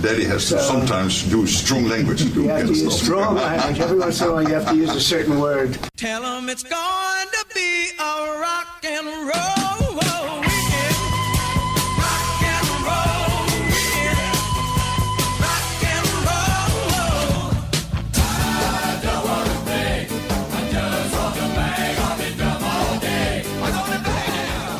Daddy has to sometimes use strong language. You have to use strong language. Every once in a while, you have to use a certain word. Tell them it's going to be a rock and roll weekend. Rock and roll weekend. Rock and roll. I don't want to think. I just want to bang on the drum all day. I'm going to bang now.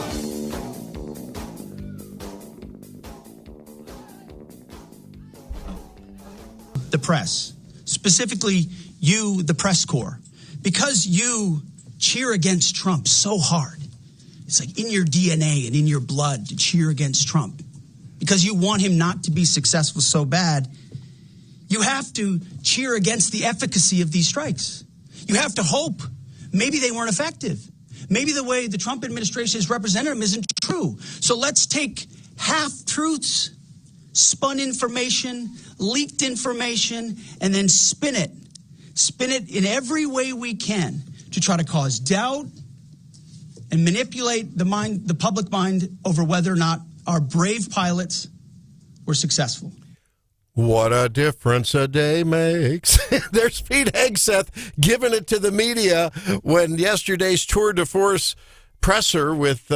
The press, specifically you, the press corps, because you cheer against Trump so hard. It's like in your DNA and in your blood to cheer against Trump. Because you want him not to be successful so bad, you have to cheer against the efficacy of these strikes. You have to hope maybe they weren't effective. Maybe the way the Trump administration has represented them isn't true. So let's take half-truths, spun information, leaked information, and then spin it. Spin it in every way we can to try to cause doubt and manipulate the public mind over whether or not our brave pilots were successful. What a difference a day makes. There's Pete Hegseth giving it to the media when yesterday's tour de force presser with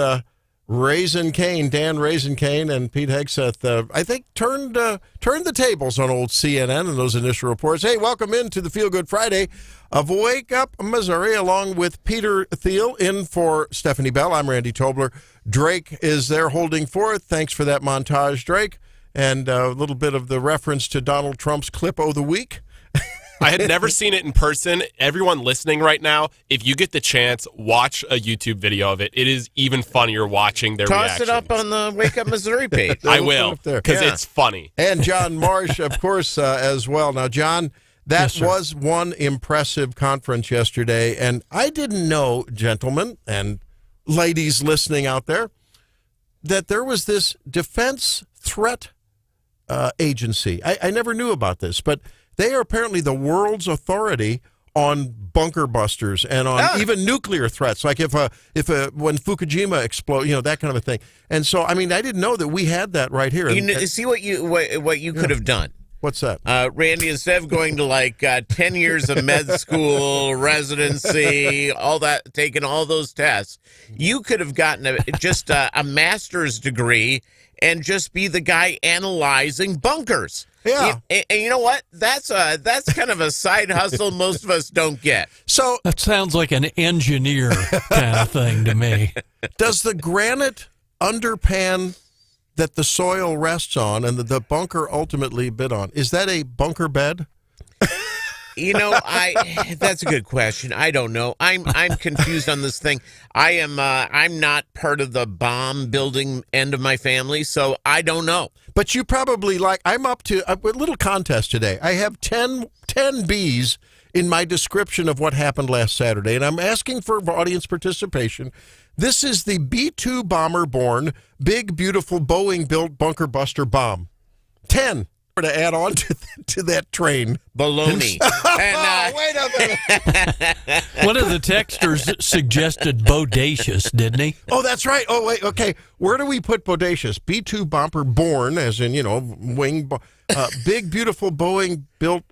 Raisin Kane, Dan Raisin Kane, and Pete Hegseth, I think, turned the tables on old CNN and those initial reports. Hey, welcome into the Feel Good Friday of Wake Up Missouri, along with Peter Thiel in for Stephanie Bell. I'm Randy Tobler. Drake is there holding forth. Thanks for that montage, Drake. And a little bit of the reference to Donald Trump's clip of the week. I had never seen it in person. Everyone listening right now, if you get the chance, watch a YouTube video of it. It is even funnier watching their reactions. Toss it up on the Wake Up Missouri page. I will, because it's funny. And John Marsh, of course, as well. Now, John, that was one impressive conference yesterday, and I didn't know, gentlemen and ladies listening out there, that there was this defense threat agency. I never knew about this, but they are apparently the world's authority on bunker busters and on even nuclear threats, like if when Fukushima exploded, that kind of a thing. And so, I mean, I didn't know that we had that right here. See what you could have done. What's that? Randy, instead of going to 10 years of med school, residency, all that, taking all those tests, you could have gotten just a master's degree and just be the guy analyzing bunkers. Yeah. And you know what? That's kind of a side hustle most of us don't get. So that sounds like an engineer kind of thing to me. Does the granite underpan that the soil rests on and the bunker ultimately bid on, is that a bunker bed? That's a good question. I don't know. I'm confused on this thing. I'm not part of the bomb building end of my family, so I don't know. But you probably I'm up to a little contest today. I have 10 B's in my description of what happened last Saturday, and I'm asking for audience participation. This is the B-2 bomber-borne, big, beautiful Boeing-built bunker buster bomb. 10. To add on to that train. Baloney. Wait a minute. One of the texters suggested bodacious, didn't he? Oh, that's right. Oh, wait. Okay. Where do we put bodacious? B-2 bomber born, as in, wing. Big, beautiful Boeing-built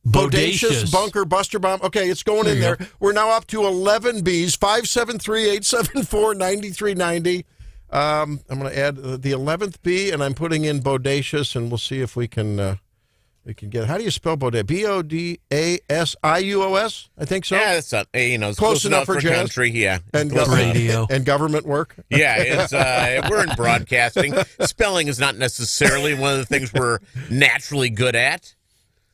bodacious bunker buster bomb. Okay, it's going in there. We're now up to 11 Bs, 573-874-9390. I'm going to add the 11th B, and I'm putting in bodacious, and we'll see if we can get. How do you spell bodacious? B-O-D-A-S-I-U-O-S? I think so. Yeah, that's it's close enough for country. Yeah, and radio and government work. Yeah, we're in broadcasting. Spelling is not necessarily one of the things we're naturally good at.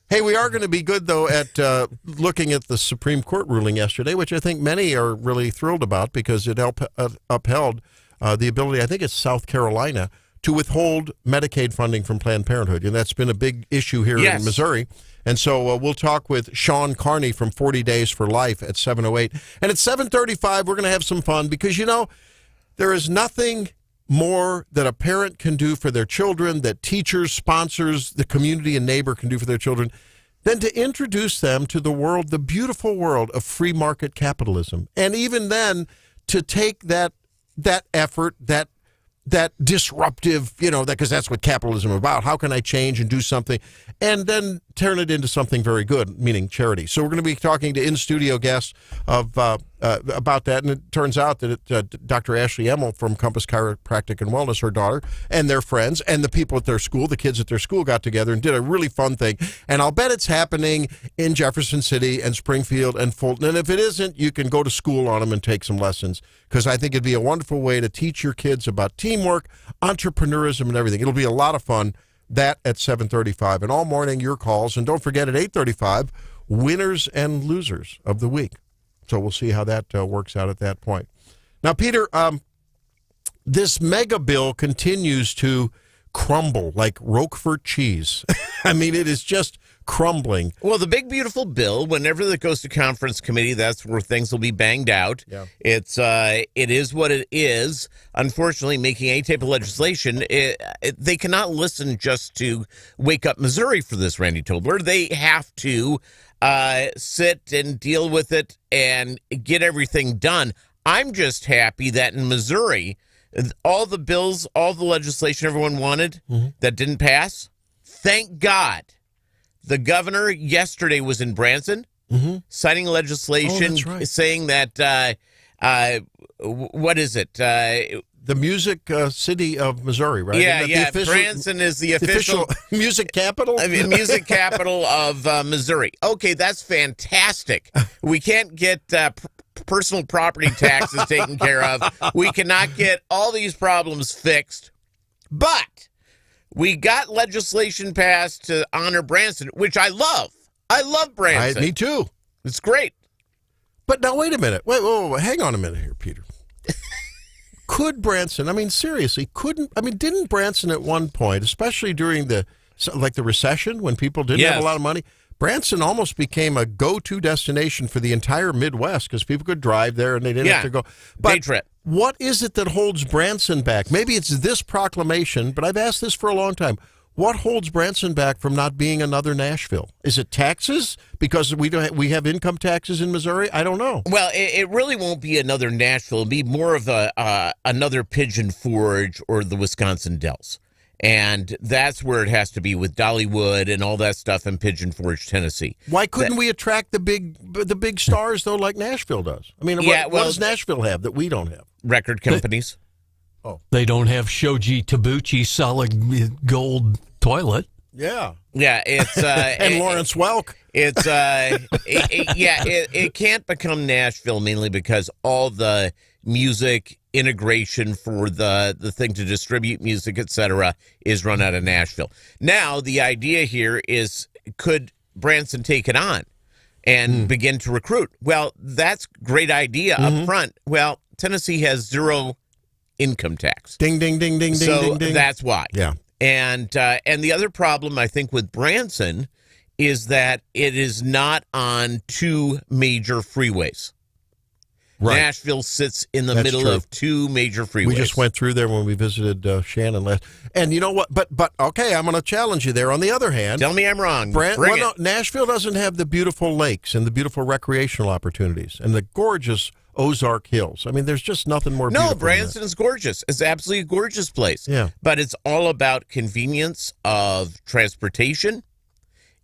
Hey, we are going to be good, though, at looking at the Supreme Court ruling yesterday, which I think many are really thrilled about because it upheld the ability, I think it's South Carolina, to withhold Medicaid funding from Planned Parenthood. And that's been a big issue here in Missouri. And so we'll talk with Sean Carney from 40 Days for Life at 7:08. And at 7:35, we're going to have some fun because, there is nothing more that a parent can do for their children, that teachers, sponsors, the community and neighbor can do for their children, than to introduce them to the world, the beautiful world of free market capitalism. And even then, to take that effort, that that disruptive, because that's what capitalism is about. How can I change and do something and then turn it into something very good, meaning charity? So we're going to be talking to in-studio guests about that. And it turns out that Dr. Ashley Emmel from Compass Chiropractic and Wellness, her daughter, and their friends and the people at their school, the kids at their school got together and did a really fun thing. And I'll bet it's happening in Jefferson City and Springfield and Fulton. And if it isn't, you can go to school on them and take some lessons, because I think it'd be a wonderful way to teach your kids about teamwork, entrepreneurism, and everything. It'll be a lot of fun. That at 7:35. And all morning, your calls. And don't forget at 8:35, winners and losers of the week. So we'll see how that works out at that point. Now, Peter, this mega bill continues to crumble like Roquefort cheese. I mean, it is just crumbling. Well, the big, beautiful bill, whenever it goes to conference committee, that's where things will be banged out. Yeah. It is what it is. Unfortunately, making any type of legislation, they cannot listen just to Wake Up Missouri for this, Randy Tobler. They have to sit and deal with it and get everything done. I'm just happy that in Missouri, all the bills, all the legislation everyone wanted that didn't pass, thank God. The governor yesterday was in Branson signing legislation saying that, what is it? The music city of Missouri, right? Yeah. Branson is the official music capital? music capital of Missouri. Okay, that's fantastic. We can't get personal property taxes taken care of. We cannot get all these problems fixed. But we got legislation passed to honor Branson, which I love. I love Branson. Me too. It's great. But now, wait a minute. Wait, hang on a minute here, Peter. Could Branson, seriously, didn't Branson at one point, especially during the recession when people didn't have a lot of money, Branson almost became a go-to destination for the entire Midwest because people could drive there and they didn't have to go. But day trip. What is it that holds Branson back? Maybe it's this proclamation, but I've asked this for a long time. What holds Branson back from not being another Nashville? Is it taxes? Because we have income taxes in Missouri? I don't know. Well, it really won't be another Nashville. It'll be more of another Pigeon Forge or the Wisconsin Dells. And that's where it has to be with Dollywood and all that stuff in Pigeon Forge, Tennessee. Why couldn't we attract the big stars, though, like Nashville does? What does Nashville have that we don't have? Record companies. They don't have Shoji Tabuchi solid gold toilet. Yeah. Yeah, it's and Lawrence Welk. It's it can't become Nashville mainly because all the music integration for the thing to distribute music, etc., is run out of Nashville. Now, the idea here is, could Branson take it on and begin to recruit? Well, that's a great idea up front. Well, Tennessee has zero income tax. Ding, ding, ding, ding, so ding, ding, ding. That's why. Yeah. And the other problem, I think, with Branson is that it is not on two major freeways. Right. Nashville sits in the middle of two major freeways. We just went through there when we visited Shannon last. And you know what? But okay, I'm going to challenge you there. On the other hand, tell me I'm wrong. Nashville doesn't have the beautiful lakes and the beautiful recreational opportunities and the gorgeous Ozark Hills. There's just nothing more beautiful. No, Branson's gorgeous. It's absolutely a gorgeous place. Yeah. But it's all about convenience of transportation.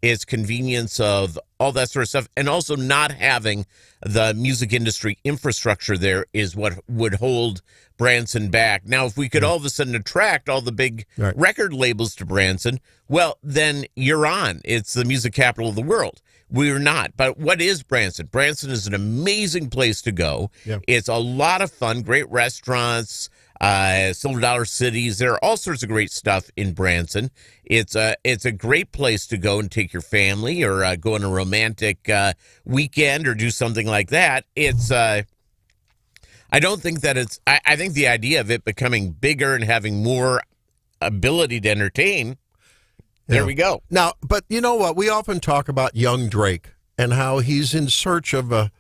It's convenience of all that sort of stuff. And also not having the music industry infrastructure there is what would hold Branson back. Now, if we could all of a sudden attract all the big record labels to Branson, well, then you're on. It's the music capital of the world. We're not. But what is Branson? Branson is an amazing place to go. Yeah. It's a lot of fun, great restaurants, Silver Dollar Cities. There are all sorts of great stuff in Branson. It's a great place to go and take your family or go on a romantic weekend or do something like that. It's I don't think that it's I think the idea of it becoming bigger and having more ability to entertain. There we go. Now, but you know what? We often talk about young Drake and how he's in search of a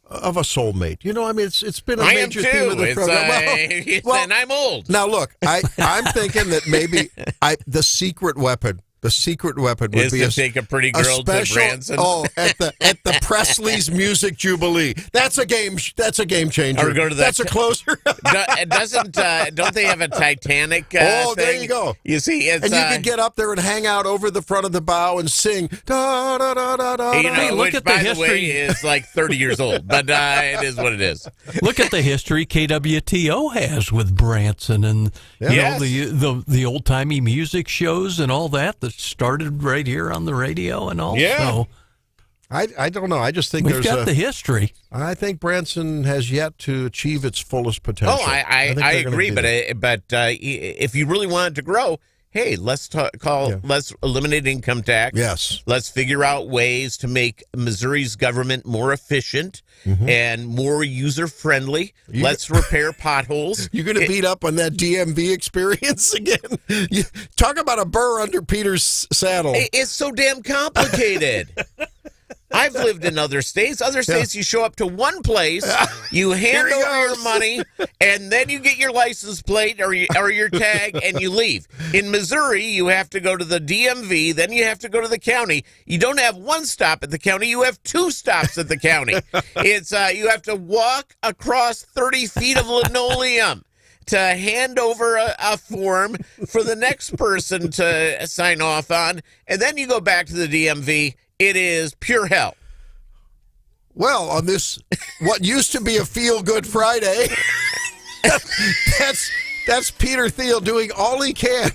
soulmate. It's been a major theme of the program. And I'm old. Now, look, I'm thinking that maybe the secret weapon The secret weapon would is be to take a pretty girl to Branson. at the Presley's Music Jubilee. That's a game changer. Or go to That's a closer. Don't they have a Titanic? There thing? you go. You see, it's And you could get up there and hang out over the front of the bow and sing. Da, da, da, da, da, you know, Hey, look which, at the by the history. way, is like 30 years old, but it is what it is. Look at the history KWTO has with Branson and Yes. the old timey music shows and all that started right here on the radio and all. Yeah. So I don't know. I just think we've got the history. I think Branson has yet to achieve its fullest potential. Oh, I think they're gonna agree, be but there. if you really want it to grow, hey, let's eliminate income tax. Yes. Let's figure out ways to make Missouri's government more efficient and more user friendly. Let's repair potholes. You're going to beat up on that DMV experience again? Talk about a burr under Peter's saddle. It's so damn complicated. I've lived in other states. Other states, you show up to one place, you hand Here he over your goes. money, and then you get your license plate or your tag, and you leave. In Missouri, you have to go to the DMV, then you have to go to the county. You don't have one stop at the county; you have two stops at the county. It's you have to walk across 30 feet of linoleum to hand over a form for the next person to sign off on, and then you go back to the DMV. It is pure hell. Well, on this, what used to be a feel-good Friday, that's Peter Thiel doing all he can.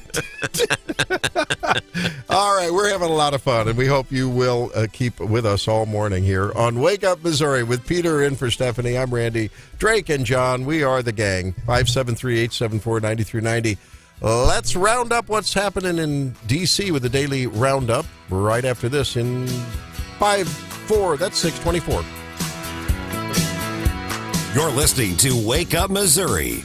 All right, we're having a lot of fun, and we hope you will keep with us all morning here on Wake Up Missouri with Peter in for Stephanie. I'm Randy, Drake, and John. We are the gang. 573-874-9390. Let's round up what's happening in D.C. with the Daily Roundup right after this in 5-4. That's 624. You're listening to Wake Up Missouri.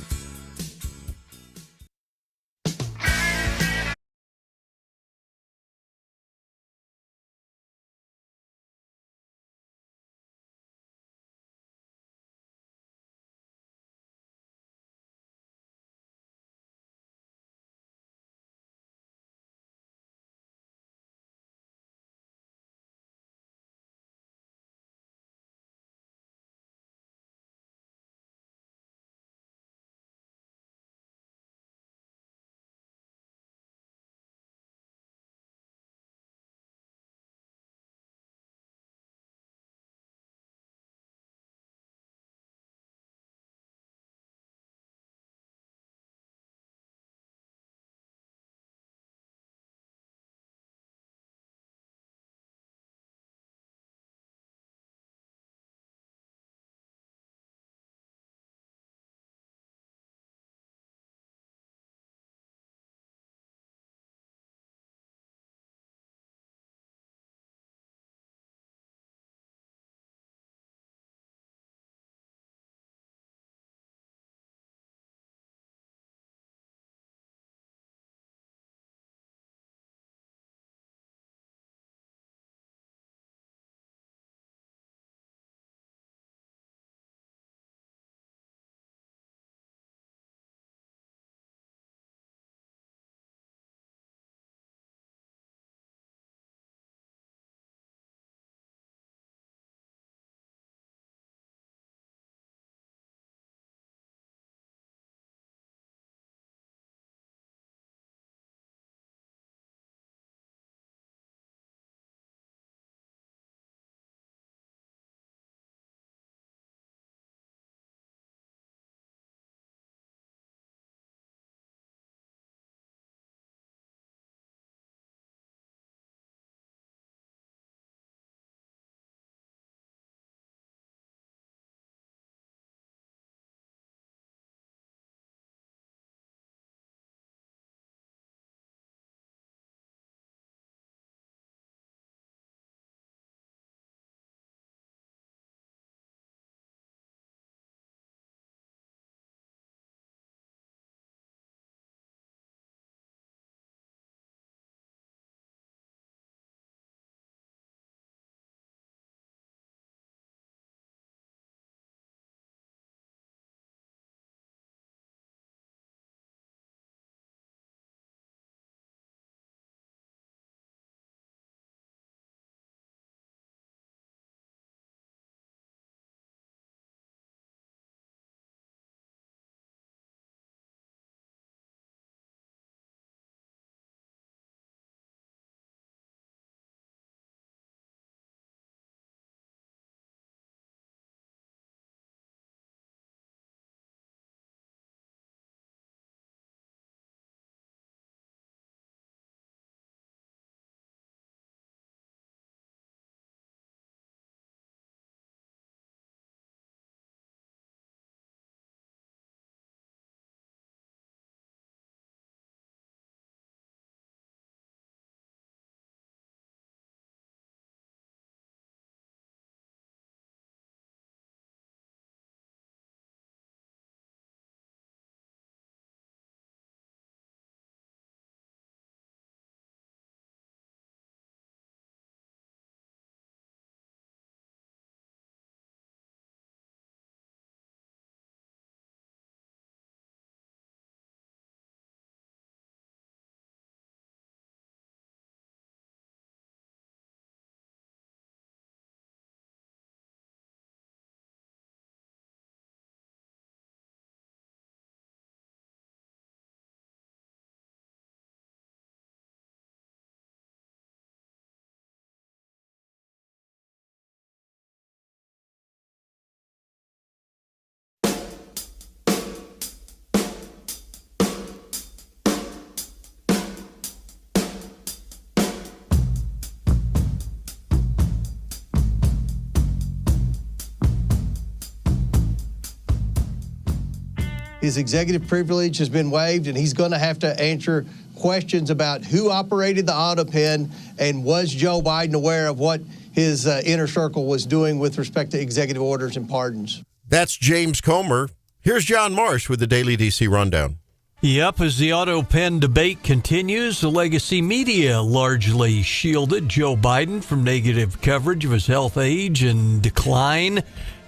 His executive privilege has been waived, and he's going to have to answer questions about who operated the auto pen and was Joe Biden aware of what his inner circle was doing with respect to executive orders and pardons. That's James Comer. Here's John Marsh with the Daily DC Rundown. Yep, as the auto pen debate continues, the legacy media largely shielded Joe Biden from negative coverage of his health, age, and decline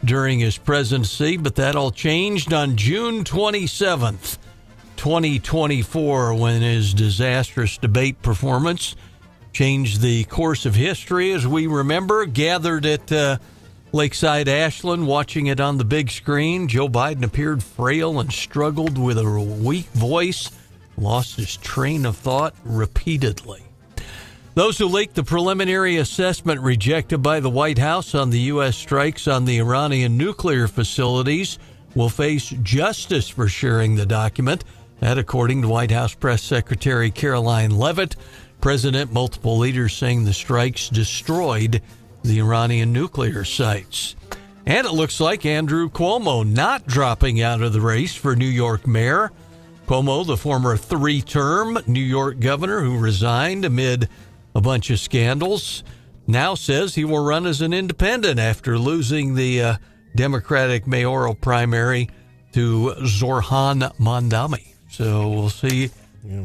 during his presidency, but that all changed on June 27th, 2024, when his disastrous debate performance changed the course of history. As we remember, gathered at Lakeside Ashland, watching it on the big screen, Joe Biden appeared frail and struggled with a weak voice, lost his train of thought repeatedly. Those who leaked the preliminary assessment rejected by the White House on the U.S. strikes on the Iranian nuclear facilities will face justice for sharing the document. That, according to White House Press Secretary Caroline Leavitt. President, multiple leaders saying the strikes destroyed the Iranian nuclear sites. And it looks like Andrew Cuomo not dropping out of the race for New York mayor. Cuomo, the former three-term New York governor who resigned amid a bunch of scandals, now says he will run as an independent after losing the Democratic mayoral primary to Zoran Mondami. So we'll see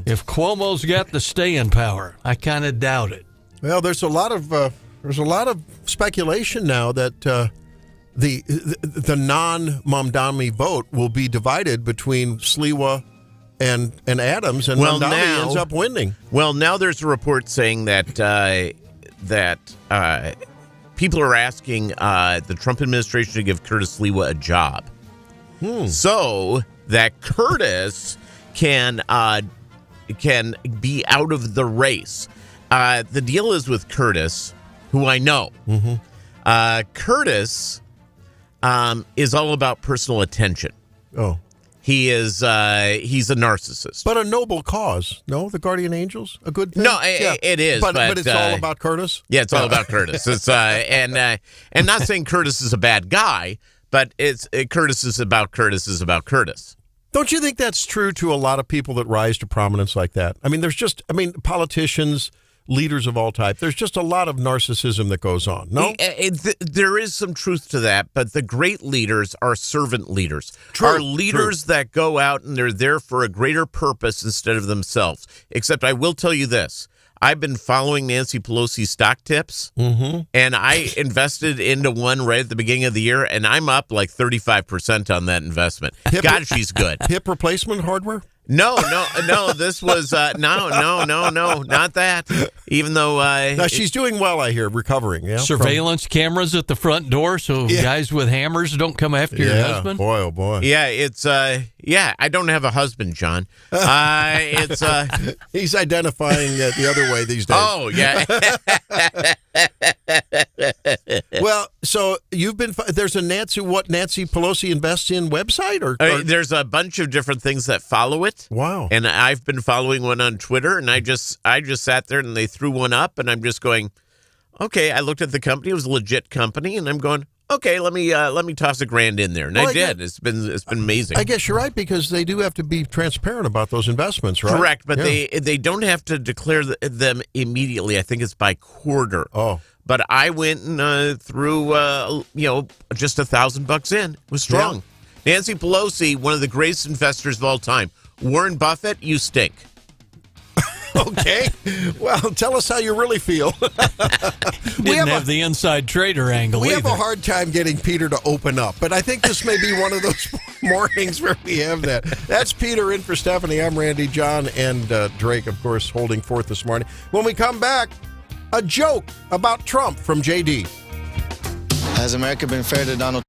if Cuomo's got the staying power. I kind of doubt it. Well, there's a lot of speculation now that the non-Mondami vote will be divided between Sliwa and Adams, and Mondami ends up winning. Well, now there's a report saying that people are asking the Trump administration to give Curtis Sliwa a job, so that Curtis can be out of the race. The deal is with Curtis, who I know. Curtis is all about personal attention. Oh. He's a narcissist. But a noble cause. No, the Guardian Angels? A good thing? No, it is. But it's all about Curtis? Yeah, it's all about Curtis. It's and not saying Curtis is a bad guy, but Curtis is about Curtis. Don't you think that's true to a lot of people that rise to prominence like that? I mean, politicians, leaders of all type, there's just a lot of narcissism that goes on, no? There is some truth to that, but the great leaders are servant leaders. True, are leaders that go out and they're there for a greater purpose instead of themselves. Except I will tell you this. I've been following Nancy Pelosi's stock tips, and I invested into one right at the beginning of the year, and I'm up like 35% on that investment. God, she's good. Hip replacement hardware? No. This was no, not that. Even though now she's doing well, I hear, recovering. Yeah, surveillance cameras at the front door, so guys with hammers don't come after your husband. Boy, oh boy. Yeah, it's I don't have a husband, John. It's he's identifying the other way these days. Oh yeah. Well, so there's a Nancy Pelosi invests in website or there's a bunch of different things that follow it. Wow. And I've been following one on Twitter, and I just sat there and they threw one up, and I'm just going, okay. I looked at the company; it was a legit company, and I'm going, okay, let me toss $1,000 in there, and I did. It's been amazing. I guess you're right, because they do have to be transparent about those investments, right? Correct, but they don't have to declare them immediately. I think it's by quarter. Oh. But I went and threw just $1,000 in. It was strong. Yeah. Nancy Pelosi, one of the greatest investors of all time. Warren Buffett, you stink. Okay. Well, tell us how you really feel. Didn't have the inside trader angle. We either. have a hard time getting Peter to open up, but I think this may be one of those mornings where we have that. That's Peter in for Stephanie. I'm Randy, John, and Drake, of course, holding forth this morning. When we come back, a joke about Trump from JD. Has America been fair to Donald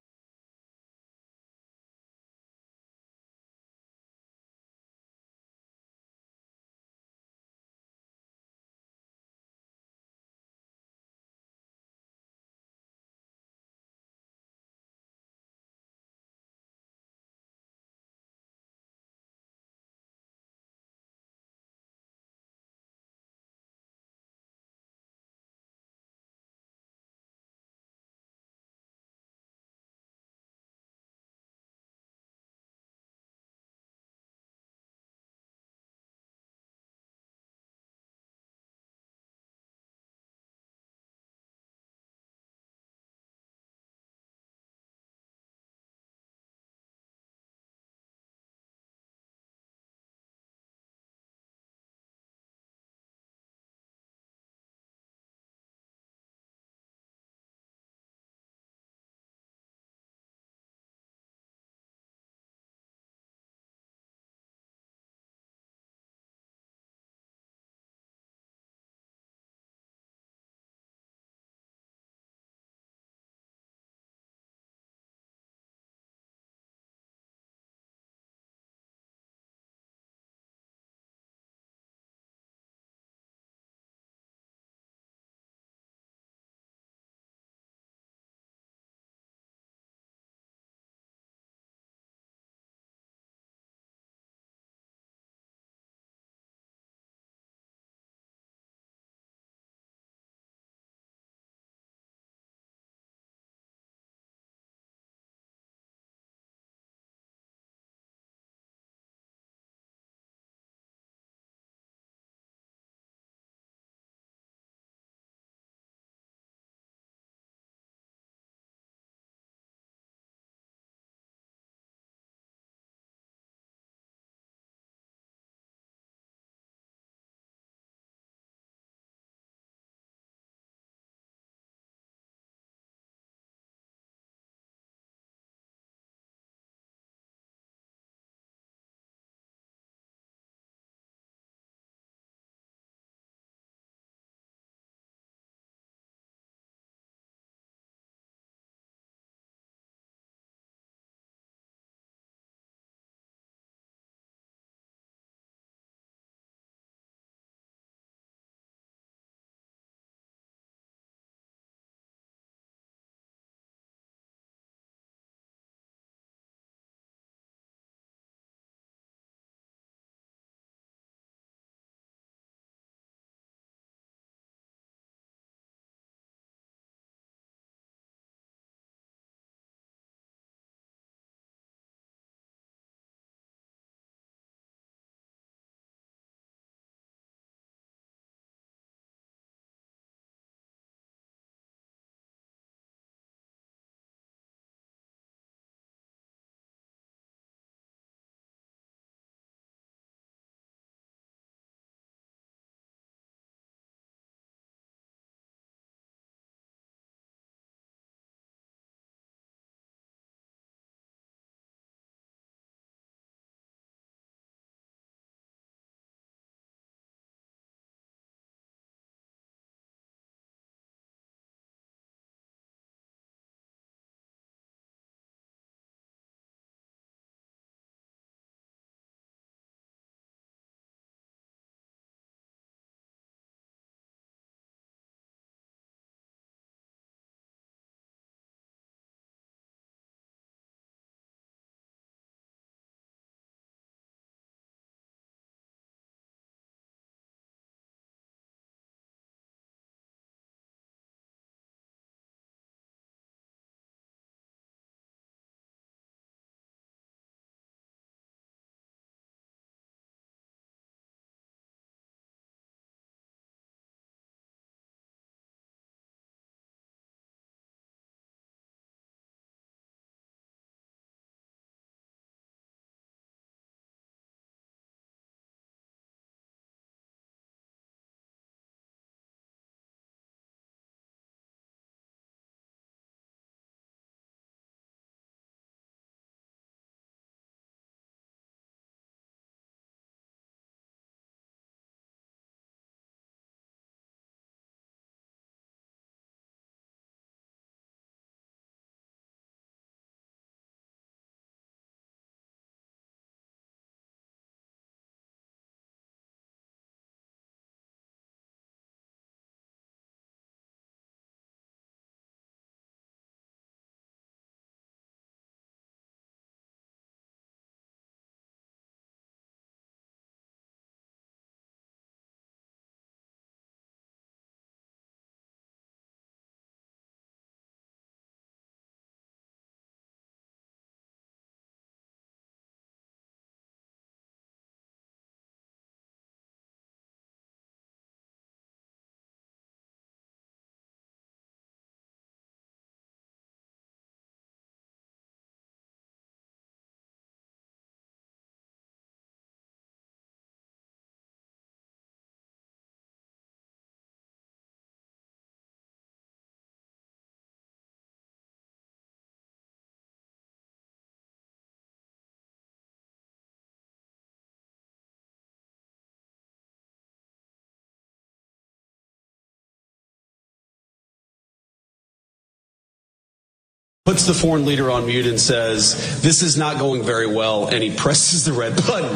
Puts the foreign leader on mute and says, "This is not going very well," and he presses the red button.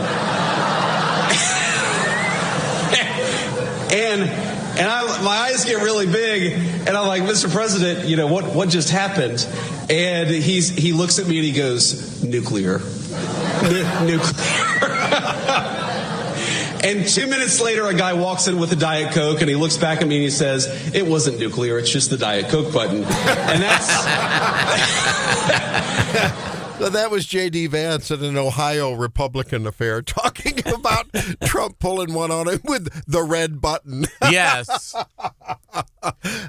And my eyes get really big, and I'm like, "Mr. President, what just happened?" And he looks at me and he goes, "Nuclear." Nuclear. And 2 minutes later, a guy walks in with a Diet Coke, and he looks back at me and he says, "It wasn't nuclear, it's just the Diet Coke button." And that's... So that was J.D. Vance at an Ohio Republican affair talking about Trump pulling one on him with the red button. Yes.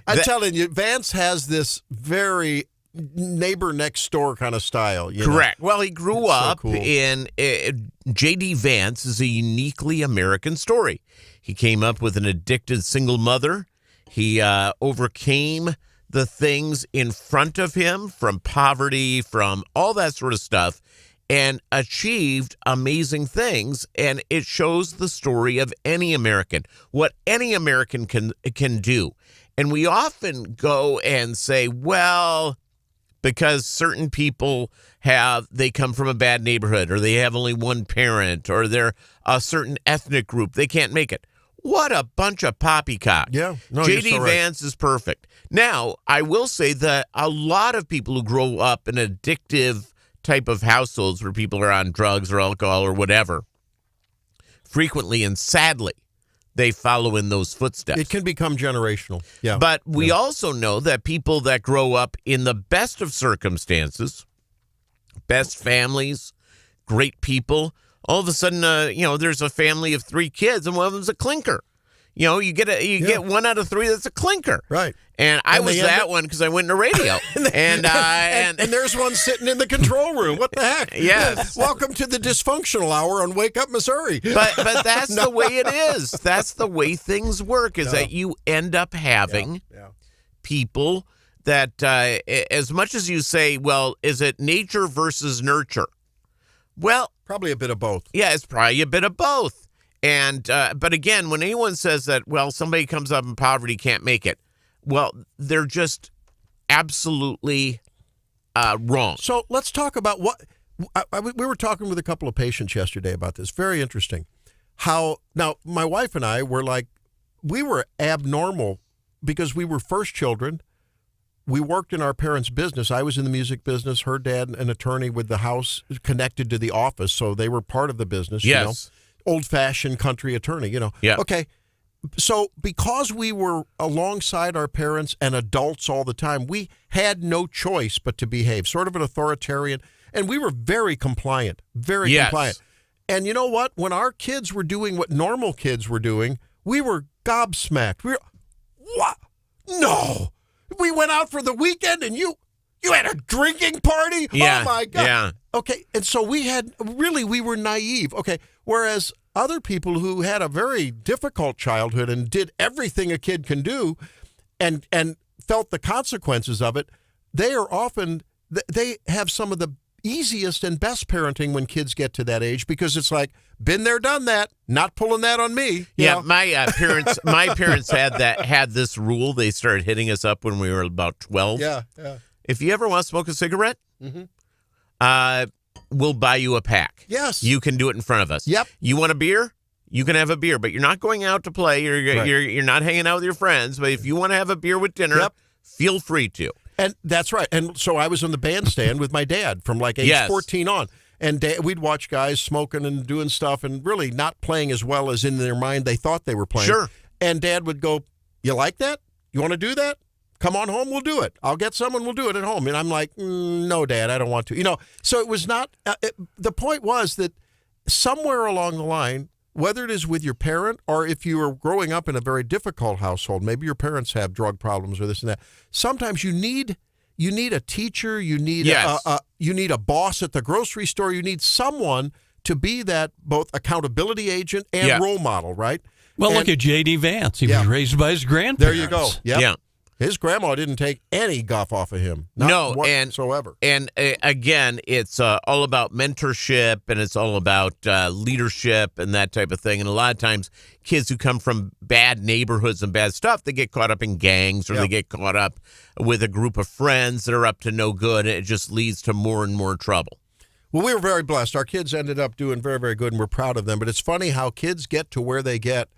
I'm telling you, Vance has this very neighbor next door kind of style. Correct. Well, he grew up cool. in J.D. Vance is a uniquely American story. He came up with an addicted single mother. He overcame the things in front of him, from poverty, from all that sort of stuff, and achieved amazing things. And it shows the story of any American, what any American can do. And we often go and say, well, because certain people they come from a bad neighborhood, or they have only one parent, or they're a certain ethnic group, they can't make it. What a bunch of poppycock. Yeah. No, J.D. you're so right. Vance is perfect. Now, I will say that a lot of people who grow up in addictive type of households where people are on drugs or alcohol or whatever, frequently and sadly, they follow in those footsteps. It can become generational. Yeah. But we also know that people that grow up in the best of circumstances, best families, great people, all of a sudden, there's a family of 3 kids and one of them's a clinker. You get 1 out of 3 that's a clinker. Right. And I was that one because I went into radio. and there's one sitting in the control room. What the heck? Yes. Welcome to the dysfunctional hour on Wake Up Missouri. But that's the way it is. That's the way things work, is that you end up having people that, as much as you say, well, is it nature versus nurture? Well, probably a bit of both. Yeah, it's probably a bit of both. And but again, when anyone says that, well, somebody comes up in poverty, can't make it, well, they're just absolutely wrong. So let's talk about what we were talking with a couple of patients yesterday about this. Very interesting. How now my wife and I were we were abnormal because we were first children. We worked in our parents' business. I was in the music business. Her dad, an attorney with the house connected to the office, so they were part of the business. Yes. Old-fashioned country attorney, Yeah. Okay. So because we were alongside our parents and adults all the time, we had no choice but to behave, sort of an authoritarian, and we were very compliant, very compliant. And you know what? When our kids were doing what normal kids were doing, we were gobsmacked. We were, what? No. We went out for the weekend and you had a drinking party? Yeah. Oh, my God. Yeah. Okay, and so we were naive. Okay, whereas other people who had a very difficult childhood and did everything a kid can do and felt the consequences of it, they have some of the easiest and best parenting when kids get to that age, because it's like, been there, done that, not pulling that on me. Yeah, my parents had this rule. They started hitting us up when we were about 12. Yeah. If you ever want to smoke a cigarette, we'll buy you a pack. Yes. You can do it in front of us. Yep. You want a beer? You can have a beer, but you're not going out to play. You're not hanging out with your friends. But if you want to have a beer with dinner, feel free to. And that's right. And so I was in the bandstand with my dad from age 14 on. And we'd watch guys smoking and doing stuff and really not playing as well as in their mind they thought they were playing. Sure. And Dad would go, you like that? You want to do that? Come on home, we'll do it. I'll get someone, we'll do it at home. And I'm like, no, Dad, I don't want to. So it was not, the point was that somewhere along the line, whether it is with your parent or if you are growing up in a very difficult household, maybe your parents have drug problems or this and that, sometimes you need a teacher, you need you need a boss at the grocery store, you need someone to be that both accountability agent and role model, right? Well, look at J.D. Vance. He was raised by his grandparents. There you go. Yep. Yeah. His grandma didn't take any guff off of him. Not whatsoever. And again, it's all about mentorship, and it's all about leadership and that type of thing. And a lot of times, kids who come from bad neighborhoods and bad stuff, they get caught up in gangs, or they get caught up with a group of friends that are up to no good. And it just leads to more and more trouble. Well, we were very blessed. Our kids ended up doing very, very good, and we're proud of them. But it's funny how kids get to where they get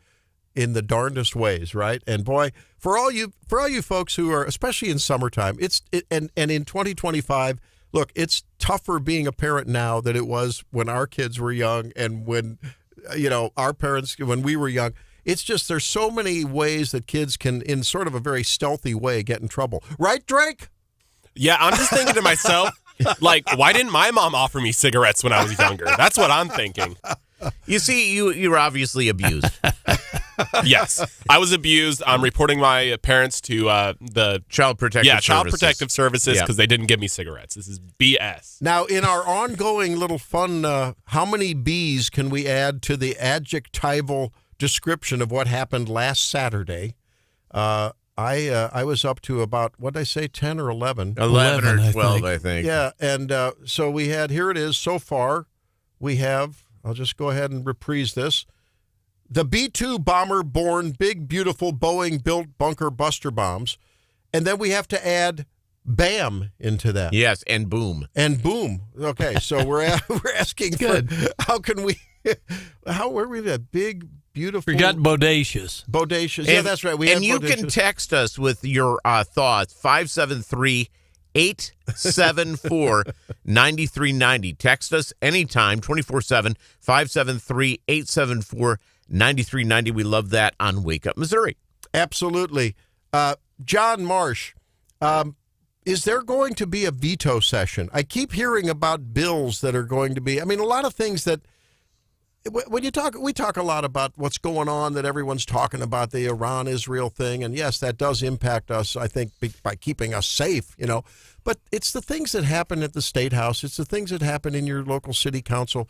in the darndest ways, right? And boy, for all you folks who are, especially in summertime, and in 2025, look, it's tougher being a parent now than it was when our kids were young and when, our parents, when we were young. It's just there's so many ways that kids can, in sort of a very stealthy way, get in trouble. Right, Drake? Yeah, I'm just thinking to myself, like, why didn't my mom offer me cigarettes when I was younger? That's what I'm thinking. You see, you were obviously abused. Yes, I was abused. I'm reporting my parents to the Child Protective Services because they didn't give me cigarettes. This is BS. Now, in our ongoing little fun, how many B's can we add to the adjectival description of what happened last Saturday? I was up to about, what did I say, 10 or 11? 11 or 12, I think. Yeah, and so we had, here it is, so far, we have, I'll just go ahead and reprise this. The B-2 bomber-borne big, beautiful Boeing-built bunker buster bombs. And then we have to add BAM into that. Yes, and boom. And boom. Okay, so we're asking for, how can we, where we have big, beautiful. We got bodacious. Bodacious. Yeah, that's right. And you can text us with your thoughts, 573-874-9390. Text us anytime, 24/7, 573-874-9390. 9390. We love that on Wake Up Missouri. Absolutely. John Marsh, is there going to be a veto session? I keep hearing about bills that are going to be, a lot of things that, when we talk a lot about what's going on, that everyone's talking about the Iran-Israel thing, and yes, that does impact us, I think, by keeping us safe, but it's the things that happen at the State House. It's the things that happen in your local city council.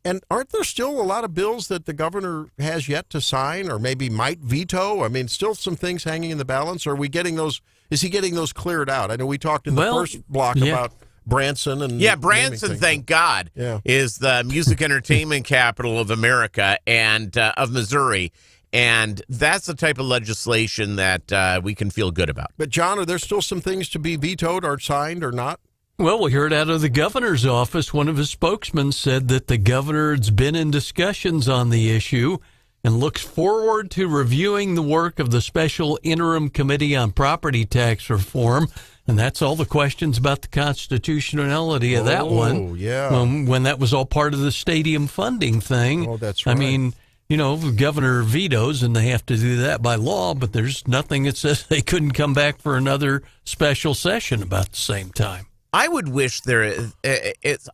And aren't there still a lot of bills that the governor has yet to sign or maybe might veto? Still some things hanging in the balance. Are we getting those? Is he getting those cleared out? I know we talked in the first block about Branson. Branson, thank God, is the music entertainment capital of America and of Missouri. And that's the type of legislation that we can feel good about. But, John, are there still some things to be vetoed or signed or not? Well, we heard out of the governor's office, one of his spokesmen said that the governor's been in discussions on the issue and looks forward to reviewing the work of the Special Interim Committee on Property Tax Reform. And that's all the questions about the constitutionality of that one. Yeah. When that was all part of the stadium funding thing. Oh, that's right. The governor vetoes, and they have to do that by law, but there's nothing that says they couldn't come back for another special session about the same time. I would wish I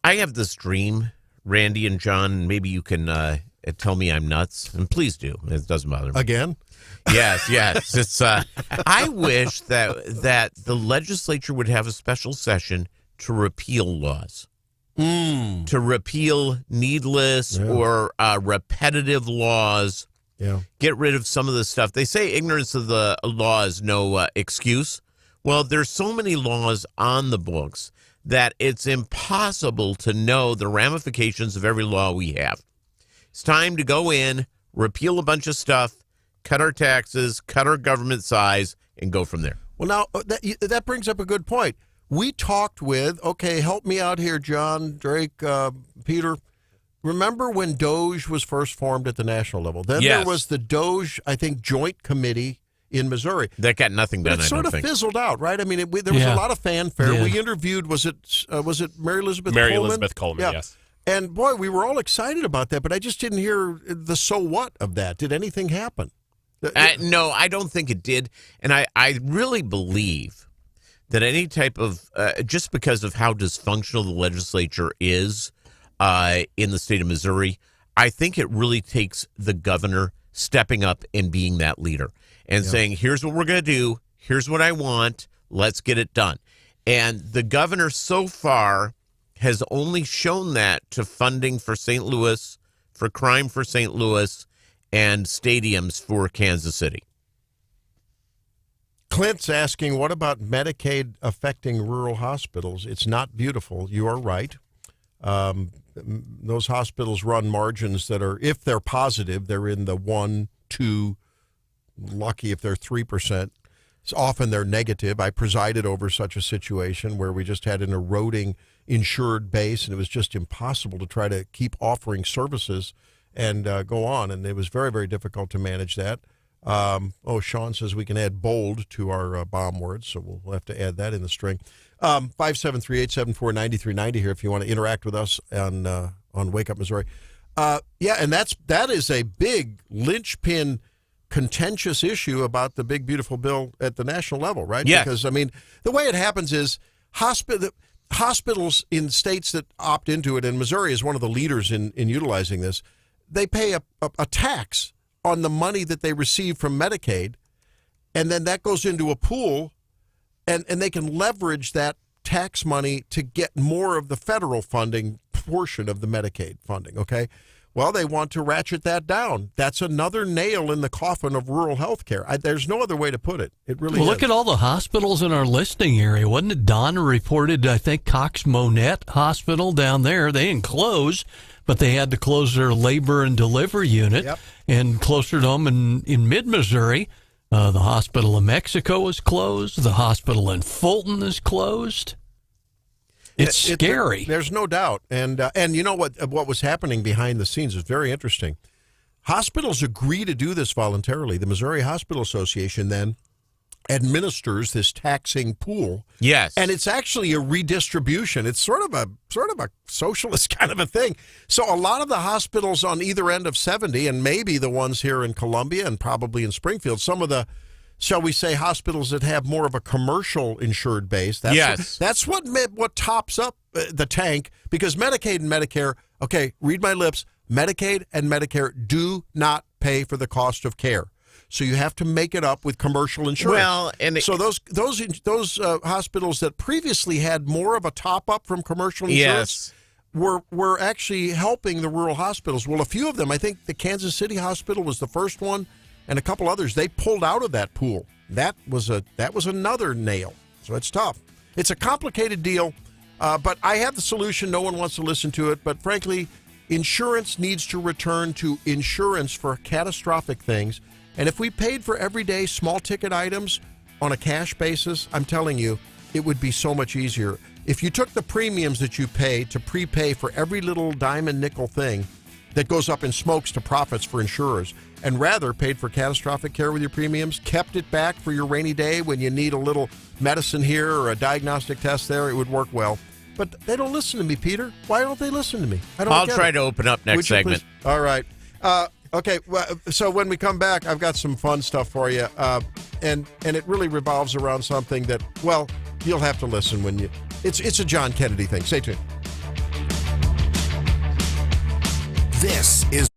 have this dream, Randy and John, and maybe you can tell me I'm nuts, and please do. It doesn't bother me. Again? Yes. It's. I wish that the legislature would have a special session to repeal laws, to repeal needless or repetitive laws. Yeah. Get rid of some of the stuff. They say ignorance of the law is no excuse. Well, there's so many laws on the books that it's impossible to know the ramifications of every law we have. It's time to go in, repeal a bunch of stuff, cut our taxes, cut our government size, and go from there. Well, now, that brings up a good point. We talked with, help me out here, John, Drake, Peter. Remember when DOJ was first formed at the national level? Then there was the DOJ, I think, Joint Committee in Missouri. That got nothing done, It sort of fizzled out, right? There was a lot of fanfare. Yeah. We interviewed, was it Mary Elizabeth Coleman? Mary Elizabeth Coleman, yes. And, boy, we were all excited about that, but I just didn't hear the so what of that. Did anything happen? No, I don't think it did. And I really believe that any type of, just because of how dysfunctional the legislature is in the state of Missouri, I think it really takes the governor stepping up and being that leader and saying, here's what we're going to do. Here's what I want. Let's get it done. And the governor so far has only shown that to funding for St. Louis, for crime for St. Louis, and stadiums for Kansas City. Clint's asking, what about Medicaid affecting rural hospitals? It's not beautiful. You are right. Those hospitals run margins that are, if they're positive, they're in the 1, 2, lucky if they're 3%. So often they're negative. I presided over such a situation where we just had an eroding insured base, and it was just impossible to try to keep offering services and go on. And it was very, very difficult to manage that. Sean says we can add bold to our bomb words, so we'll have to add that in the string. 573-874-9390 here if you want to interact with us on Wake Up Missouri. And that is a big linchpin contentious issue about the big beautiful bill at the national level, right? Yes. Because I mean, the way it happens is hospitals in states that opt into it, and Missouri is one of the leaders in utilizing this. They pay a tax on the money that they receive from Medicaid, and then that goes into a pool, and they can leverage that tax money to get more of the federal funding portion of the Medicaid funding, okay? Well, they want to ratchet that down. That's another nail in the coffin of rural health care. There's no other way to put it. It really is. Look at all the hospitals in our listening area. Wasn't it Don reported, I think, Cox Monette Hospital down there? They didn't close, but they had to close their labor and delivery unit. Yep. And closer to home in mid-Missouri, the hospital in Mexico is closed. The hospital in Fulton is closed. It's scary. There's no doubt. And you know what was happening behind the scenes is very interesting. Hospitals agree to do this voluntarily. The Missouri Hospital Association then administers this taxing pool. Yes. And it's actually a redistribution. It's sort of a socialist kind of a thing. So a lot of the hospitals on either end of 70, and maybe the ones here in Columbia and probably in Springfield, some of the, shall we say, hospitals that have more of a commercial insured base. That's what tops up the tank, because Medicaid and Medicare, okay, read my lips, Medicaid and Medicare do not pay for the cost of care. So you have to make it up with commercial insurance. Well, and so those hospitals that previously had more of a top up from commercial insurance were actually helping the rural hospitals. Well, a few of them, I think the Kansas City Hospital was the first one, and a couple others, they pulled out of that pool. That was another nail. So it's tough. It's a complicated deal, but I have the solution. No one wants to listen to it, but frankly, insurance needs to return to insurance for catastrophic things. And if we paid for everyday small ticket items on a cash basis, I'm telling you, it would be so much easier. If you took the premiums that you pay to prepay for every little dime and nickel thing that goes up in smokes to profits for insurers, and rather paid for catastrophic care with your premiums, kept it back for your rainy day when you need a little medicine here or a diagnostic test there, it would work well. But they don't listen to me, Peter. Why don't they listen to me? I'll try to open up next segment. Please? All right. Okay, well, so when we come back, I've got some fun stuff for you, and it really revolves around something that, well, you'll have to listen when you. It's a John Kennedy thing. Stay tuned. This is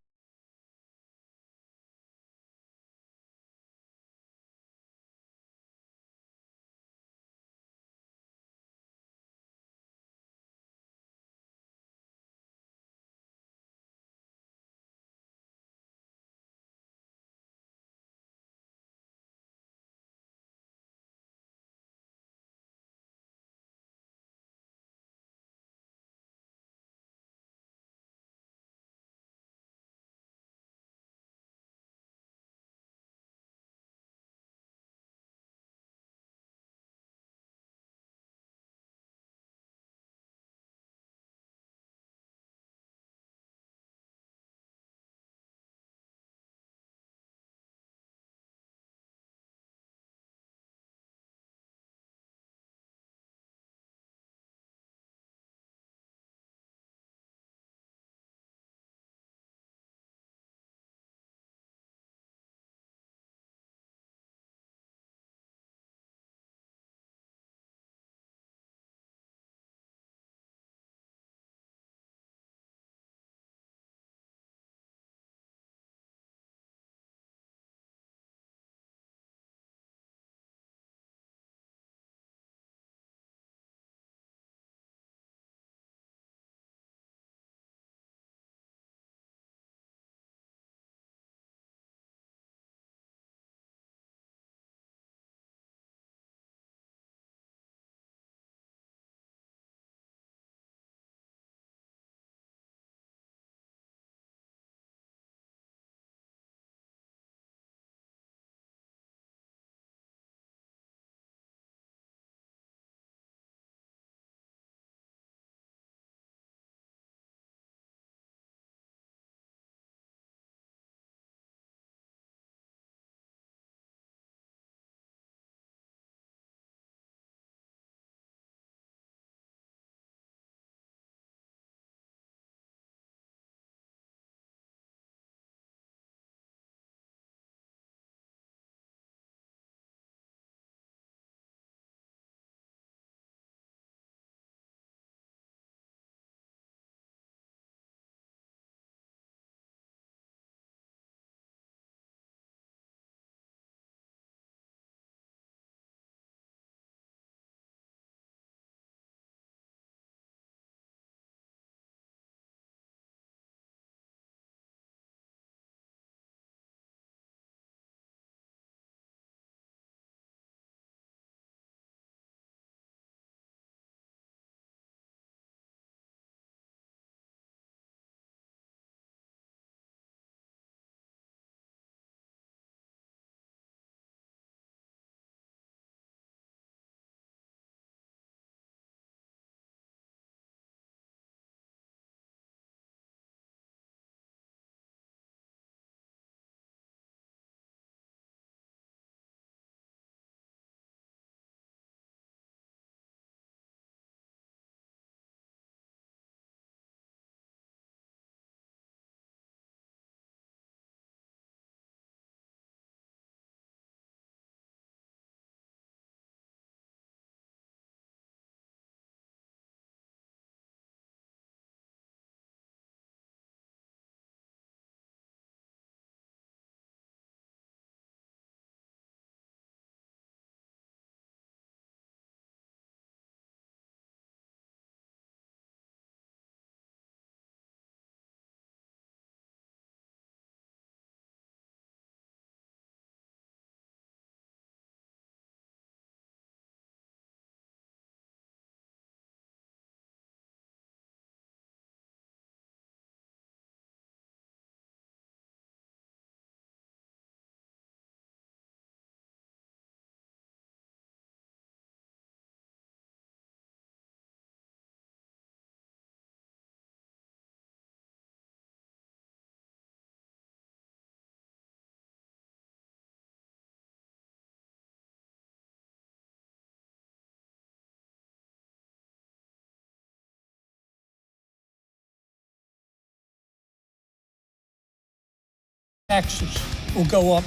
taxes will go up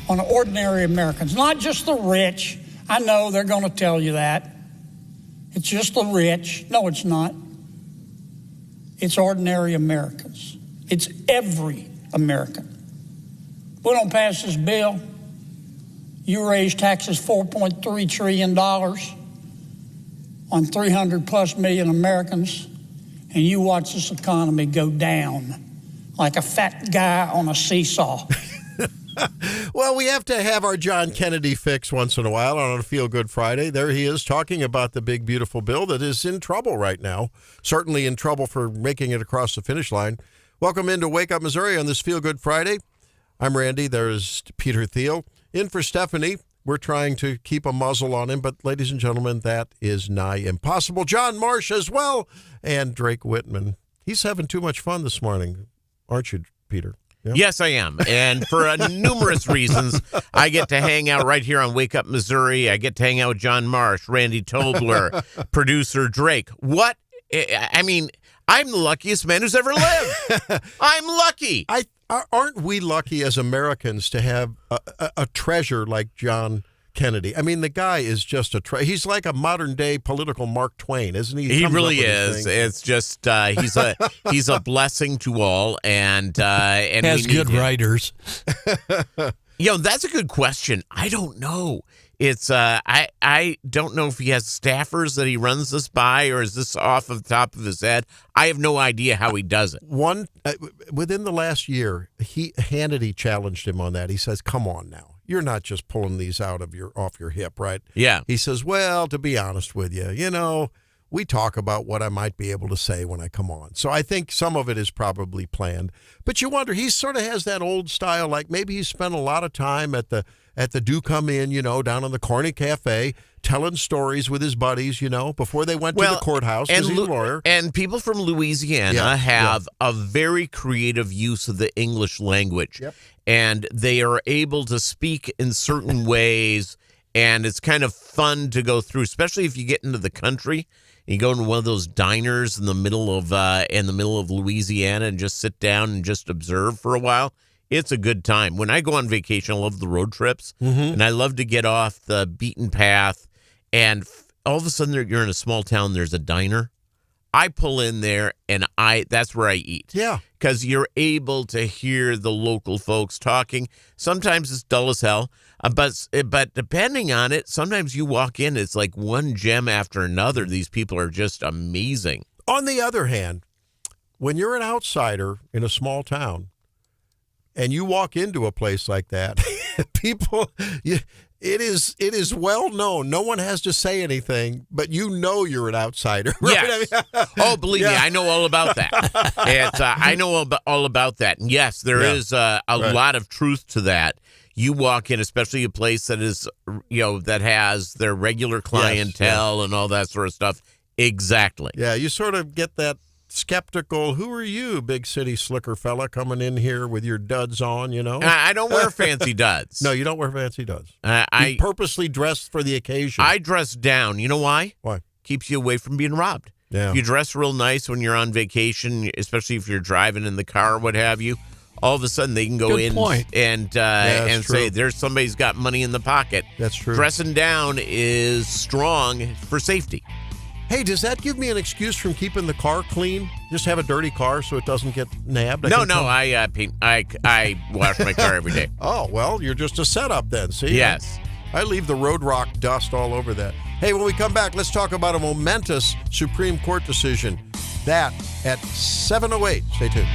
on ordinary Americans, not just the rich. I know they're going to tell you that. It's just the rich. No, it's not. It's ordinary Americans. It's every American. We don't pass this bill. You raise taxes $4.3 trillion on 300 plus million Americans, and you watch this economy go down like a fat guy on a seesaw. Well, we have to have our John Kennedy fix once in a while on a Feel Good Friday. There he is talking about the big, beautiful bill that is in trouble right now, certainly in trouble for making it across the finish line. Welcome into Wake Up Missouri on this Feel Good Friday. I'm Randy. There's Peter Thiel. In for Stephanie. We're trying to keep a muzzle on him, but ladies and gentlemen, that is nigh impossible. John Marsh as well, and Drake Whitman. He's having too much fun this morning, aren't you, Peter? Yeah. Yes, I am. And for numerous reasons, I get to hang out right here on Wake Up Missouri. I get to hang out with John Marsh, Randy Tobler, producer Drake. I mean, I'm the luckiest man who's ever lived. I'm lucky. Aren't we lucky as Americans to have a treasure like John Kennedy? I mean, the guy is just he's like a modern day political Mark Twain, isn't he? He really is. It's just he's a blessing to all, and has good writers. That's a good question. I don't know. It's I don't know if he has staffers that he runs this by, or is this off of the top of his head? I have no idea how he does it. Within the last year, Hannity challenged him on that. He says, "Come on now. You're not just pulling these off your hip, right?" Yeah. He says, "Well, to be honest with you, we talk about what I might be able to say when I come on." So I think some of it is probably planned. But you wonder, he sort of has that old style, like maybe he spent a lot of time at the Do Come In, down in the Corny Cafe, telling stories with his buddies, before they went to the courthouse, because he's a lawyer. And people from Louisiana have a very creative use of the English language. Yep. And they are able to speak in certain ways, and it's kind of fun to go through, especially if you get into the country. You go into one of those diners in the middle of Louisiana and just sit down and just observe for a while. It's a good time. When I go on vacation, I love the road trips, and I love to get off the beaten path. And all of a sudden, you're in a small town. There's a diner. I pull in there, and that's where I eat. Yeah, because you're able to hear the local folks talking. Sometimes it's dull as hell, but depending on it, sometimes you walk in, it's like one gem after another. These people are just amazing. On the other hand, when you're an outsider in a small town, and you walk into a place like that, it is well known. No one has to say anything, but you're an outsider. Right? Yes. Believe me, I know all about that. I know all about that. And yes, there is a lot of truth to that. You walk in, especially a place that is, that has their regular clientele and all that sort of stuff. Exactly. Yeah, you sort of get that skeptical, who are you, big city slicker fella, coming in here with your duds on, I don't wear fancy duds. No, you don't wear fancy duds. You purposely dressed for the occasion. I dress down. You know why? Why? Keeps you away from being robbed. Yeah. You dress real nice when you're on vacation, especially if you're driving in the car or what have you. All of a sudden, they can go in and say, there's somebody's got money in the pocket. That's true. Dressing down is strong for safety. Hey, does that give me an excuse from keeping the car clean? Just have a dirty car so it doesn't get nabbed? I wash my car every day. Oh, well, you're just a setup then, see? Yes. I leave the road rock dust all over that. Hey, when we come back, let's talk about a momentous Supreme Court decision. That at 7:08. Stay tuned.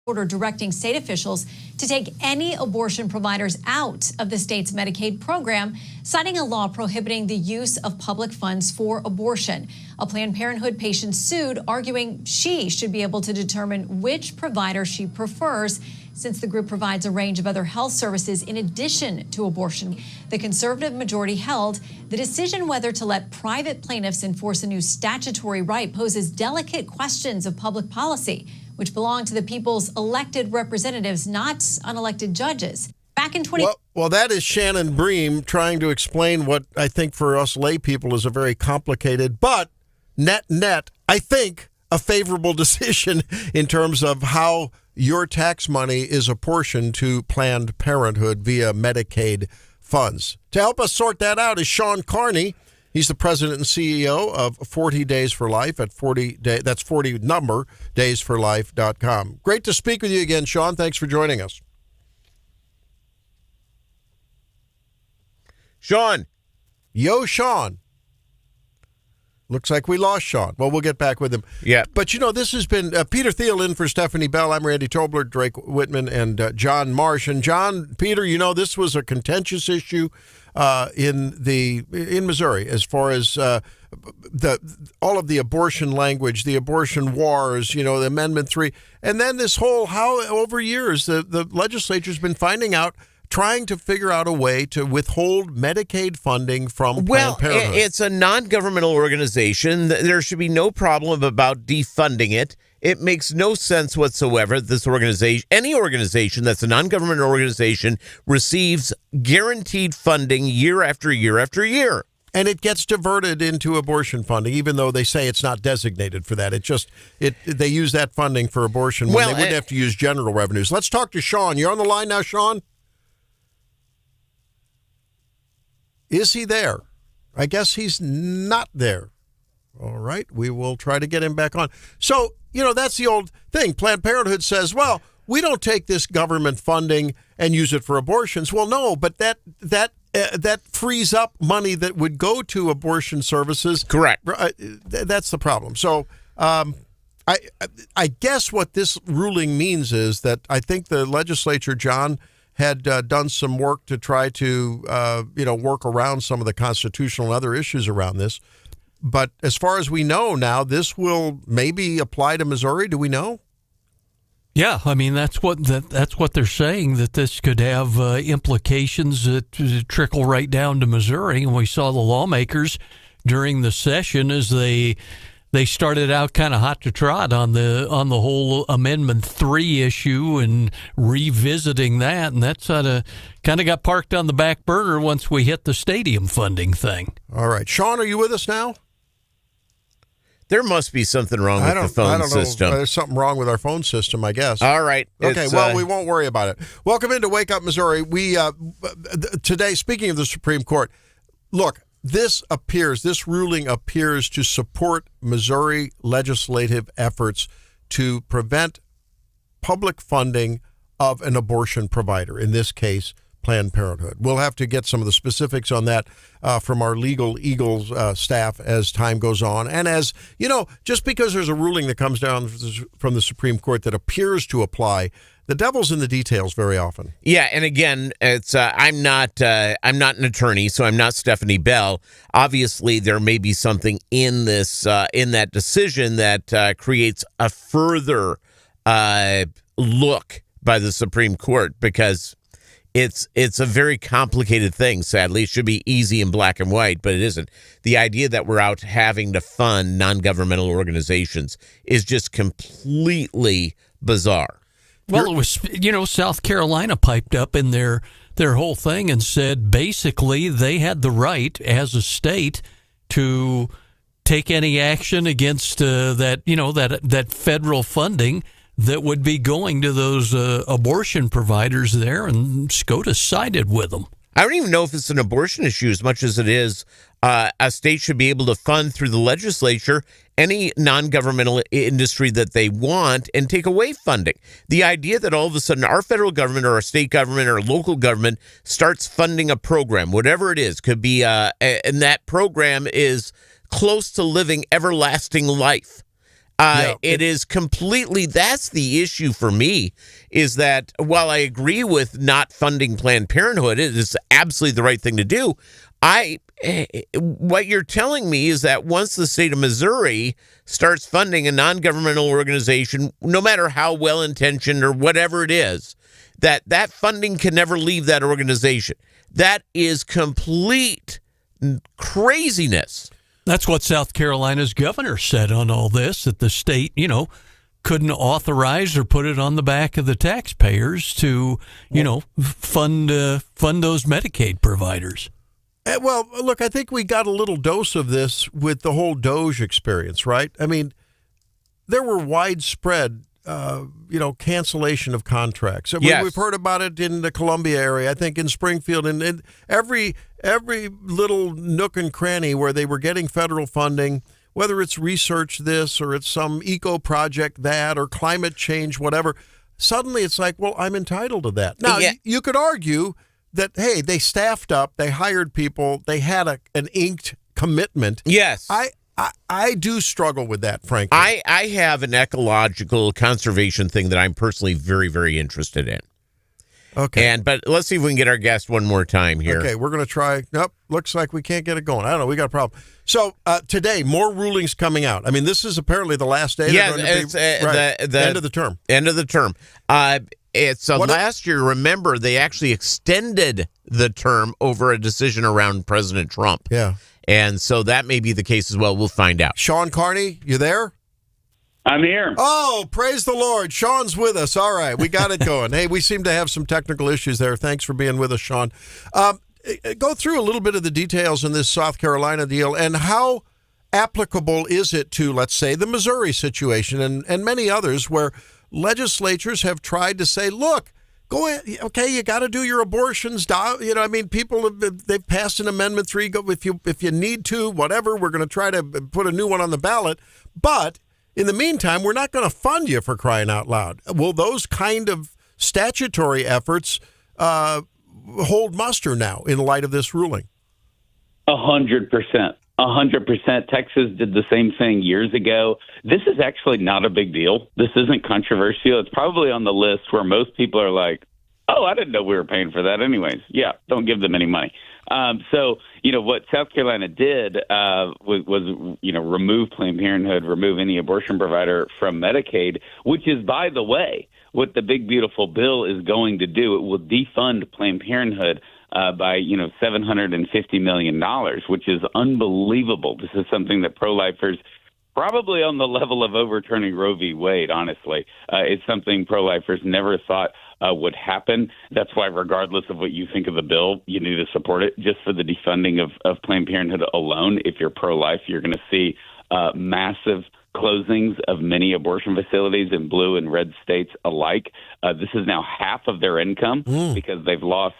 order directing state officials to take any abortion providers out of the state's Medicaid program, citing a law prohibiting the use of public funds for abortion. A Planned Parenthood patient sued, arguing she should be able to determine which provider she prefers, since the group provides a range of other health services in addition to abortion. The conservative majority held the decision whether to let private plaintiffs enforce a new statutory right poses delicate questions of public policy, which belong to the people's elected representatives, not unelected judges. Back in 20... Well, that is Shannon Bream trying to explain what I think for us lay people is a very complicated, but net, I think a favorable decision in terms of how your tax money is apportioned to Planned Parenthood via Medicaid funds. To help us sort that out is Sean Carney. He's the president and CEO of 40 Days for Life at 40 day. That's 40 number daysforlife.com. Great to speak with you again, Sean. Thanks for joining us. Sean. Yo, Sean. Looks like we lost Sean. Well, we'll get back with him. Yeah. But, this has been Peter Thiel in for Stephanie Bell. I'm Randy Tobler, Drake Whitman, and John Marsh. And John, Peter, this was a contentious issue in Missouri as far as all of the abortion language, the abortion wars, the Amendment 3. And then this whole how over years the legislature's been trying to figure out a way to withhold Medicaid funding from Planned Parenthood. Well, it's a non-governmental organization. There should be no problem about defunding it. It makes no sense whatsoever. This organization, any organization that's a non-governmental organization, receives guaranteed funding year after year after year. And it gets diverted into abortion funding, even though they say it's not designated for that. They use that funding for abortion when they wouldn't have to use general revenues. Let's talk to Sean. You're on the line now, Sean? Is he there? I guess he's not there. All right, we will try to get him back on. So, that's the old thing. Planned Parenthood says, well, we don't take this government funding and use it for abortions. Well, no, but that frees up money that would go to abortion services. Correct. That's the problem. So I guess what this ruling means is that I think the legislature, John, had done some work to try to, work around some of the constitutional and other issues around this. But as far as we know now, this will maybe apply to Missouri. Do we know? Yeah, I mean, that's what they're saying, that this could have implications that trickle right down to Missouri. And we saw the lawmakers during the session as they started out kind of hot to trot on the whole Amendment 3 issue and revisiting that, and that's kind of got parked on the back burner once we hit the stadium funding thing. All right, Sean, are you with us now? There must be something wrong with the phone system. There's something wrong with our phone system, I guess. All right. Okay, well, we won't worry about it. Welcome into Wake Up Missouri. We today, speaking of the Supreme Court, look, this ruling appears to support Missouri legislative efforts to prevent public funding of an abortion provider, in this case, Planned Parenthood. We'll have to get some of the specifics on that from our Legal Eagles staff as time goes on. And as, just because there's a ruling that comes down from the Supreme Court that appears to apply, the devil's in the details very often. Yeah, and again, it's I'm not an attorney, so I'm not Stephanie Bell. Obviously, there may be something in this in that decision that creates a further look by the Supreme Court, because it's a very complicated thing. Sadly, it should be easy and black and white, but it isn't. The idea that we're out having to fund non-governmental organizations is just completely bizarre. Well, it was, South Carolina piped up in their whole thing and said basically they had the right as a state to take any action against that federal funding that would be going to those abortion providers there, and SCOTUS sided with them. I don't even know if it's an abortion issue as much as it is a state should be able to fund through the legislature any non-governmental industry that they want and take away funding. The idea that all of a sudden our federal government or our state government or local government starts funding a program, whatever it is, could be, and that program is close to living everlasting life. It is completely, that's the issue for me, is that while I agree with not funding Planned Parenthood, it is absolutely the right thing to do. What you're telling me is that once the state of Missouri starts funding a non-governmental organization, no matter how well-intentioned or whatever it is, that funding can never leave that organization. That is complete craziness. That's what South Carolina's governor said on all this, that the state, couldn't authorize or put it on the back of the taxpayers to, fund those Medicaid providers. Well, look, I think we got a little dose of this with the whole Doge experience, right? I mean, there were widespread, cancellation of contracts. Yes. We've heard about it in the Columbia area, I think in Springfield, and every little nook and cranny where they were getting federal funding, whether it's research this or it's some eco project that or climate change, whatever. Suddenly it's like, well, I'm entitled to that. Now, you could argue that, hey, they staffed up, they hired people, they had an inked commitment. Yes. I do struggle with that, frankly. I have an ecological conservation thing that I'm personally very, very interested in. Okay. But let's see if we can get our guest one more time here. Okay, we're going to try. Nope, looks like we can't get it going. I don't know. We got a problem. So today, more rulings coming out. I mean, this is apparently the last day. Yeah, it's the end of the term. End of the term. Last year, remember, they actually extended the term over a decision around President Trump. Yeah. And so that may be the case as well. We'll find out. Sean Carney, you there? I'm here. Oh, praise the Lord. Sean's with us. All right, we got it going. Hey, we seem to have some technical issues there. Thanks for being with us, Sean. Go through a little bit of the details in this South Carolina deal and how applicable is it to, let's say, the Missouri situation and many others where legislatures have tried to say, look, go ahead, okay, you got to do your abortions. People they've passed an Amendment 3. Go if you need to, whatever. We're going to try to put a new one on the ballot, but in the meantime, we're not going to fund you, for crying out loud. Will those kind of statutory efforts hold muster now in light of this ruling? 100%. 100%. Texas did the same thing years ago. This is actually not a big deal. This isn't controversial. It's probably on the list where most people are like, oh, I didn't know we were paying for that anyways. Yeah, don't give them any money. What South Carolina did was remove Planned Parenthood, remove any abortion provider from Medicaid, which is, by the way, what the big, beautiful bill is going to do. It will defund Planned Parenthood by $750 million, which is unbelievable. This is something that pro-lifers, probably on the level of overturning Roe v. Wade, honestly, it's something pro-lifers never thought would happen. That's why, regardless of what you think of the bill, you need to support it. Just for the defunding of Planned Parenthood alone, if you're pro-life, you're going to see massive closings of many abortion facilities in blue and red states alike. This is now half of their income because they've lost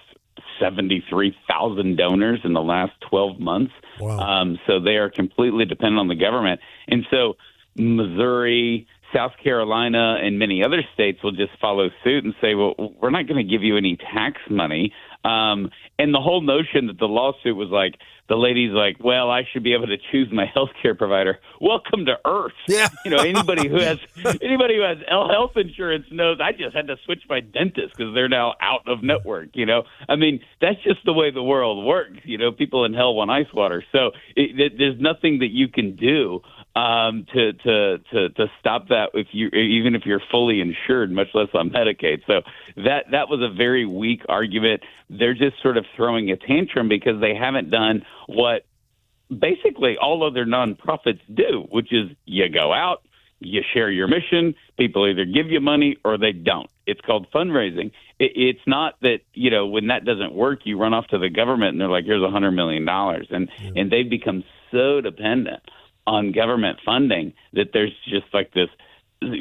73,000 donors in the last 12 months. Wow. So they are completely dependent on the government. And so Missouri, South Carolina, and many other states will just follow suit and say, well, we're not going to give you any tax money. And the whole notion that the lawsuit was like, the lady's like, well, I should be able to choose my health care provider. Welcome to Earth. Yeah. Anybody who has health insurance knows I just had to switch my dentist because they're now out of network. That's just the way the world works. People in hell want ice water. So there's nothing that you can do to stop that even if you're fully insured, much less on Medicaid. So that was a very weak argument. They're just sort of throwing a tantrum because they haven't done what basically all other nonprofits do, which is you go out, you share your mission, people either give you money or they don't. It's called fundraising. It's not that, when that doesn't work, you run off to the government and they're like, here's $100 million. And they've become so dependent on government funding that there's just like this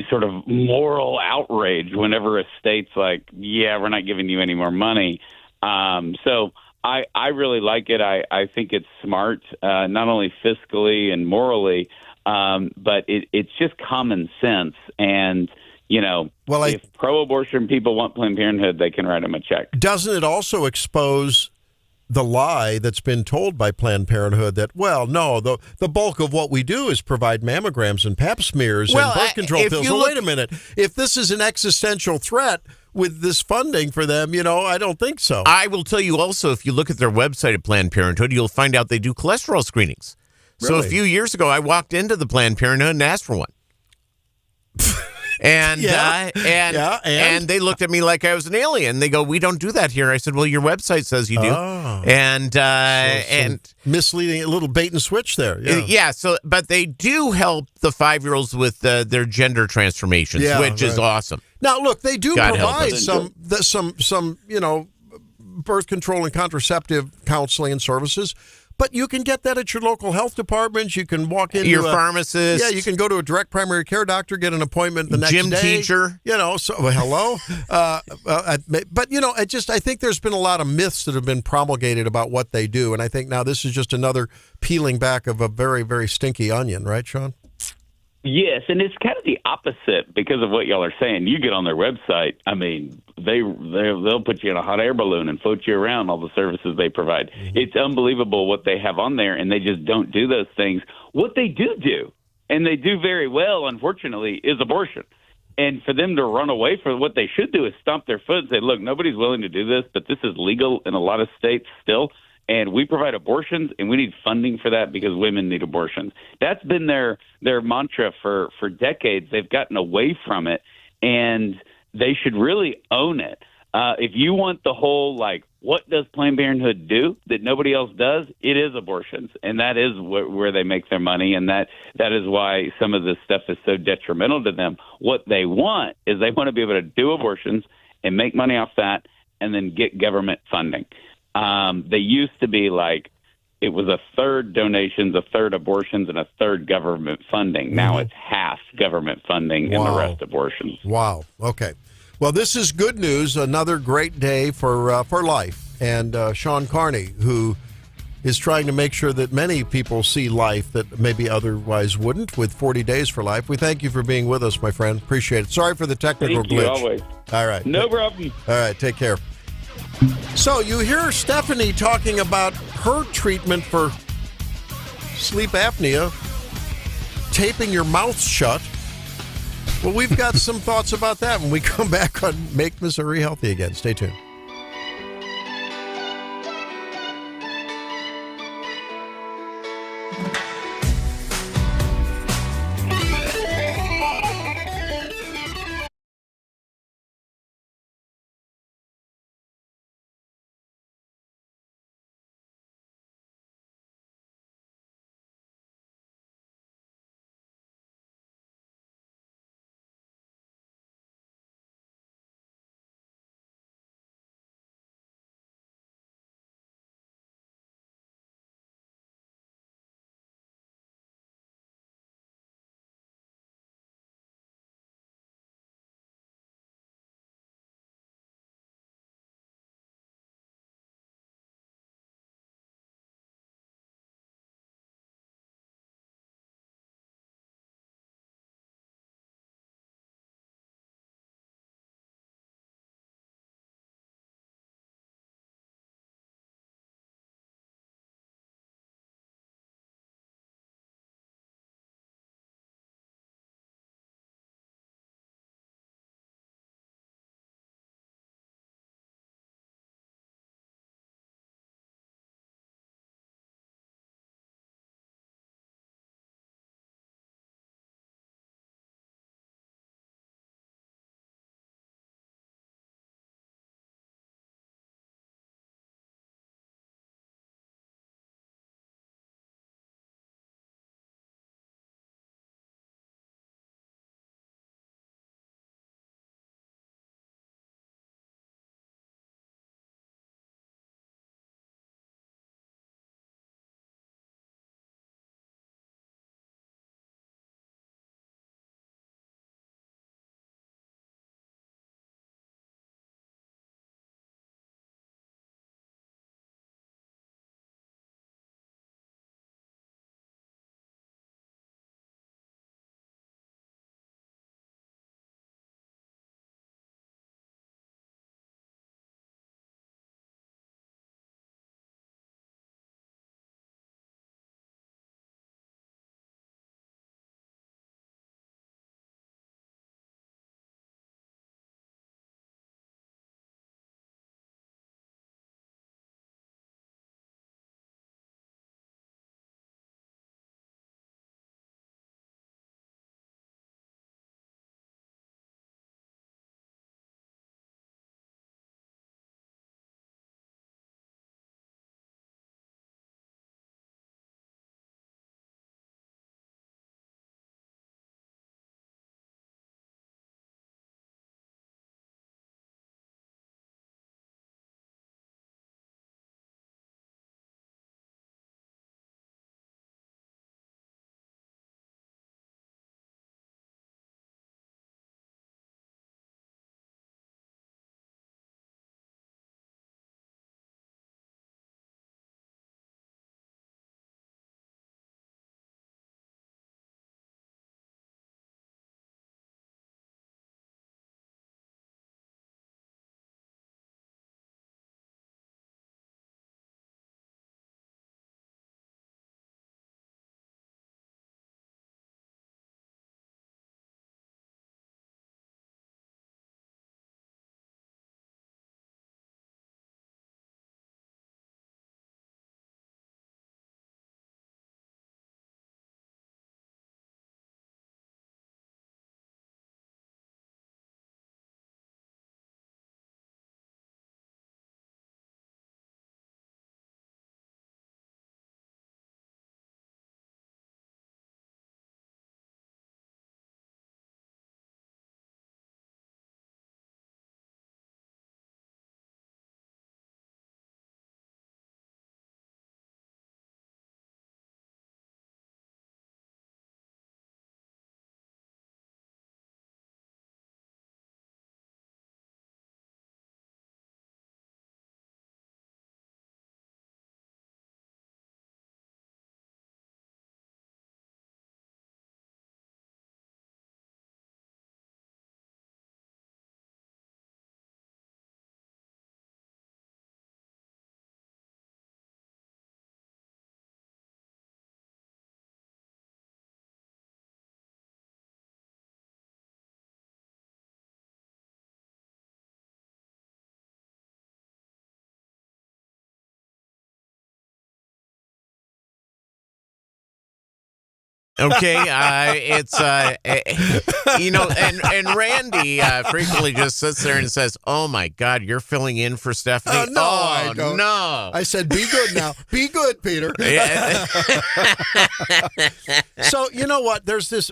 sort of moral outrage whenever a state's like, yeah, we're not giving you any more money. So I really like it. I think it's smart, not only fiscally and morally, but it's just common sense. And, if pro-abortion people want Planned Parenthood, they can write them a check. Doesn't it also expose the lie that's been told by Planned Parenthood that, well, no, the bulk of what we do is provide mammograms and pap smears and birth control pills. Well, wait a minute. If this is an existential threat with this funding for them, I don't think so. I will tell you also, if you look at their website at Planned Parenthood, you'll find out they do cholesterol screenings. So a few years ago, I walked into the Planned Parenthood and asked for one. And they looked at me like I was an alien. They go, "We don't do that here." I said, "Well, your website says you do." Oh. And misleading, a little bait and switch there. But they do help the 5-year-olds with their gender transformations, which is awesome. Now, look, they do God provide some birth control and contraceptive counseling and services. But you can get that at your local health departments. You can walk into your pharmacist. Yeah, you can go to a direct primary care doctor, get an appointment the next gym day. teacher. Hello. But I think there's been a lot of myths that have been promulgated about what they do, and I think now this is just another peeling back of a very, very stinky onion, right, Sean? Yes, and it's kind of the opposite because of what y'all are saying. You get on their website, I mean, they'll put you in a hot air balloon and float you around all the services they provide. Mm-hmm. It's unbelievable what they have on there, and they just don't do those things. What they do, and they do very well, unfortunately, is abortion. And for them to run away from what they should do is stomp their foot and say, look, nobody's willing to do this, but this is legal in a lot of states still. And we provide abortions, and we need funding for that because women need abortions. That's been their mantra for decades. They've gotten away from it, and they should really own it. If you want the whole, what does Planned Parenthood do that nobody else does? It is abortions, and that is where they make their money, and that is why some of this stuff is so detrimental to them. What they want is they want to be able to do abortions and make money off that and then get government funding. They used to be it was a third donations, a third abortions, and a third government funding. Now it's half government funding and the rest abortions. Wow. Okay. Well, this is good news. Another great day for life. And Sean Carney, who is trying to make sure that many people see life that maybe otherwise wouldn't with 40 Days for Life. We thank you for being with us, my friend. Appreciate it. Sorry for the technical glitch. Always. All right. No problem. All right. Take care. So you hear Stephanie talking about her treatment for sleep apnea, taping your mouth shut. Well, we've got some thoughts about that when we come back on Make Missouri Healthy Again. Stay tuned. Okay, and Randy frequently just sits there and says, "Oh my God, you're filling in for Stephanie." No, I don't. No. I said, "Be good now. Be good, Peter." So you know what? There's this.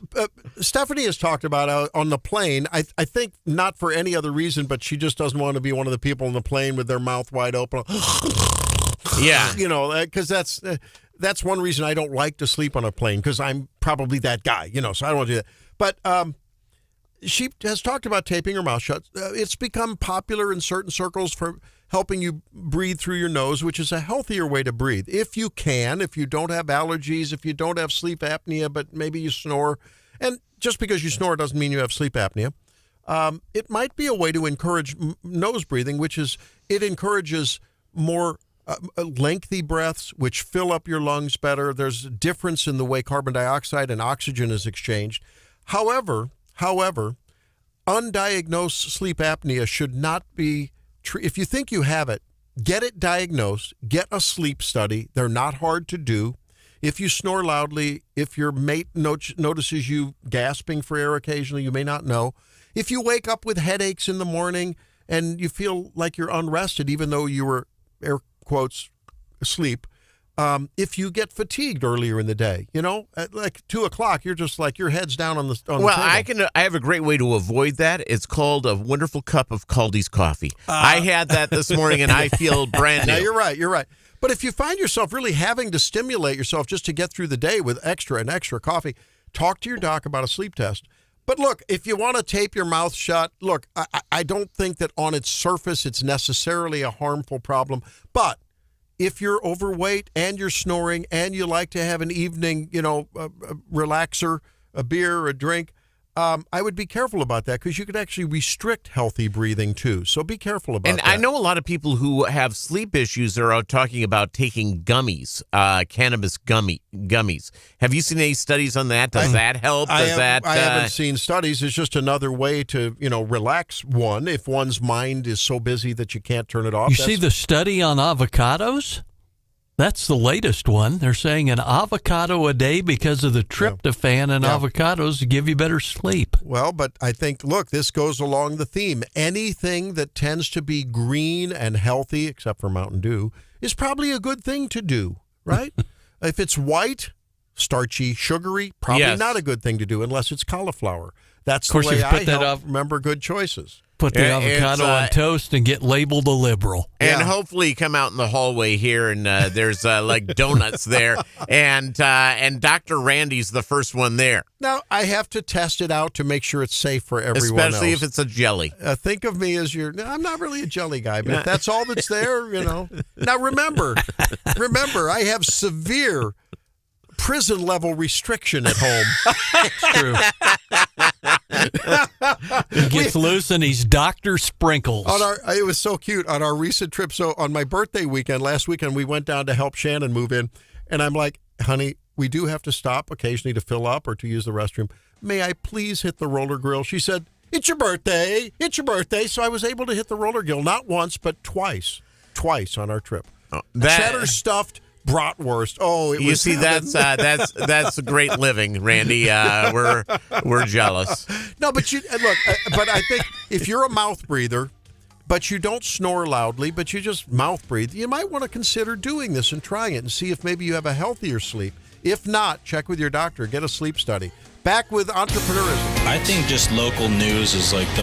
Stephanie has talked about on the plane. I think not for any other reason, but she just doesn't want to be one of the people on the plane with their mouth wide open. Yeah, because that's one reason I don't like to sleep on a plane, because I'm probably that guy, so I don't want to do that. But she has talked about taping her mouth shut. It's become popular in certain circles for helping you breathe through your nose, which is a healthier way to breathe. If you can, if you don't have allergies, if you don't have sleep apnea, but maybe you snore, and just because you snore doesn't mean you have sleep apnea, it might be a way to encourage nose breathing, which is it encourages more lengthy breaths, which fill up your lungs better. There's a difference in the way carbon dioxide and oxygen is exchanged. However, undiagnosed sleep apnea should not be if you think you have it, get it diagnosed, get a sleep study. They're not hard to do. If you snore loudly, if your mate notices you gasping for air occasionally, you may not know. If you wake up with headaches in the morning and you feel like you're unrested, even though you were, air quotes, asleep, if you get fatigued earlier in the day, at like 2 o'clock, you're just like your head's down on the table. I have a great way to avoid that. It's called a wonderful cup of Caldi's coffee. I had that this morning, and I feel brand new. Now, you're right. But if you find yourself really having to stimulate yourself just to get through the day with extra coffee, talk to your doc about a sleep test. But look, if you want to tape your mouth shut, look, I don't think that on its surface it's necessarily a harmful problem. But if you're overweight and you're snoring and you like to have an evening, a relaxer, a beer, or a drink, I would be careful about that, because you could actually restrict healthy breathing too. So be careful about that. And I know a lot of people who have sleep issues are out talking about taking gummies, cannabis gummies. Have you seen any studies on that? Does that help? I haven't seen studies. It's just another way to, relax one if one's mind is so busy that you can't turn it off. You see the study on avocados? That's the latest one. They're saying an avocado a day because of the tryptophan in avocados to give you better sleep. Well, but I think, look, this goes along the theme. Anything that tends to be green and healthy, except for Mountain Dew, is probably a good thing to do, right? If it's white, starchy, sugary, probably not a good thing to do unless it's cauliflower. That's the way I help remember good choices. Put the avocado on toast and get labeled a liberal. And hopefully you come out in the hallway here and there's like donuts there. And Dr. Randy's the first one there. Now, I have to test it out to make sure it's safe for everyone Especially else. if it's a jelly. Think of me as I'm not really a jelly guy, but if that's all that's there, Now, remember, I have severe prison-level restriction at home. It's true. He gets loose and he's Dr. Sprinkles. It was so cute. On our recent trip, so on my birthday weekend, last weekend, we went down to help Shannon move in. And I'm like, honey, we do have to stop occasionally to fill up or to use the restroom. May I please hit the roller grill? She said, it's your birthday. It's your birthday. So I was able to hit the roller grill, not once, but twice on our trip. Cheddar stuffed bratwurst. Oh, you see, that's great living, Randy. We're jealous. No, but look. But I think if you're a mouth breather, but you don't snore loudly, but you just mouth breathe, you might want to consider doing this and trying it and see if maybe you have a healthier sleep. If not, check with your doctor. Get a sleep study. Back with entrepreneurism. I think just local news is like the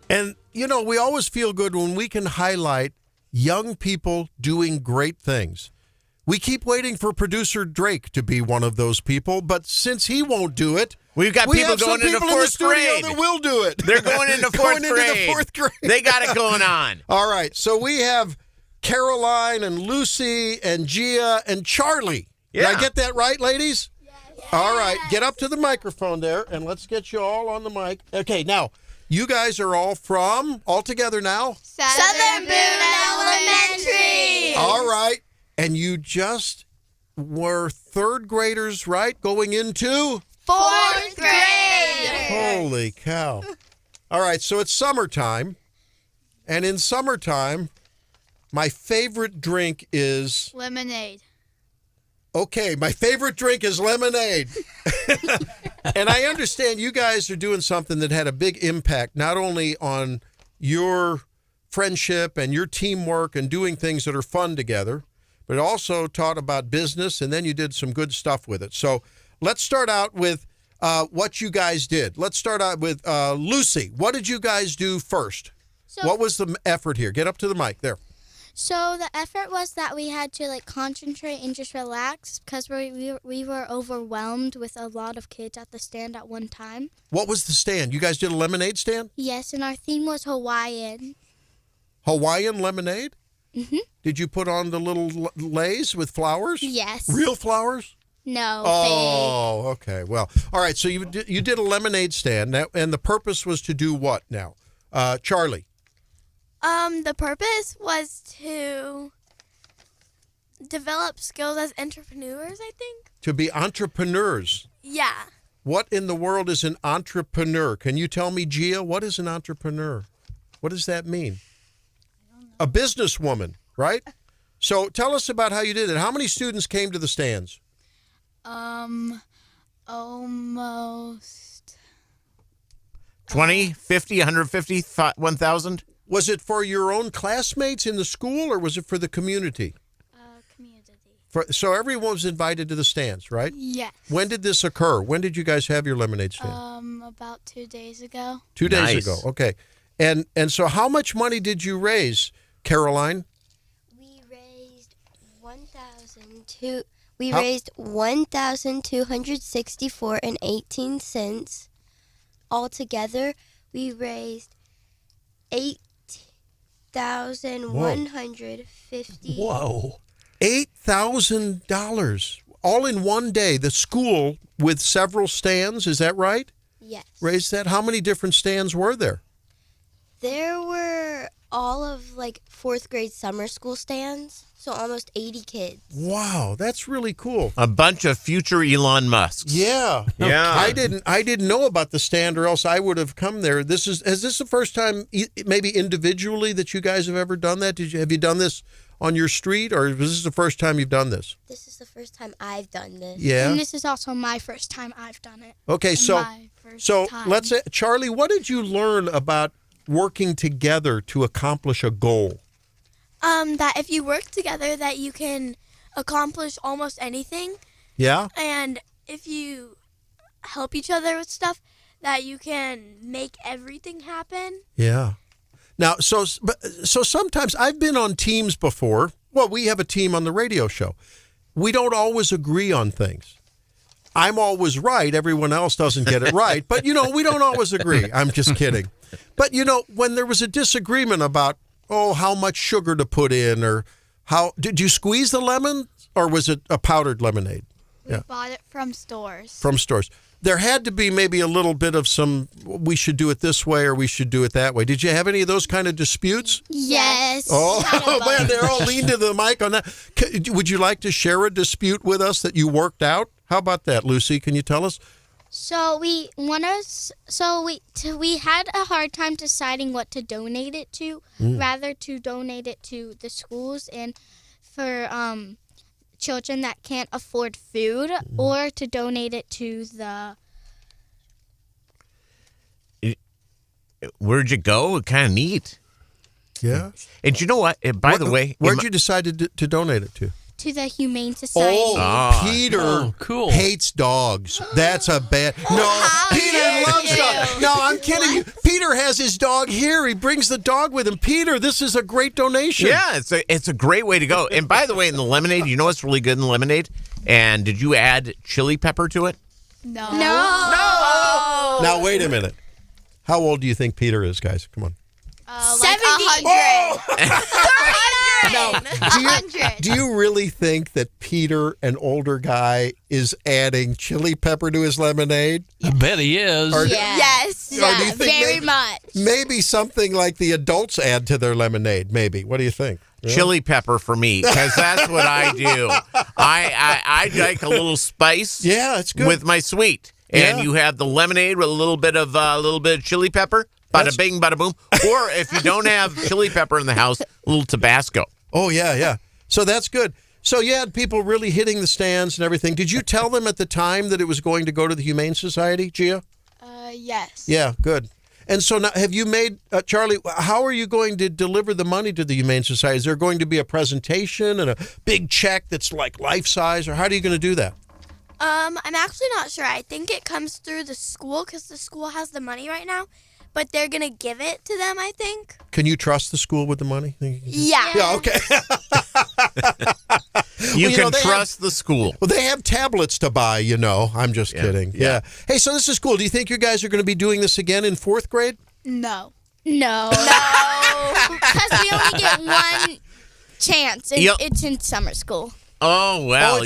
And, you know, we always feel good when we can highlight young people doing great things. We keep waiting for producer Drake to be one of those people, but since he won't do it, We've got we people have some going into people in the fourth studio grade. that will do it. They're going into fourth Into grade. the fourth grade. They got it going on. All right, so we have Caroline and Lucy and Gia and Charlie. Yeah. Did I get that right, ladies? Yes. All right, get up to the microphone there, and let's get you all on the mic. Okay, now, you guys are all together now? Southern Boone Elementary. All right, and you just were third graders, right, going into? Fourth grade. Holy cow. All right, so it's summertime, and in summertime, my favorite drink is... Lemonade. Okay, my favorite drink is lemonade. And I understand you guys are doing something that had a big impact, not only on your friendship and your teamwork and doing things that are fun together, but also taught about business, and then you did some good stuff with it. So let's start out with what you guys did. Let's start out with Lucy. What did you guys do first? What was the effort here? Get up to the mic there. So the effort was that we had to concentrate and just relax because we were overwhelmed with a lot of kids at the stand at one time. What was the stand? You guys did a lemonade stand? Yes, and our theme was Hawaiian. Hawaiian lemonade? Mm-hmm. Did you put on the little leis with flowers? Yes. Real flowers? No. Oh, okay. Well, all right. So you did a lemonade stand, and the purpose was to do what now? Charlie. The purpose was to develop skills as entrepreneurs, I think. To be entrepreneurs. Yeah. What in the world is an entrepreneur? Can you tell me, Gia, what is an entrepreneur? What does that mean? I don't know. A businesswoman, right? So tell us about how you did it. How many students came to the stands? Almost 20, 50, 150, 1,000? Was it for your own classmates in the school, or was it for the community? Community. So everyone was invited to the stands, right? Yes. When did this occur? When did you guys have your lemonade stand? About 2 days ago. 2 days ago. Okay. And so how much money did you raise, Caroline? We raised $1,264.18. Altogether, we raised $8,150. Whoa. $8,000 all in one day. The school with several stands, is that right? Yes. Raised that? How many different stands were there? There were all of fourth grade summer school stands, so almost 80 kids. Wow, that's really cool. A bunch of future Elon Musks. Yeah. Yeah. I didn't know about the stand, or else I would have come there. Is this the first time maybe individually that you guys have ever done that? Have you done this on your street, or was this the first time you've done this? This is the first time I've done this. Yeah. And this is also my first time I've done it. Okay, so time. let's say, Charlie, what did you learn about working together to accomplish a goal? That if you work together, that you can accomplish almost anything. Yeah? And if you help each other with stuff, that you can make everything happen. Yeah. Now, so sometimes I've been on teams before. Well, we have a team on the radio show. We don't always agree on things. I'm always right. Everyone else doesn't get it right. But, we don't always agree. I'm just kidding. But, when there was a disagreement about, how much sugar to put in, or did you squeeze the lemon, or was it a powdered lemonade? We bought it from stores. From stores. There had to be maybe a little bit of we should do it this way, or we should do it that way. Did you have any of those kind of disputes? Yes. Oh, man, they're all leaned to the mic on that. Would you like to share a dispute with us that you worked out? How about that, Lucy? Can you tell us? So we had a hard time deciding what to donate it to, rather to donate it to the schools and for children that can't afford food, or to donate it to the... Where'd you go? Kind of neat. Yeah. And you know what? By the way... Where'd you decide to donate it to? to the Humane Society. Peter cool. hates dogs. That's a bad. No, Peter loves dogs. No, I'm kidding you. Peter has his dog here. He brings the dog with him. Peter, this is a great donation. Yeah, it's a great way to go. And by the way, in the lemonade, you know what's really good in the lemonade? And did you add chili pepper to it? No. Now, wait a minute. How old do you think Peter is, guys? Come on. 70. Now, do you really think that Peter, an older guy, is adding chili pepper to his lemonade? I bet he is. Yes. Or do you think Very much. Maybe something like the adults add to their lemonade, maybe. What do you think? Chili pepper for me, because that's what I do. I like a little spice. Yeah, it's good with my sweet. And you have the lemonade with a little bit of chili pepper. Bada bing, bada boom. Or if you don't have chili pepper in the house, a little Tabasco. Oh, yeah. So that's good. So you had people really hitting the stands and everything. Did you tell them at the time that it was going to go to the Humane Society, Gia? Yes. Yeah, good. And so now, have you made, Charlie, how are you going to deliver the money to the Humane Society? Is there going to be a presentation and a big check that's like life-size, or how are you going to do that? I'm actually not sure. I think it comes through the school because the school has the money right now, but they're going to give it to them, I think. Can you trust the school with the money? Yeah. Yeah, okay. You can trust the school. Well, they have tablets to buy, you know. I'm just kidding. Yeah. Hey, so this is cool. Do you think you guys are going to be doing this again in fourth grade? No. Because we only get one chance, and it's in summer school. Oh, well.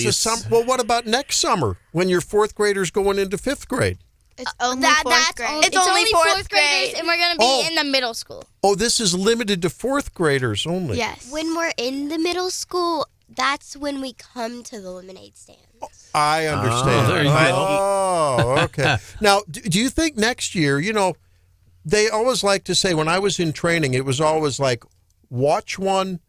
Well, what about next summer when your fourth graders going into fifth grade? It's only fourth grade. It's only fourth graders, and we're going to be in the middle school. Oh, this is limited to fourth graders only. Yes. When we're in the middle school, that's when we come to the lemonade stand. I understand. Oh, there you go. Oh, okay. Now, do you think next year, you know, they always like to say, when I was in training, it was always like, watch one,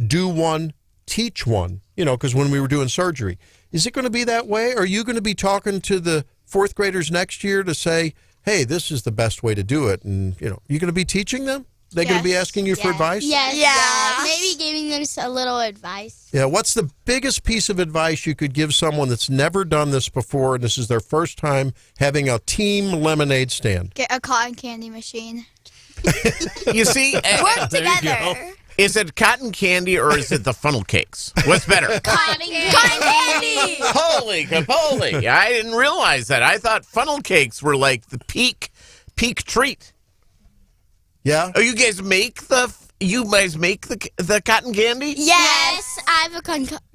do one, teach one, you know, because when we were doing surgery. Is it going to be that way? Are you going to be talking to the fourth graders next year to say, hey, this is the best way to do it? And, you know, you're going to be teaching them? They're going to be asking you for advice? Yes. Yeah. Maybe giving them a little advice. Yeah. What's the biggest piece of advice you could give someone that's never done this before and this is their first time having a team lemonade stand? Get a cotton candy machine. You see? Work together. Is it cotton candy or is it the funnel cakes? What's better? Cotton candy. Holy capoly. I didn't realize that. I thought funnel cakes were like the peak treat. Yeah? Oh, you guys make the cotton candy? Yes. I have a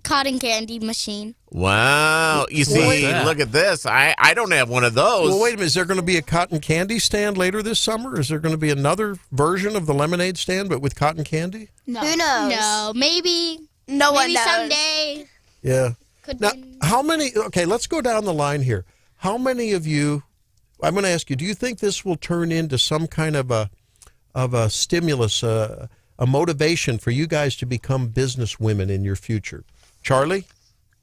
cotton candy machine. Wow. You see, look at this. I don't have one of those. Well, wait a minute. Is there going to be a cotton candy stand later this summer? Is there going to be another version of the lemonade stand, but with cotton candy? No. Who knows? No. Maybe. No one maybe knows. Someday. Yeah. Could Now, be. how many, okay, let's go down the line here. How many of you, I'm going to ask you, do you think this will turn into some kind of a stimulus, a motivation for you guys to become business women in your future? Charlie?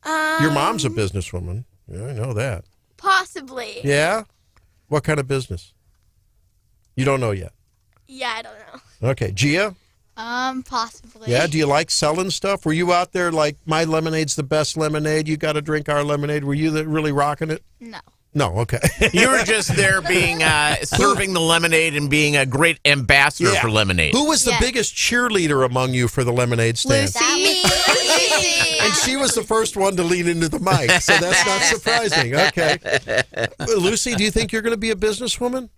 Your mom's a businesswoman. Yeah, I know that. Possibly. Yeah? What kind of business? You don't know yet. Yeah, I don't know. Okay. Gia? Possibly. Yeah, do you like selling stuff? Were you out there like, my lemonade's the best lemonade, you got to drink our lemonade? Were you really rocking it? No. No, okay. You were just there being serving the lemonade and being a great ambassador for lemonade. Who was the biggest cheerleader among you for the lemonade stand? Lucy. And she was the first one to lean into the mic, so that's not surprising. Okay. Lucy, do you think you're going to be a businesswoman?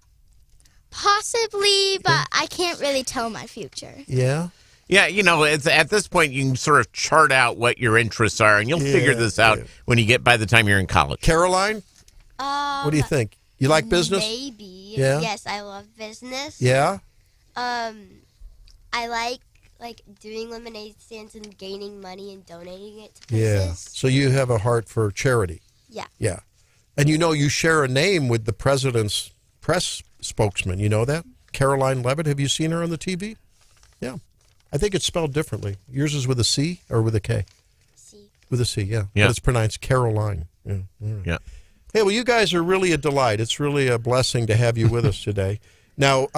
Possibly, but I can't really tell my future. Yeah. Yeah, you know, it's, at this point, you can sort of chart out what your interests are, and you'll figure this out when you get by the time you're in college. Caroline? What do you think? You like business? Maybe. Yeah? Yes, I love business. Yeah? I like doing lemonade stands and gaining money and donating it to Yeah. places. So you have a heart for charity. Yeah. Yeah. And you know you share a name with the president's press spokesman. You know that? Caroline Levitt. Have you seen her on the TV? Yeah. I think it's spelled differently. Yours is with a C or with a K? C. With a C, yeah. Yeah. But it's pronounced Caroline. Yeah. All right. Yeah. Hey, well, you guys are really a delight. It's really a blessing to have you with us today. Now,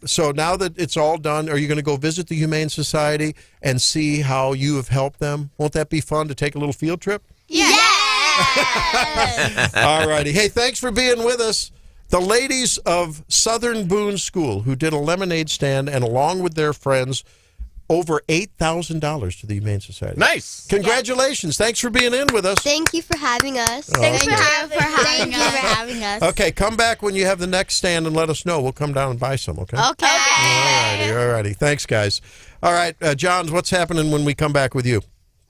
so now that it's all done, are you going to go visit the Humane Society and see how you have helped them? Won't that be fun to take a little field trip? All righty. Hey, thanks for being with us. The ladies of Southern Boone School, who did a lemonade stand, and along with their friends, over $8,000 to the Humane Society. Nice. Congratulations. Thanks for being in with us. Thank you for having us. Thanks for having us. Okay, come back when you have the next stand and let us know. We'll come down and buy some, okay? Okay. All righty. Thanks, guys. All right, Johns, what's happening when we come back with you?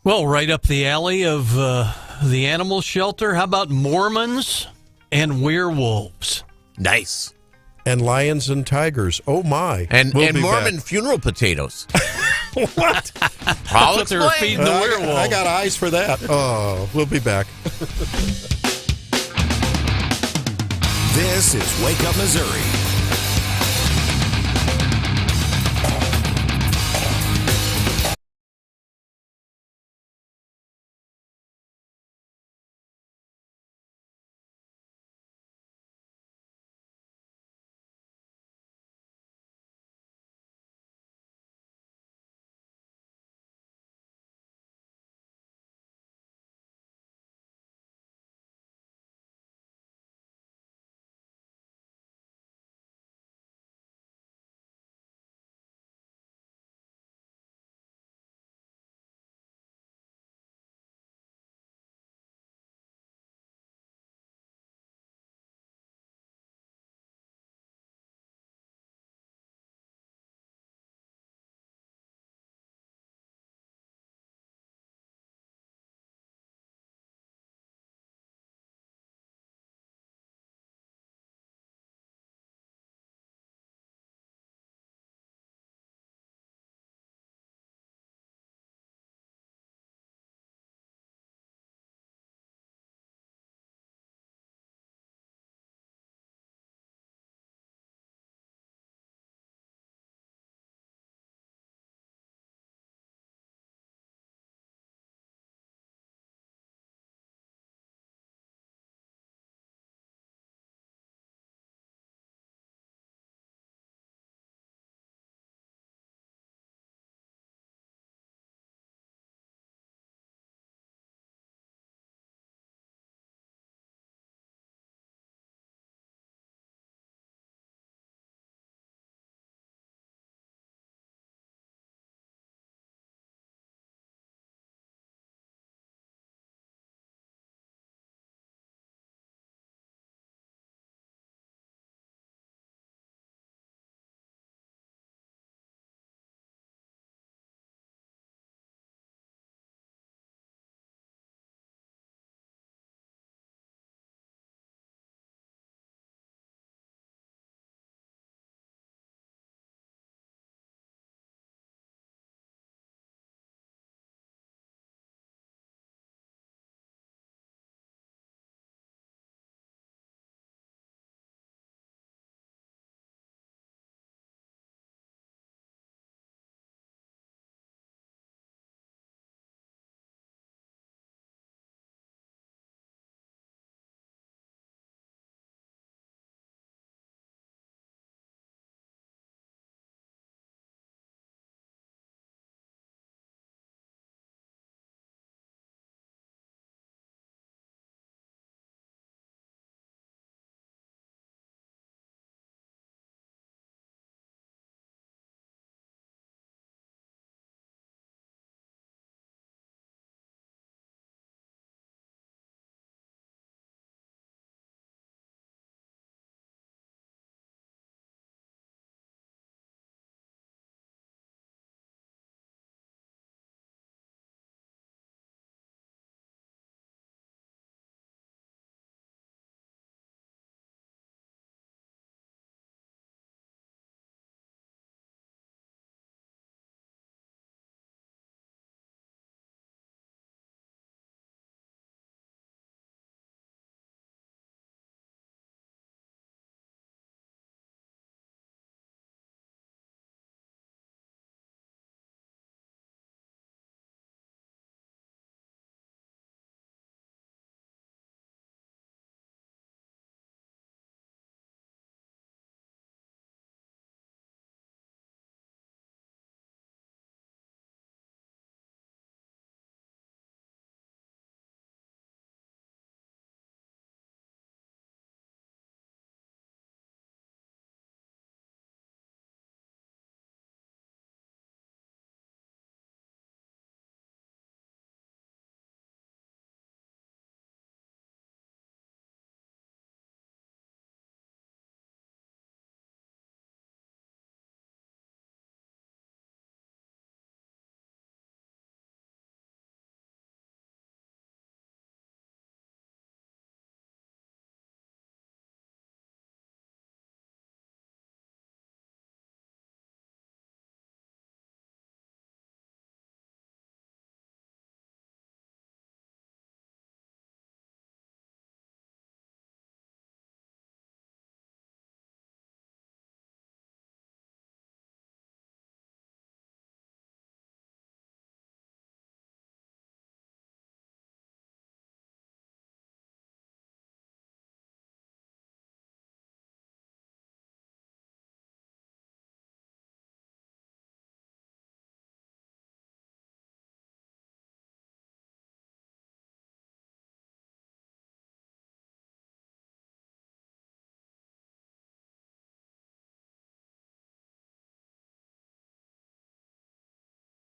Well, right up the alley of the animal shelter. How about Mormons and werewolves? Nice. And lions and tigers. Oh, my. And We'll be Mormon back. funeral potatoes. What? I'll what they were explain. feeding the werewolf. I got eyes for that. Oh, we'll be back. This is Wake Up Missouri.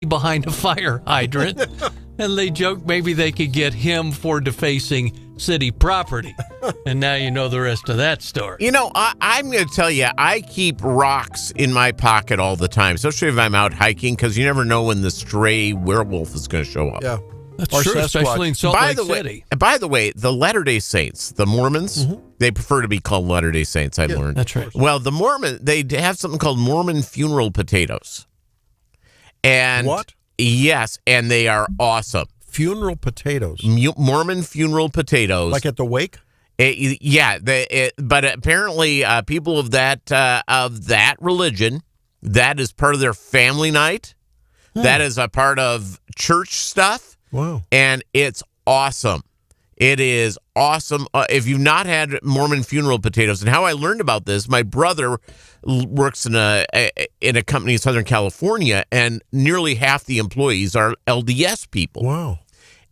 behind a fire hydrant, and they joked maybe they could get him for defacing city property. And now you know the rest of that story. You know, I'm going to tell you, I keep rocks in my pocket all the time, especially if I'm out hiking, because you never know when the stray werewolf is going to show up. Yeah. That's true, especially in Salt Lake City. By the way, the Latter-day Saints, the Mormons, they prefer to be called Latter-day Saints, I learned. That's right. Well, the Mormon, they have something called Mormon funeral potatoes. And what? Yes, and they are awesome. Funeral potatoes. Mormon funeral potatoes. Like at the wake? But apparently people of that religion, that is part of their family night. That is a part of church stuff. Wow. And it's awesome. It is awesome. If you've not had Mormon funeral potatoes, and how I learned about this, my brother works in a company in Southern California, and nearly half the employees are LDS people. Wow.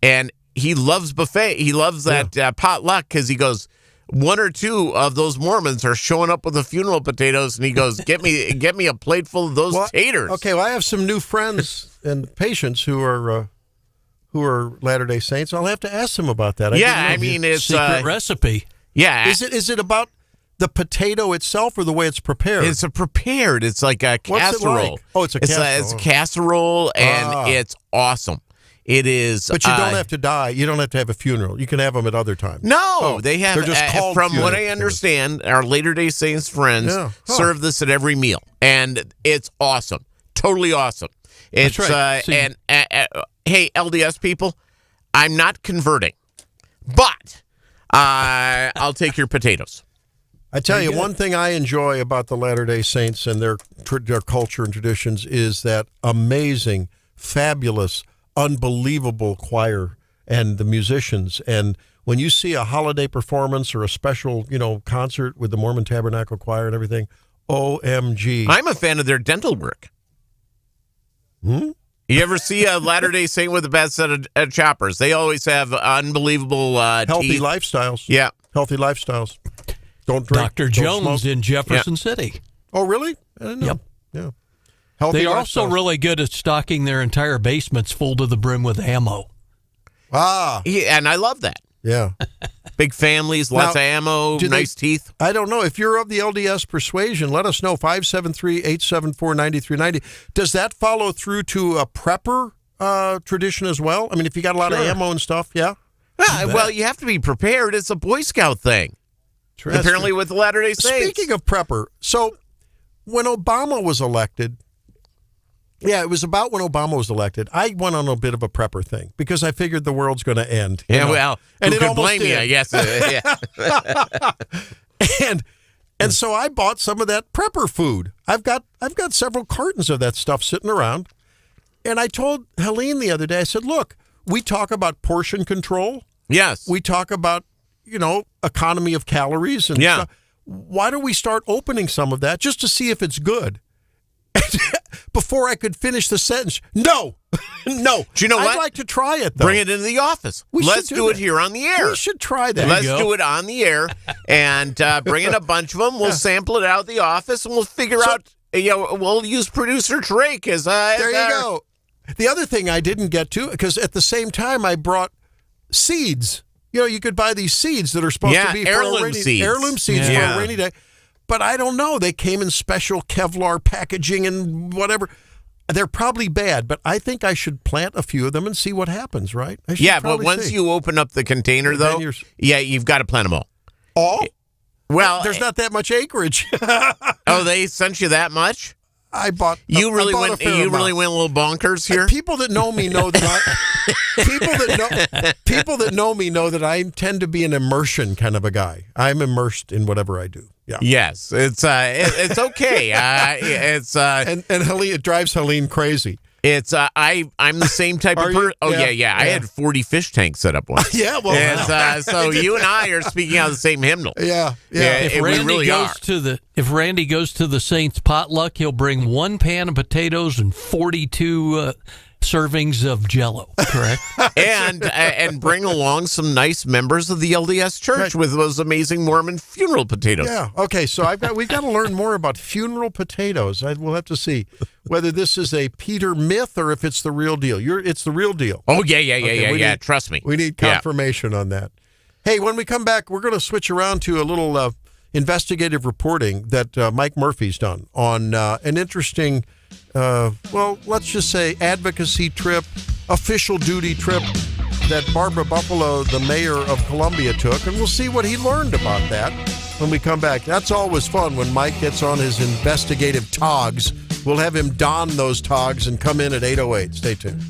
And he loves buffet. He loves that potluck because he goes, one or two of those Mormons are showing up with the funeral potatoes, and he goes, get me a plate full of those taters. Okay, well, I have some new friends and patients who are Latter-day Saints. I'll have to ask them about that. It's secret recipe. Yeah. Is it about the potato itself or the way it's prepared? It's prepared. It's like a casserole. What's it like? Oh, it's a casserole. It's a casserole, and it's awesome. It is. But you don't have to die. You don't have to have a funeral. You can have them at other times. No, they have. They're just called from what I funerals. understand, our Latter-day Saints friends serve this at every meal, and it's awesome. Totally awesome. It's That's right. Hey, LDS people, I'm not converting, but I'll take your potatoes. I tell you, one thing I enjoy about the Latter-day Saints and their culture and traditions is that amazing, fabulous, unbelievable choir and the musicians. And when you see a holiday performance or a special, concert with the Mormon Tabernacle Choir and everything, OMG. I'm a fan of their dental work. You ever see a Latter-day Saint with a bad set of choppers? They always have unbelievable healthy teeth. lifestyles. Yeah. Healthy lifestyles. Don't drink. Dr. Jones in Jefferson City. Oh, really? I didn't know. Yep. Yeah. Healthy They are also lifestyles. really good at stocking their entire basements full to the brim with ammo. And I love that. Yeah. Big families, lots of ammo, nice teeth. I don't know. If you're of the LDS persuasion, let us know. 573-874-9390. Does that follow through to a prepper tradition as well? I mean, if you got a lot of ammo and stuff, yeah? Well, you have to be prepared. It's a Boy Scout thing. Apparently with the Latter-day Saints. Speaking of prepper, so when Obama was elected, it was about when Obama was elected, I went on a bit of a prepper thing because I figured the world's going to end. Well, and who it could almost blame you, did. I guess. And so I bought some of that prepper food. I've got several cartons of that stuff sitting around. And I told Helene the other day, I said, look, we talk about portion control. Yes. We talk about, economy of calories and stuff. Why don't we start opening some of that just to see if it's good? Before I could finish the sentence, no. Do you know what? I'd like to try it, though. Bring it into the office. Let's do it here on the air. We should try that. Let's do it on the air and bring in a bunch of them. We'll sample it out of the office, and we'll figure out. We'll use producer Drake as there you go. The other thing I didn't get to, because at the same time I brought seeds. You could buy these seeds that are supposed to be heirloom seeds. Heirloom seeds for a rainy day. But I don't know. They came in special Kevlar packaging and whatever. They're probably bad, but I think I should plant a few of them and see what happens, right? But once you open up the container, though, you've got to plant them all. All? Well, there's not that much acreage. Oh, they sent you that much? I bought. You really I bought went. a fair You amount. really went a little bonkers here. People that know me know that. People that know me know that I tend to be an immersion kind of a guy. I'm immersed in whatever I do. Yeah. Yes, it's okay. And Helene, it drives Helene crazy. It's I'm the same type of person. Oh yeah. I had 40 fish tanks set up once. Yeah, well, so you and I are speaking out of the same hymnal. Yeah. If Randy goes to the Saints potluck, he'll bring one pan of potatoes and 42 servings of Jell-O, correct? and bring along some nice members of the LDS Church with those amazing Mormon funeral potatoes. Yeah. Okay. So we've got to learn more about funeral potatoes. We'll have to see whether this is a Peter myth or if it's the real deal. It's the real deal. Oh yeah. Trust me. We need confirmation on that. Hey, when we come back, we're going to switch around to a little investigative reporting that Mike Murphy's done on an interesting, let's just say advocacy trip, official duty trip that Barbara Buffalo, the mayor of Columbia, took. And we'll see what he learned about that when we come back. That's always fun when Mike gets on his investigative togs. We'll have him don those togs and come in at 8:08. Stay tuned.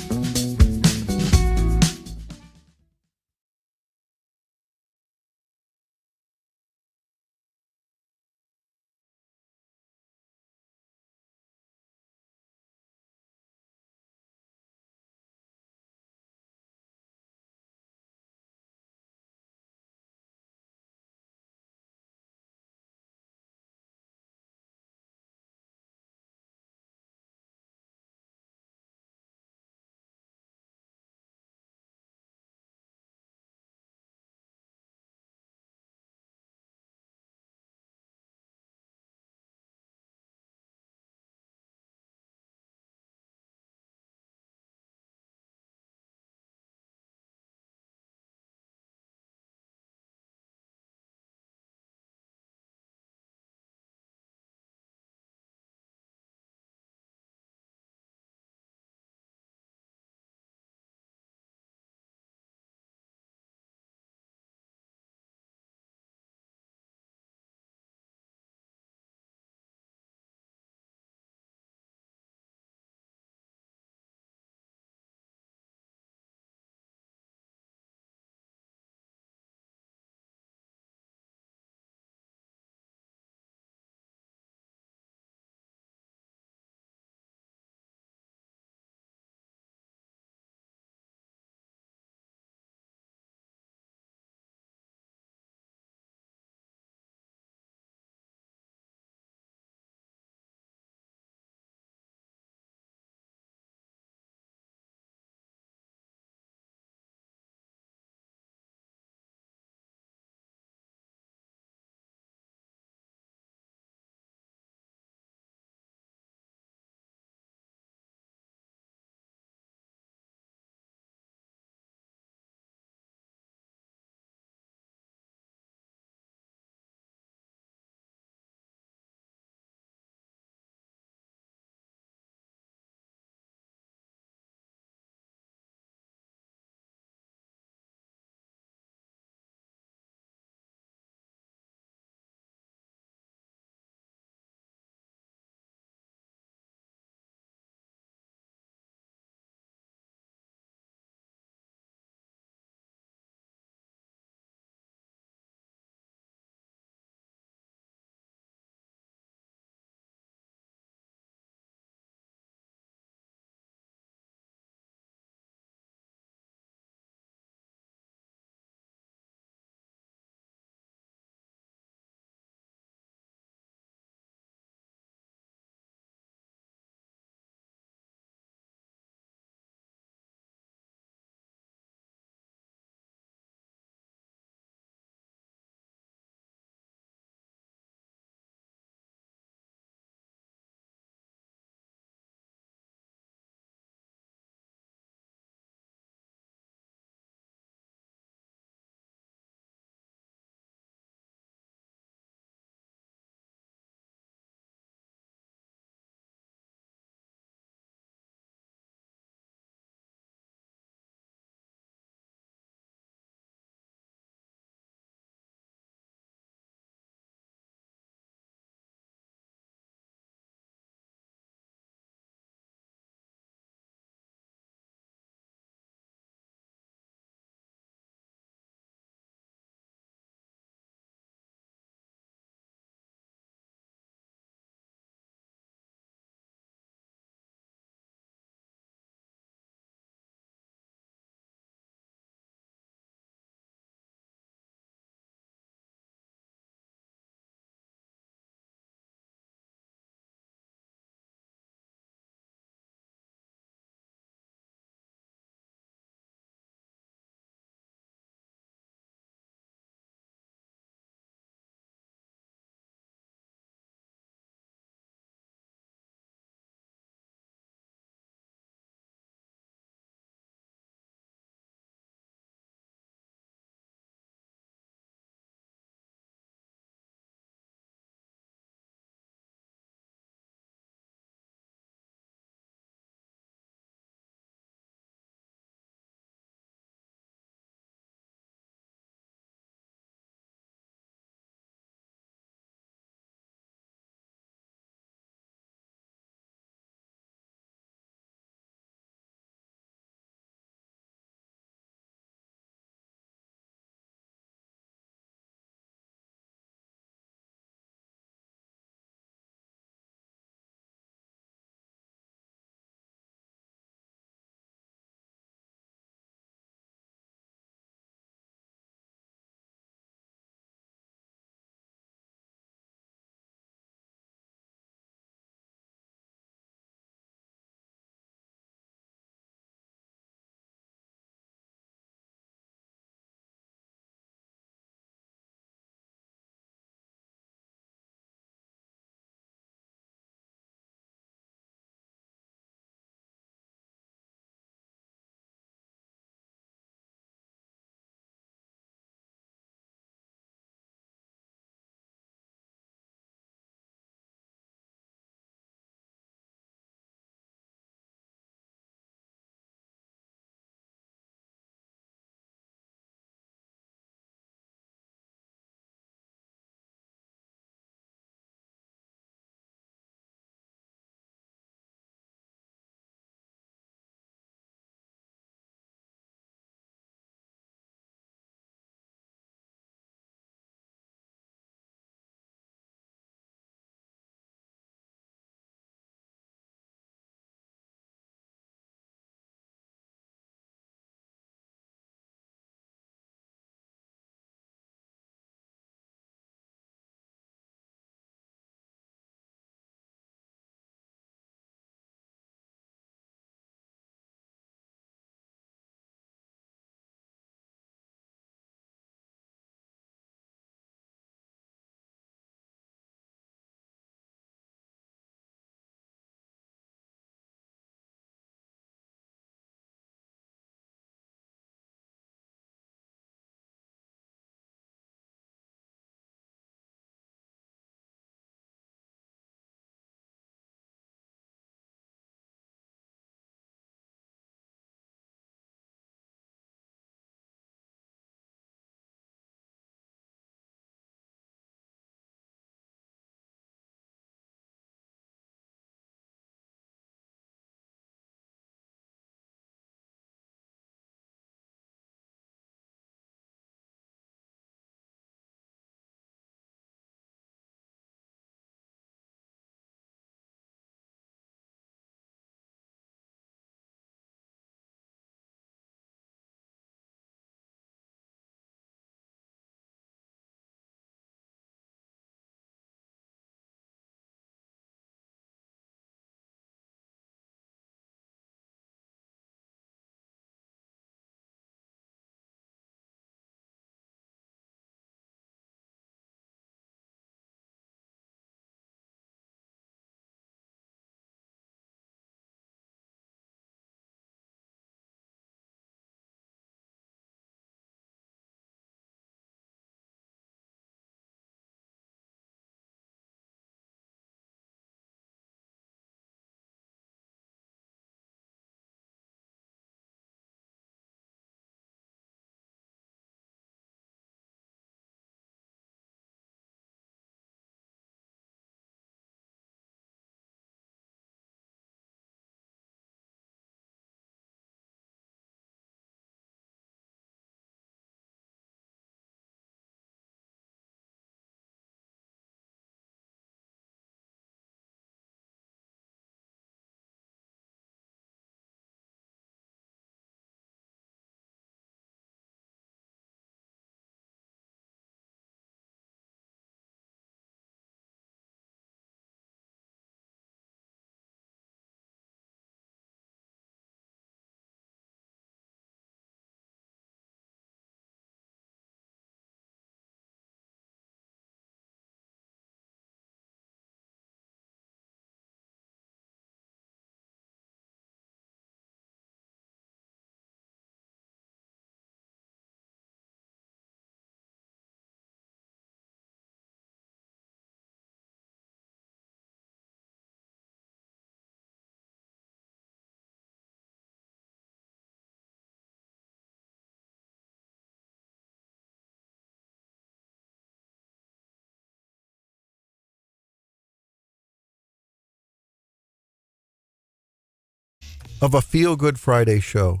of a Feel Good Friday show.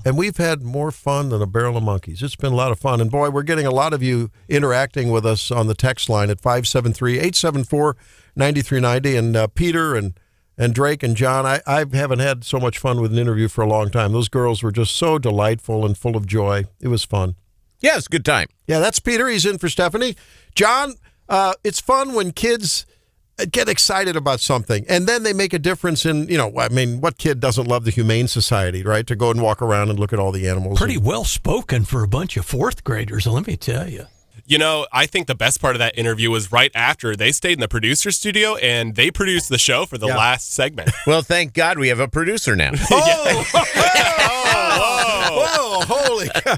And we've had more fun than a barrel of monkeys. It's been a lot of fun. And boy, we're getting a lot of you interacting with us on the text line at 573-874-9390. And Peter and Drake and John, I haven't had so much fun with an interview for a long time. Those girls were just so delightful and full of joy. It was fun. Yeah, it's a good time. Yeah, that's Peter. He's in for Stephanie. John, it's fun when kids get excited about something, and then they make a difference in, what kid doesn't love the Humane Society, right? To go and walk around and look at all the animals. Pretty well spoken for a bunch of fourth graders, let me tell you. I think the best part of that interview was right after they stayed in the producer studio and they produced the show for the last segment. Well, thank God we have a producer now. Whoa, holy cow.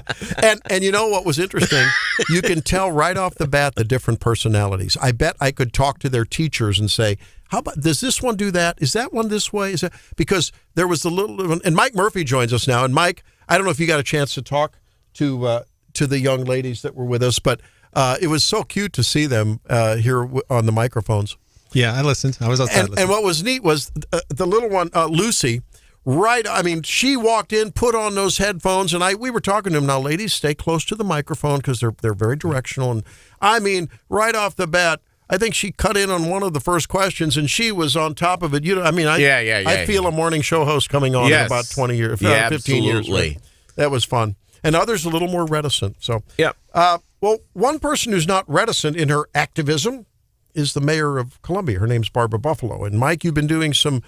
And you know what was interesting? You can tell right off the bat the different personalities. I bet I could talk to their teachers and say, how about, does this one do that? Is that one this way? Is that, because there was the little, and Mike Murphy joins us now. And Mike, I don't know if you got a chance to talk to the young ladies that were with us, but it was so cute to see them here on the microphones. Yeah, I listened. I was outside listening. And what was neat was the little one, Lucy, right, I mean, she walked in, put on those headphones, and we were talking to them. Now, ladies, stay close to the microphone because they're very directional. And I mean, right off the bat, I think she cut in on one of the first questions, and she was on top of it. I feel a morning show host coming on in about 20 years, 15 years. Right? That was fun. And others a little more reticent. So, well, one person who's not reticent in her activism is the mayor of Columbia. Her name's Barbara Buffalo. And Mike, you've been doing some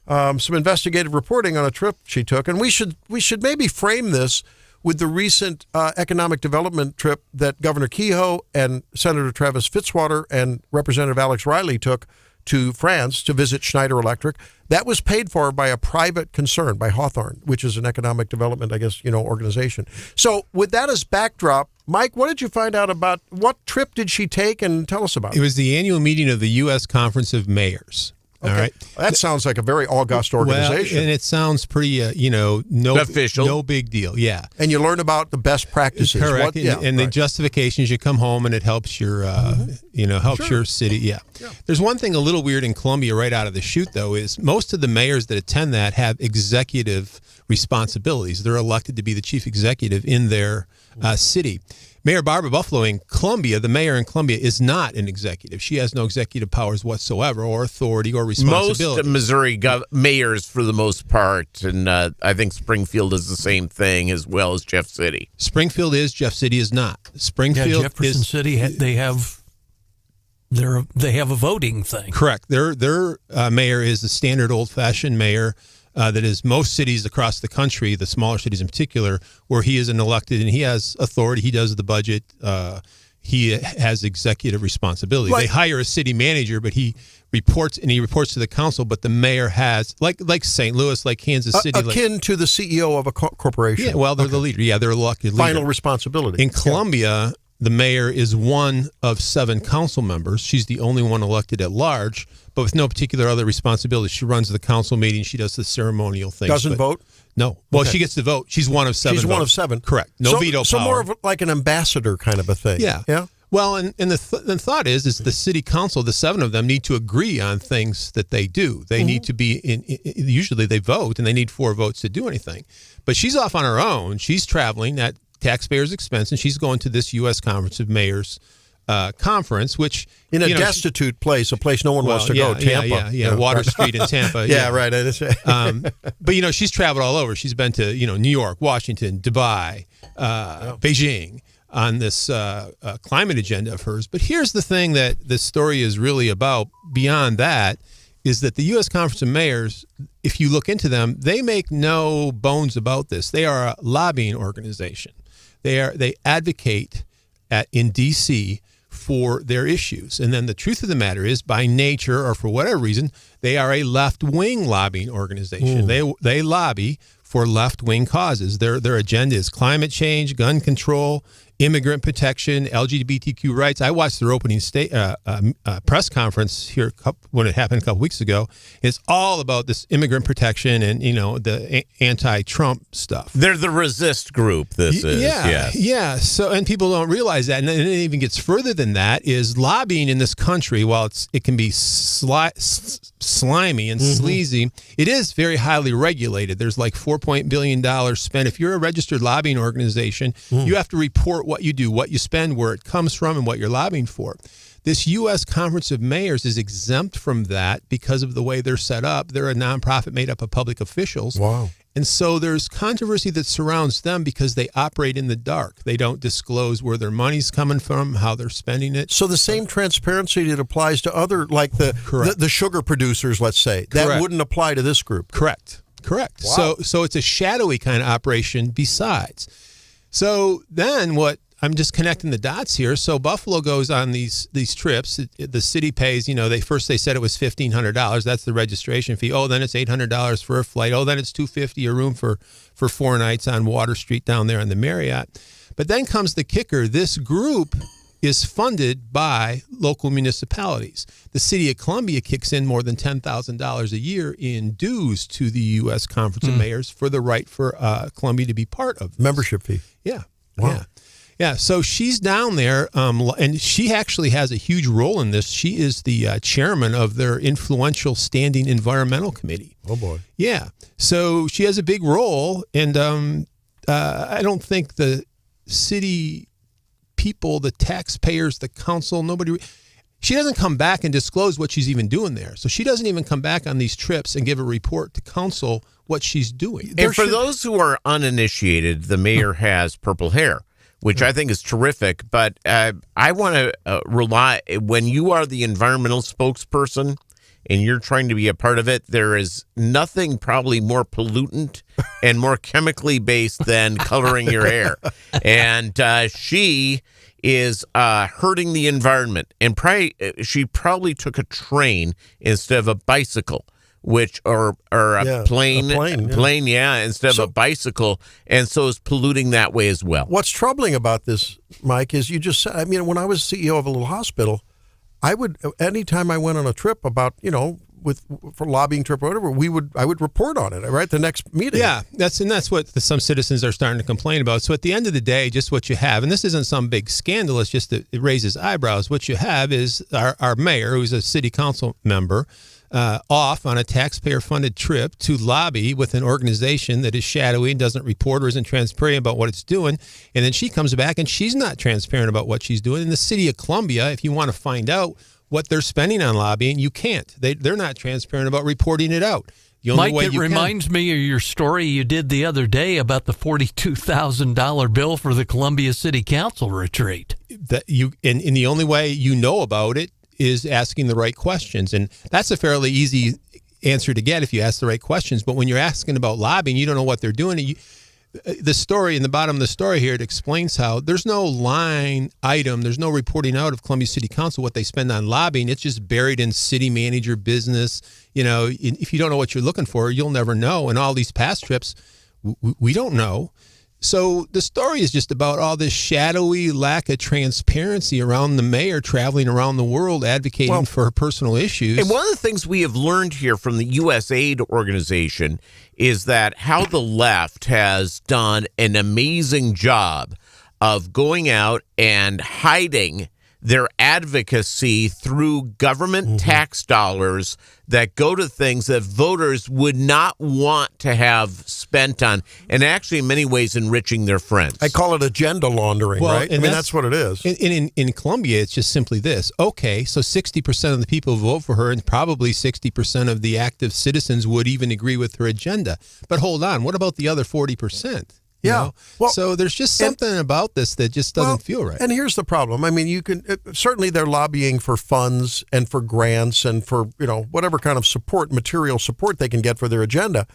investigative reporting on a trip she took, and we should maybe frame this with the recent economic development trip that Governor Kehoe and Senator Travis Fitzwater and Representative Alex Riley took to France to visit Schneider Electric. That was paid for by a private concern, by Hawthorne, which is an economic development, organization. So with that as backdrop, Mike, what did you find out about, what trip did she take, and tell us about it? It was the annual meeting of the U.S. Conference of Mayors. Okay. All right. That sounds like a very august organization. Well, and it sounds pretty, no official, no big deal. Yeah. And you learn about the best practices. Correct. The justifications, you come home and it helps your, your city. Yeah. There's one thing a little weird in Columbia right out of the chute, though, is most of the mayors that attend that have executive responsibilities. They're elected to be the chief executive in their city. Mayor Barbara Buffalo in Columbia, the mayor in Columbia, is not an executive. She has no executive powers whatsoever, or authority, or responsibility. Most Missouri mayors, for the most part, and I think Springfield is the same thing, as well as Jeff City. Springfield is, Jeff City is not. Springfield Jefferson City, they have a voting thing. Correct. Their mayor is the standard old-fashioned mayor. That is most cities across the country, the smaller cities in particular, where he is an elected and he has authority. He does the budget. He has executive responsibility. They hire a city manager, but he reports to the council. But the mayor has, like St. Louis, like Kansas City, akin to the CEO of a corporation. Yeah, well, they're the leader. Yeah, they're elected leader. Final responsibility. In Columbia, the mayor is one of 7 council members. She's the only one elected at large, but with no particular other responsibility. She runs the council meeting. She does the ceremonial things. Doesn't vote? No. Well, She gets to vote. She's one of 7 She's one votes. of 7. Correct. No veto power. So more of like an ambassador kind of a thing. Yeah. Yeah. Well, and the thought is the city council, the 7 of them, need to agree on things that they do. They need to be usually they vote, and they need 4 votes to do anything. But she's off on her own. She's traveling at taxpayers' expense, and she's going to this U.S. Conference of Mayors conference, which in a destitute place, a place no one wants to go. Tampa, Water Street in Tampa. Right. But she's traveled all over. She's been to New York, Washington, Dubai, Beijing on this climate agenda of hers. But here's the thing that this story is really about. Beyond that, is that the U.S. Conference of Mayors, if you look into them, they make no bones about this. They are a lobbying organization. They advocate in D.C. for their issues. And then the truth of the matter is, by nature or for whatever reason, they are a left-wing lobbying organization. They lobby for left-wing causes. Their agenda is climate change, gun control, immigrant protection, LGBTQ rights. I watched their opening press conference here when it happened a couple weeks ago. It's all about this immigrant protection and, the anti-Trump stuff. They're the resist group, this is. Yeah. So, and people don't realize that. And then it even gets further than that is lobbying in this country, while it can be slimy and sleazy, it is very highly regulated. There's like $4 billion spent. If you're a registered lobbying organization, you have to report what you do, what you spend, where it comes from, and what you're lobbying for. This U.S. Conference of Mayors is exempt from that because of the way they're set up. They're a nonprofit made up of public officials. Wow. And so there's controversy that surrounds them because they operate in the dark. They don't disclose where their money's coming from, how they're spending it. So the same transparency that applies to other, like the sugar producers, let's say, that wouldn't apply to this group. Correct. Wow. So it's a shadowy kind of operation besides. So then I'm just connecting the dots here. So Buffalo goes on these trips. The city pays, they said it was $1,500. That's the registration fee. Oh, then it's $800 for a flight. Oh, then it's $250 a room for 4 nights on Water Street down there in the Marriott. But then comes the kicker. This group is funded by local municipalities. The city of Columbia kicks in more than $10,000 a year in dues to the U.S. Conference of Mayors for the right for Columbia to be part of this. Membership fee. Yeah. Wow. Yeah, so she's down there, and she actually has a huge role in this. She is the chairman of their influential standing environmental committee. Oh, boy. Yeah, so she has a big role, and I don't think the city people, the taxpayers, the council, she doesn't come back and disclose what she's even doing there. So she doesn't even come back on these trips and give a report to council what she's doing. And for those who are uninitiated, the mayor has purple hair, which I think is terrific. But I want to rely, when you are the environmental spokesperson and you're trying to be a part of it, there is nothing probably more pollutant and more chemically based than coloring your hair. And she is hurting the environment. And she probably took a train instead of a bicycle. Or a plane, instead of a bicycle, and so is polluting that way as well. What's troubling about this, Mike, is you just said, when I was CEO of a little hospital, anytime I went on a trip about, for lobbying trip or whatever, I would report on it, right? The next meeting. Yeah, that's what some citizens are starting to complain about. So at the end of the day, just what you have, and this isn't some big scandal, it's just that it raises eyebrows. What you have is our mayor, who's a city council member, off on a taxpayer-funded trip to lobby with an organization that is shadowy and doesn't report or isn't transparent about what it's doing. And then she comes back and she's not transparent about what she's doing. In the city of Columbia, if you want to find out what they're spending on lobbying, you can't. They're not transparent about reporting it out. Mike, it reminds me of your story you did the other day about the $42,000 bill for the Columbia City Council retreat. And the only way you know about it is asking the right questions. And that's a fairly easy answer to get if you ask the right questions. But when you're asking about lobbying, you don't know what they're doing. The story, in the bottom of the story here, it explains how there's no line item, there's no reporting out of Columbia City Council what they spend on lobbying. It's just buried in city manager business. If you don't know what you're looking for, you'll never know. And all these past trips, we don't know. So the story is just about all this shadowy lack of transparency around the mayor traveling around the world advocating for her personal issues. And one of the things we have learned here from the USAID organization is that how the left has done an amazing job of going out and hiding their advocacy through government tax dollars that go to things that voters would not want to have spent on, and actually in many ways enriching their friends. I call it agenda laundering, right? That's what it is. In Columbia, it's just simply this. Okay, so 60% of the people vote for her, and probably 60% of the active citizens would even agree with her agenda. But hold on, what about the other 40%? Yeah. Well, so there's just something about this that just doesn't feel right. And here's the problem. You can certainly they're lobbying for funds and for grants and for, whatever kind of material support they can get for their agenda.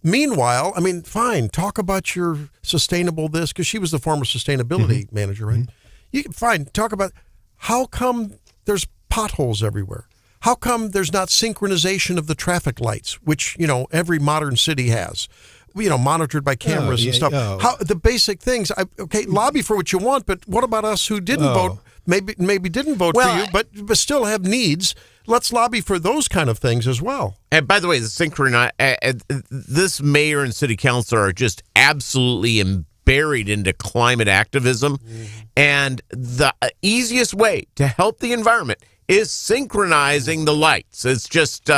Meanwhile, fine, talk about your sustainable this, because she was the former sustainability manager, right? You can talk about how come there's potholes everywhere. How come there's not synchronization of the traffic lights, which, every modern city has? monitored by cameras and stuff. How the basic things? Lobby for what you want, but what about us who didn't vote? Maybe didn't vote for you, but still have needs. Let's lobby for those kind of things as well. And by the way, this mayor and city council are just absolutely buried into climate activism. And the easiest way to help the environment is synchronizing the lights. It's just,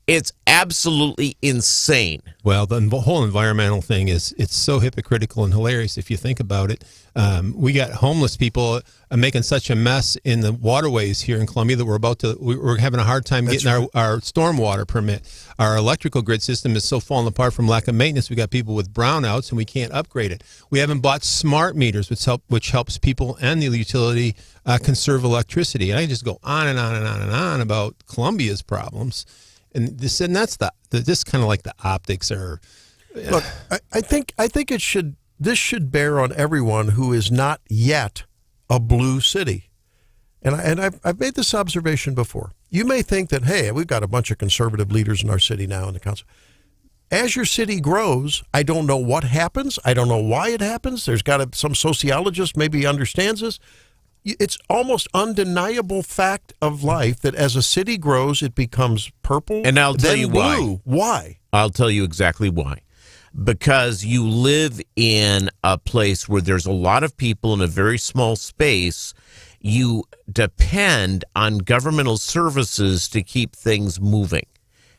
it's absolutely insane. Well, the whole environmental thing it's so hypocritical and hilarious if you think about it. We got homeless people making such a mess in the waterways here in Columbia that we're having a hard time getting our stormwater permit. Our electrical grid system is so falling apart from lack of maintenance. We got people with brownouts and we can't upgrade it. We haven't bought smart meters, which helps people and the utility conserve electricity. And I just go on and on and on and on about Columbia's problems. And that's this kind of like the optics are. Look, I think this should bear on everyone who is not yet a blue city. And I've made this observation before. You may think that, hey, we've got a bunch of conservative leaders in our city now in the council. As your city grows, I don't know what happens. I don't know why it happens. There's some sociologist maybe understands this. It's almost undeniable fact of life that as a city grows, it becomes purple. And I'll tell you blue. Why? I'll tell you exactly why. Because you live in a place where there's a lot of people in a very small space. You depend on governmental services to keep things moving,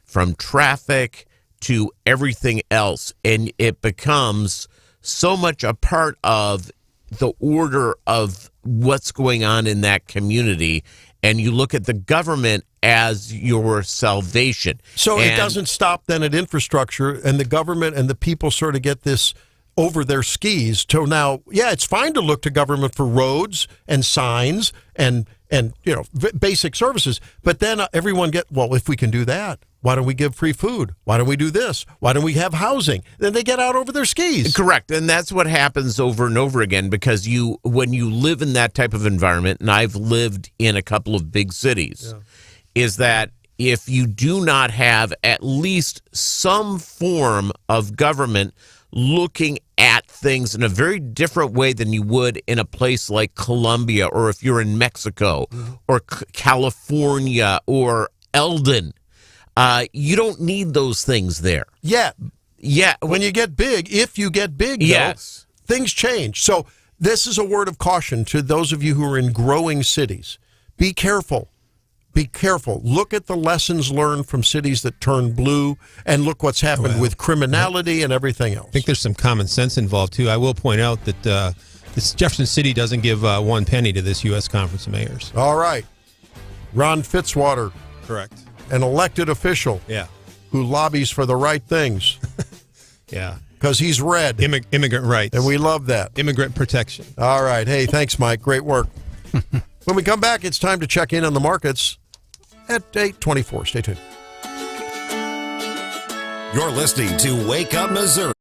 from traffic to everything else. And it becomes so much a part of the order of what's going on in that community, and you look at the government as your salvation. So it doesn't stop then at infrastructure, and the government and the people sort of get this over their skis to now, it's fine to look to government for roads and signs and basic services, but then everyone if we can do that, why don't we give free food? Why don't we do this? Why don't we have housing? Then they get out over their skis. Correct. And that's what happens over and over again, because when you live in that type of environment, and I've lived in a couple of big cities, is that if you do not have at least some form of government looking at things in a very different way than you would in a place like Colombia, or if you're in Mexico or California or Eldon, you don't need those things there. Yeah. When you get big, if you get big, yes, things change. So this is a word of caution to those of you who are in growing cities. Be careful. Be careful. Look at the lessons learned from cities that turn blue, and look what's happened with criminality and everything else. I think there's some common sense involved, too. I will point out that this Jefferson City doesn't give 1 penny to this U.S. Conference of Mayors. All right. Ron Fitzwater. Correct. An elected official. Yeah. Who lobbies for the right things. Yeah. Because he's red. Immigrant rights. And we love that. Immigrant protection. All right. Hey, thanks, Mike. Great work. When we come back, it's time to check in on the markets at 8:24. Stay tuned. You're listening to Wake Up Missouri.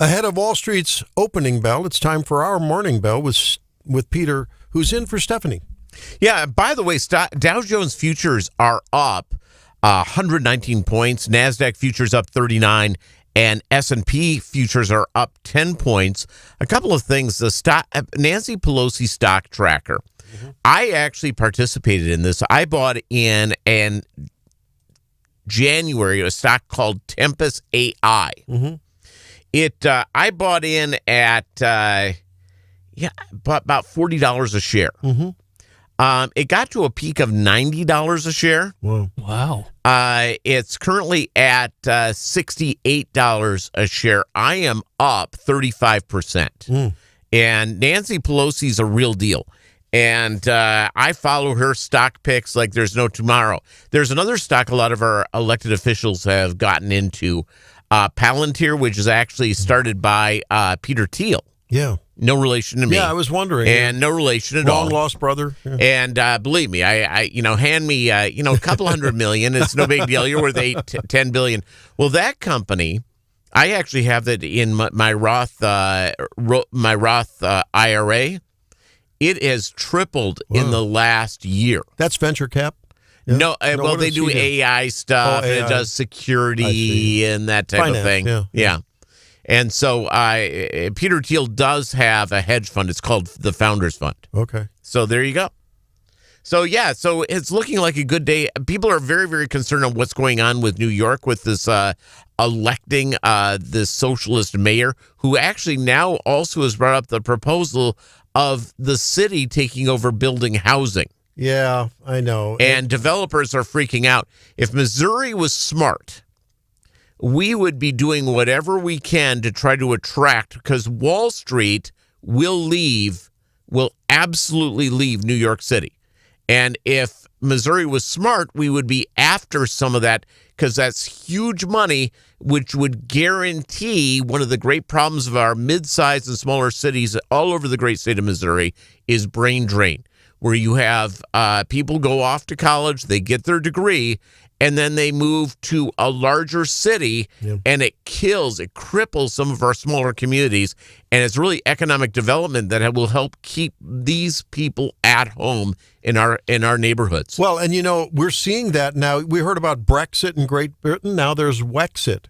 Ahead of Wall Street's opening bell, it's time for our morning bell with Peter, who's in for Stephanie. Yeah, by the way, Dow Jones futures are up 119 points. NASDAQ futures up 39, and S&P futures are up 10 points. A couple of things. The Nancy Pelosi stock tracker. I actually participated in this. I bought in January a stock called Tempest AI. I bought in at about $40 a share. It got to a peak of $90 a share. Wow. It's currently at $68 a share. I am up 35%. And Nancy Pelosi's a real deal. And I follow her stock picks like there's no tomorrow. There's another stock a lot of our elected officials have gotten into, Palantir, which is actually started by Peter Thiel. Yeah. No relation to me. Yeah, I was wondering. And no relation at all. Long lost brother. Yeah. And believe me, I hand me, a couple $100 million. It's no big deal. You're worth $10 billion. Well, that company, I actually have that in my Roth IRA. It has tripled in the last year. That's venture cap? Yeah. No, well, they do AI stuff, and it does security and that type of thing. Yeah. And so Peter Thiel does have a hedge fund. It's called the Founders Fund. Okay. So there you go. So, yeah, so it's looking like a good day. People are very, very concerned on what's going on with New York with this electing this socialist mayor, who actually now also has brought up the proposal of the city taking over building housing. Yeah, I know. And developers are freaking out. If Missouri was smart, we would be doing whatever we can to try to attract, because Wall Street will absolutely leave New York City. And if Missouri was smart, we would be after some of that, because that's huge money, which would guarantee one of the great problems of our mid-sized and smaller cities all over the great state of Missouri is brain drain, where you have people go off to college, they get their degree, and then they move to a larger city, and it cripples some of our smaller communities, and it's really economic development that will help keep these people at home in our neighborhoods. Well, and we're seeing that now. We heard about Brexit in Great Britain. Now there's Wexit.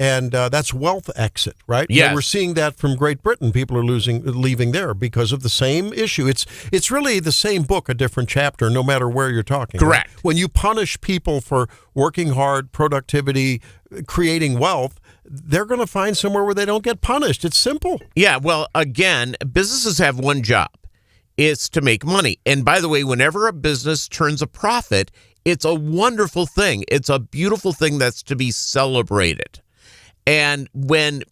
And that's wealth exit, right? Yes. And we're seeing that from Great Britain. People are leaving there because of the same issue. It's really the same book, a different chapter, no matter where you're talking. Correct. Right? When you punish people for working hard, productivity, creating wealth, they're going to find somewhere where they don't get punished. It's simple. Yeah, well, again, businesses have one job. It's to make money. And by the way, whenever a business turns a profit, it's a wonderful thing. It's a beautiful thing that's to be celebrated. And when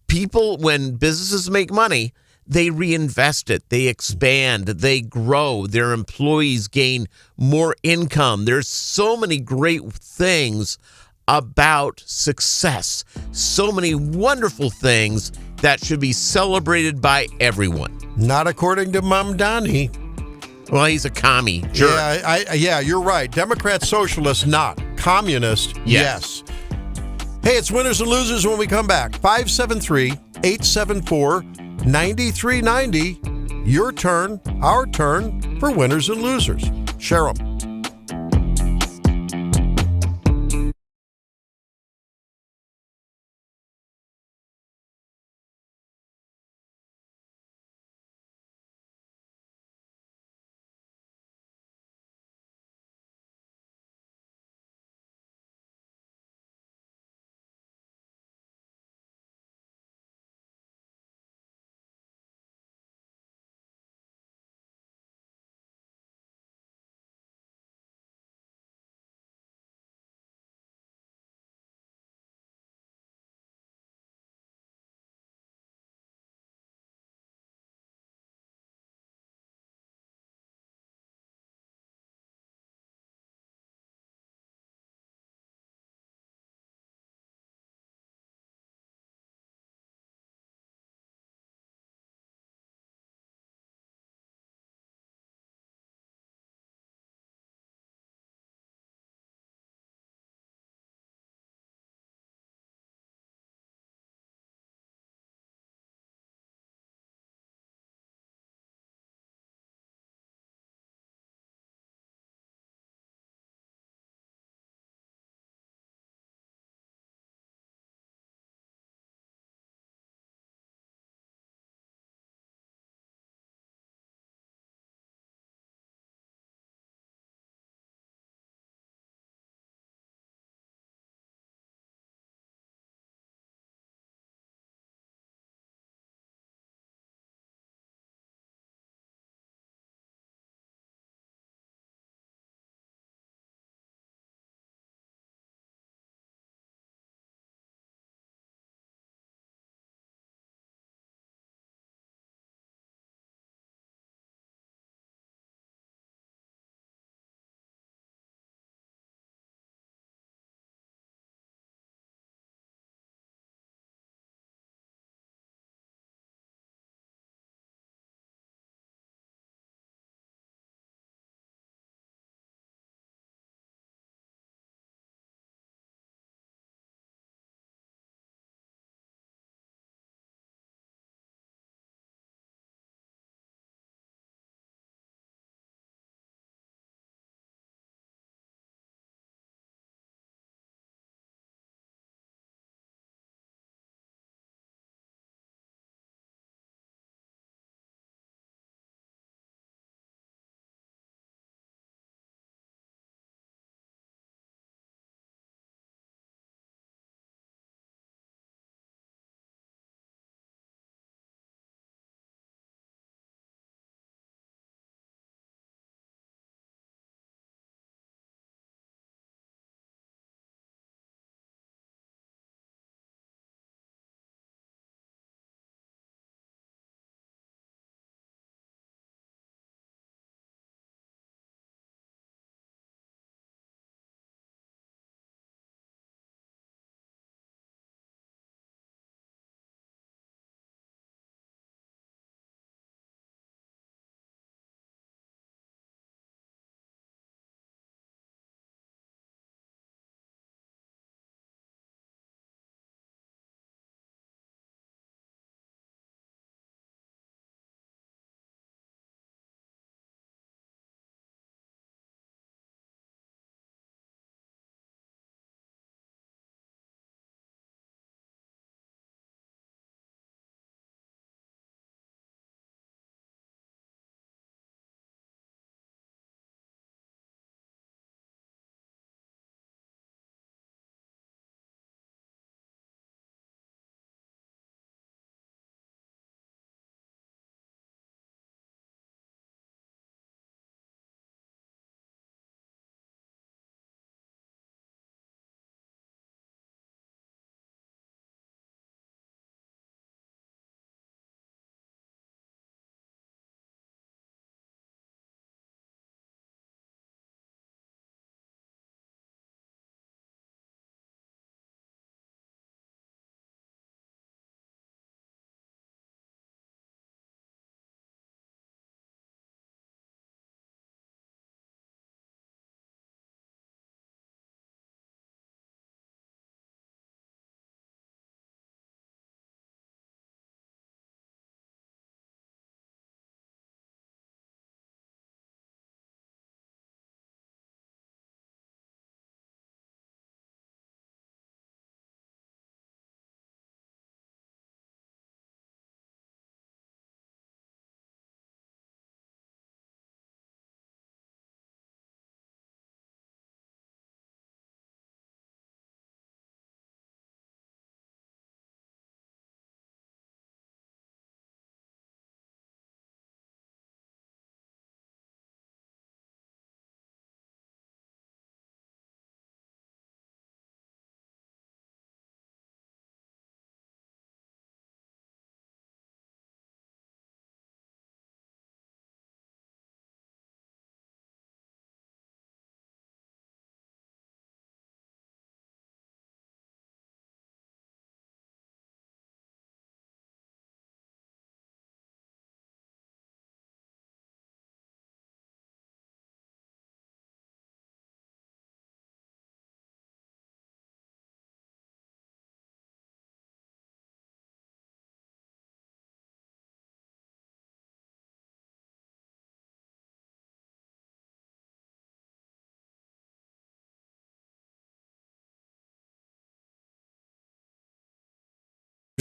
businesses make money, they reinvest it, they expand, they grow, their employees gain more income. There's so many great things about success, so many wonderful things that should be celebrated by everyone. Not according to Mom Donnie. Well, he's a commie jerk. Yeah, you're right. Democrat, socialist, not. Communist, yes. Hey, it's Winners and Losers when we come back. 573-874-9390. Your turn, our turn for Winners and Losers. Share 'em.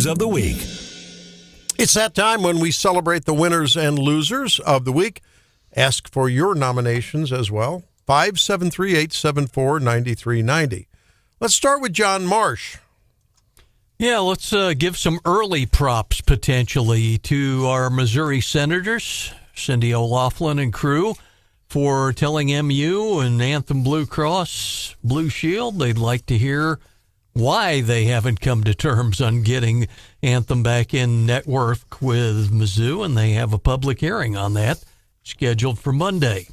Losers of the Week. It's that time when we celebrate the winners and losers of the week. Ask for your nominations as well. 573-874-9390. Let's start with John Marsh. Yeah, let's give some early props potentially to our Missouri Senators, Cindy O'Loughlin and crew, for telling MU and Anthem Blue Cross Blue Shield they'd like to hear why they haven't come to terms on getting Anthem back in network with Mizzou, and they have a public hearing on that scheduled for Monday.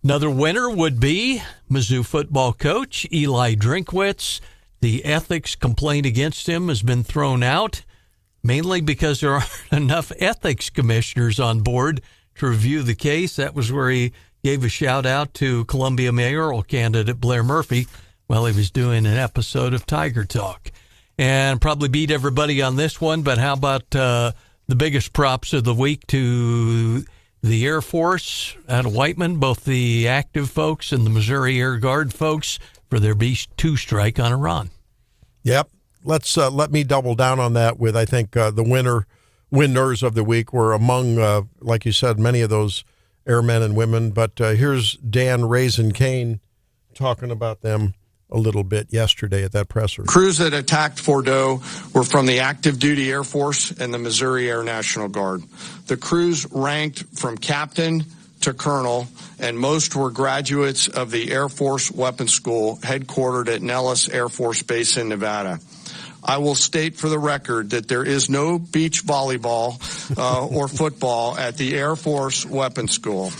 Another winner would be Mizzou football coach Eli Drinkwitz. The ethics complaint against him has been thrown out, mainly because there aren't enough ethics commissioners on board to review the case. That was where he gave a shout out to Columbia mayoral candidate Blair Murphy while he was doing an episode of Tiger Talk. And probably beat everybody on this one, but how about the biggest props of the week to the Air Force out of Whiteman, both the active folks and the Missouri Air Guard folks for their B-2 strike on Iran. Yep. Let me double down on that with, I think, the winners of the week were among, like you said, many of those airmen and women. But here's Dan Raisin Kane talking about them a little bit yesterday at that presser. Crews that attacked Fordo were from the active duty Air Force and the Missouri Air National Guard. The crews ranked from captain to colonel, and most were graduates of the Air Force Weapons School headquartered at Nellis Air Force Base in Nevada. I will state for the record that there is no beach volleyball or football at the Air Force Weapons School.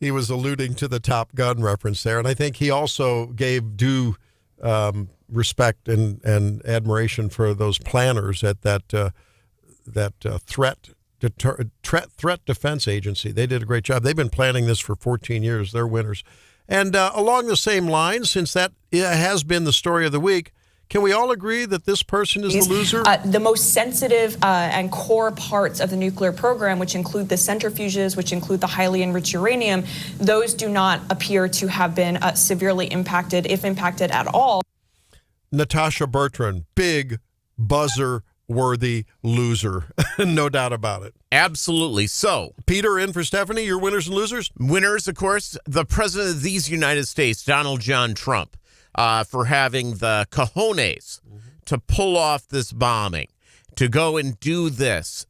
He was alluding to the Top Gun reference there, and I think he also gave due respect and admiration for those planners at that threat defense agency. They did a great job. They've been planning this for 14 years. They're winners. And along the same lines, since that has been the story of the week, can we all agree that this person is the loser? The most sensitive and core parts of the nuclear program, which include the centrifuges, which include the highly enriched uranium, those do not appear to have been severely impacted, if impacted at all. Natasha Bertrand, big buzzer-worthy loser. No doubt about it. Absolutely. So, Peter, in for Stephanie, your winners and losers? Winners, of course, the President of these United States, Donald John Trump. For having the cojones to pull off this bombing, to go and do this.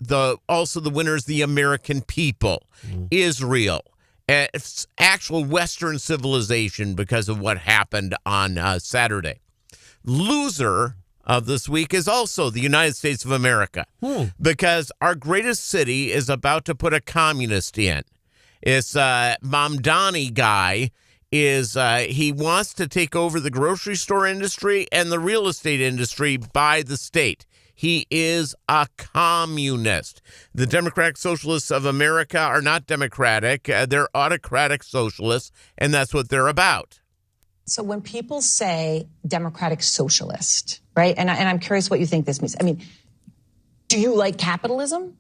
Also the winners, the American people, Israel, actual Western civilization because of what happened on Saturday. Loser of this week is also the United States of America because our greatest city is about to put a communist in. It's Mamdani guy. He wants to take over the grocery store industry and the real estate industry by the state. He is a communist. The Democratic Socialists of America are not democratic. They're autocratic socialists, and that's what they're about. So when people say democratic socialist, right, and I'm curious what you think this means. I mean, do you like capitalism?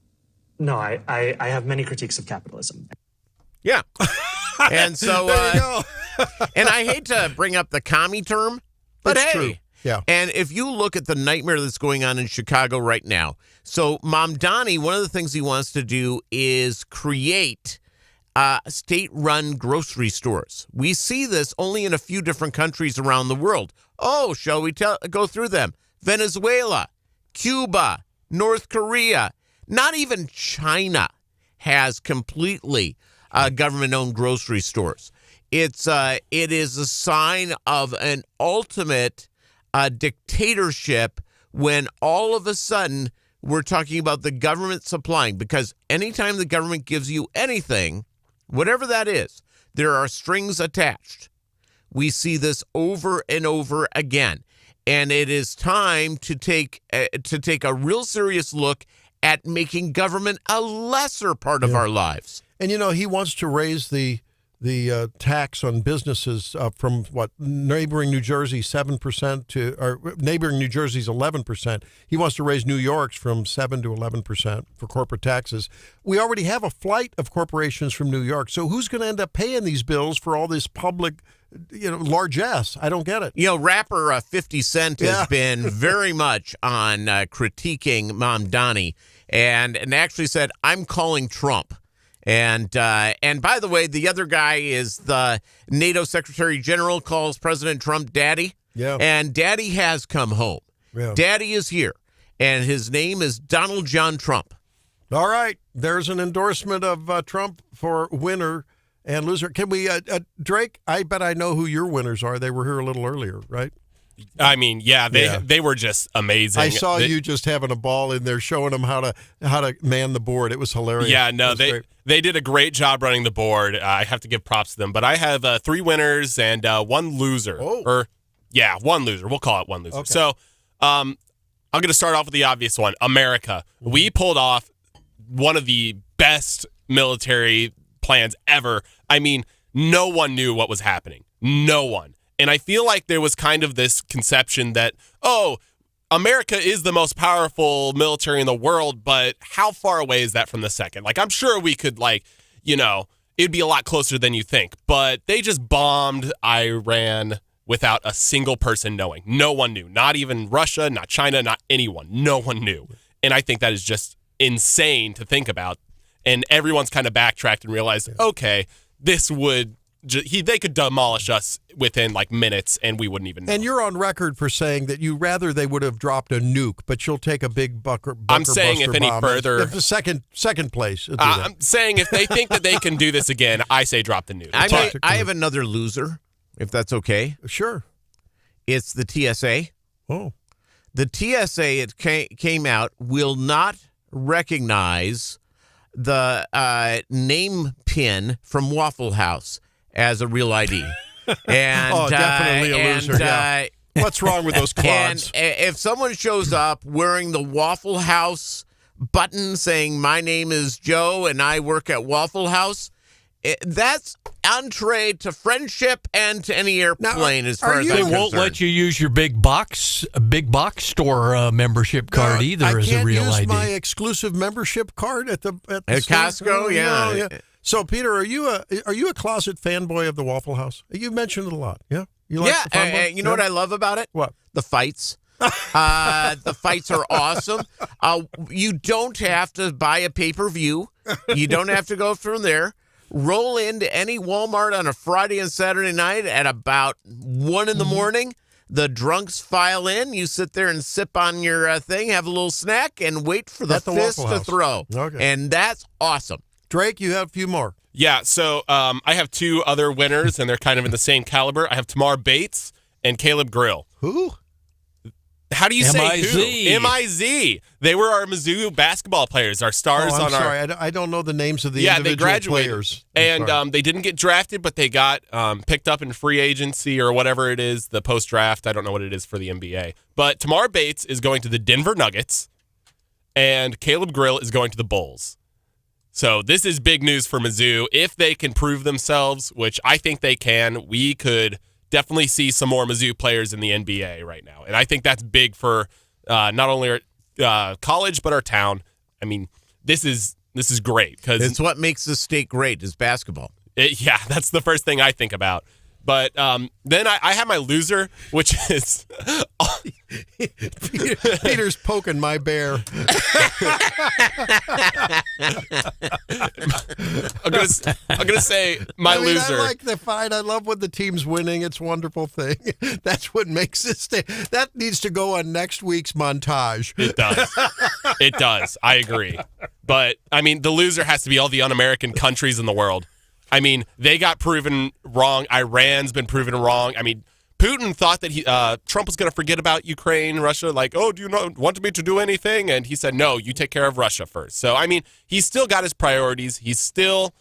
No, I have many critiques of capitalism. Yeah. And so, and I hate to bring up the commie term, but it's hey, true. Yeah. And if you look at the nightmare that's going on in Chicago right now, so Mamdani, one of the things he wants to do is create state-run grocery stores. We see this only in a few different countries around the world. Oh, shall we go through them? Venezuela, Cuba, North Korea, not even China has completely government-owned grocery stores. It is a sign of an ultimate dictatorship when all of a sudden we're talking about the government supplying, because anytime the government gives you anything, whatever that is, there are strings attached. We see this over and over again, and it is time to take a real serious look at making government a lesser part of our lives. And, he wants to raise the tax on businesses from neighboring New Jersey 7% or neighboring New Jersey's 11%. He wants to raise New York's from 7 to 11% for corporate taxes. We already have a flight of corporations from New York. So who's going to end up paying these bills for all this public largesse. I don't get it. Rapper 50 Cent has been very much on critiquing Mamdani and actually said, I'm calling Trump. And by the way, the other guy is the NATO Secretary General, calls President Trump Daddy. Yeah. And Daddy has come home. Yeah. Daddy is here. And his name is Donald John Trump. All right. There's an endorsement of Trump for winner and loser. Can we, Drake, I bet I know who your winners are. They were here a little earlier, right? I mean, they were just amazing. I saw you just having a ball in there, showing them how to man the board. It was hilarious. Yeah, no, they did a great job running the board. I have to give props to them. But I have 3 winners and 1 loser. Oh. One loser. We'll call it 1 loser. Okay. So I'm going to start off with the obvious one, America. We pulled off one of the best military plans ever. I mean, no one knew what was happening. No one. And I feel like there was kind of this conception that, America is the most powerful military in the world, but how far away is that from the second? Like, I'm sure we could, it'd be a lot closer than you think. But they just bombed Iran without a single person knowing. No one knew. Not even Russia, not China, not anyone. No one knew. And I think that is just insane to think about. And everyone's kind of backtracked and realized, okay, this would... they could demolish us within minutes, and we wouldn't even know. And you're on record for saying that you rather they would have dropped a nuke, but you'll take a big bunker. I'm saying if any bomb. further, if the second place. I'm saying if they think that they can do this again, I say drop the nuke. I have another loser, if that's okay. Sure. It's the TSA. Oh, the TSA came out will not recognize the name pin from Waffle House as a real ID. And, definitely a loser. What's wrong with those quads? And if someone shows up wearing the Waffle House button saying, my name is Joe and I work at Waffle House, that's entree to friendship and to any airplane as far as I'm concerned. They won't let you use your big box store membership card either as a real ID. I can't use my exclusive membership card at Costco. Yeah. So, Peter, are you a closet fanboy of the Waffle House? You mentioned it a lot. Yeah. You like the fun one? You know what I love about it? What? The fights. The fights are awesome. You don't have to buy a pay-per-view. You don't have to go from there. Roll into any Walmart on a Friday and Saturday night at about 1 in the morning. The drunks file in. You sit there and sip on your thing, have a little snack, and wait for the fist to throw. Okay. And that's awesome. Drake, you have a few more. Yeah, so I have 2 other winners, and they're kind of in the same caliber. I have Tamar Bates and Caleb Grill. Who? How do you say M-I-Z. who? M-I-Z. They were our Mizzou basketball players, our stars I'm on our... sorry. I don't know the names of the they individual graduated. players. And they didn't get drafted, but they got picked up in free agency or whatever it is, the post-draft. I don't know what it is for the NBA. But Tamar Bates is going to the Denver Nuggets, and Caleb Grill is going to the Bulls. So this is big news for Mizzou. If they can prove themselves, which I think they can, we could definitely see some more Mizzou players in the NBA right now. And I think that's big for not only our college, but our town. I mean, this is great. Because it's what makes this state great is basketball. That's the first thing I think about. But then I have my loser, which is... Peter's poking my bear. I'm gonna say my loser. I like the fight. I love when the team's winning. It's a wonderful thing. That's what makes this stay. That needs to go on next week's montage. It does. It does. I agree. But, I mean, the loser has to be all the un-American countries in the world. I mean, they got proven wrong. Iran's been proven wrong. I mean, Putin thought that Trump was going to forget about Ukraine, Russia, do you not want me to do anything? And he said, no, you take care of Russia first. So, I mean, he's still got his priorities. He's still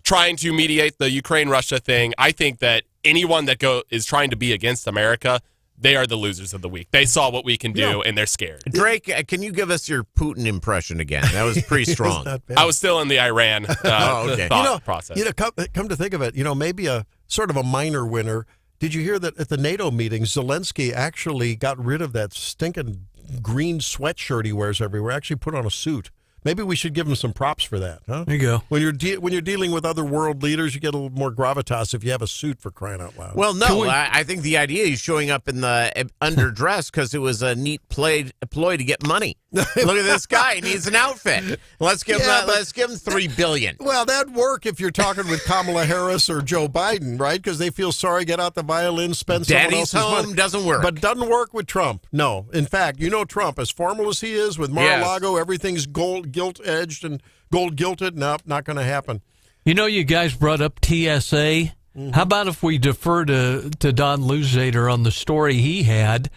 trying to mediate the Ukraine-Russia thing. I think that anyone that is trying to be against America, they are the losers of the week. They saw what we can do, and they're scared. Drake, can you give us your Putin impression again? That was pretty strong. I was still in the Iran thought process. Come to think of it, maybe a sort of a minor winner. Did you hear that at the NATO meeting, Zelensky actually got rid of that stinking green sweatshirt he wears everywhere, actually put on a suit Maybe we should give him some props for that, huh? There you go. When you're dealing with other world leaders, you get a little more gravitas if you have a suit, for crying out loud. Well, no, I think the idea is showing up in the underdress because it was a neat ploy to get money. Look at this guy; he needs an outfit. Let's give him $3 billion. Well, that'd work if you're talking with Kamala Harris or Joe Biden, right? Because they feel sorry, get out the violin, spend someone Daddy's else's home money. doesn't work, but doesn't work with Trump. No, in fact, Trump, as formal as he is with Mar-a-Lago, everything's gilt-edged and gold-gilted. Nope, not going to happen. You guys brought up TSA. How about if we defer to Don Luzader on the story he had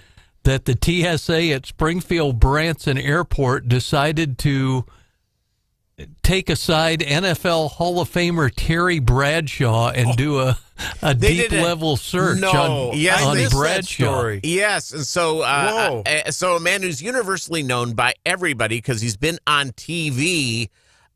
that the TSA at Springfield Branson Airport decided to take aside NFL Hall of Famer Terry Bradshaw and do a deep-level search on Bradshaw. Yes, and so a man who's universally known by everybody because he's been on TV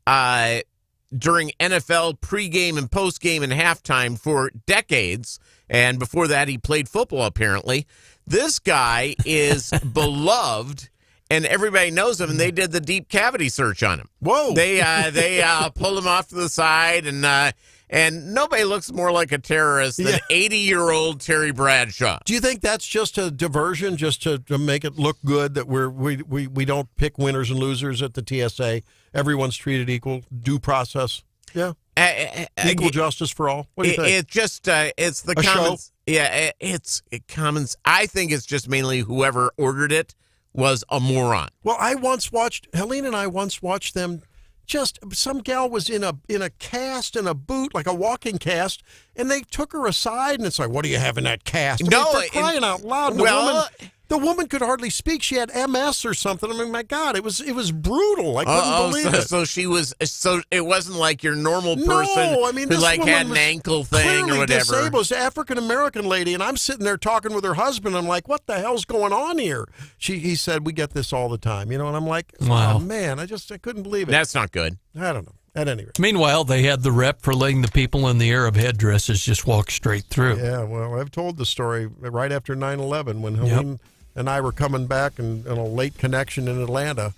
during NFL pregame and postgame and halftime for decades, and before that he played football, apparently. This guy is beloved, and everybody knows him, and they did the deep cavity search on him. Whoa! They pulled him off to the side, and nobody looks more like a terrorist than 80-year-old Terry Bradshaw. Do you think that's just a diversion, just to make it look good that we don't pick winners and losers at the TSA? Everyone's treated equal, due process. Yeah. Equal justice for all. What do you think? It just it's the comments. Yeah, it's comments. I think it's just mainly whoever ordered it was a moron. Well, Helene and I once watched them. Some gal was in a cast, in a boot, like a walking cast, and they took her aside, and it's like, what do you have in that cast? For crying out loud. The woman could hardly speak. She had MS or something. I mean, my God, it was brutal. I couldn't believe it. So she was. So it wasn't like your normal person who had an ankle thing or whatever. Disabled. It was an African American lady, and I'm sitting there talking with her husband. I'm like, what the hell's going on here? He said, we get this all the time, and I'm like, wow. Oh man, I couldn't believe it. That's not good. I don't know. At any rate. Meanwhile, they had the rep for letting the people in the Arab headdresses just walk straight through. Yeah, well, I've told the story right after 9/11 when Helene and I were coming back in a late connection in Atlanta,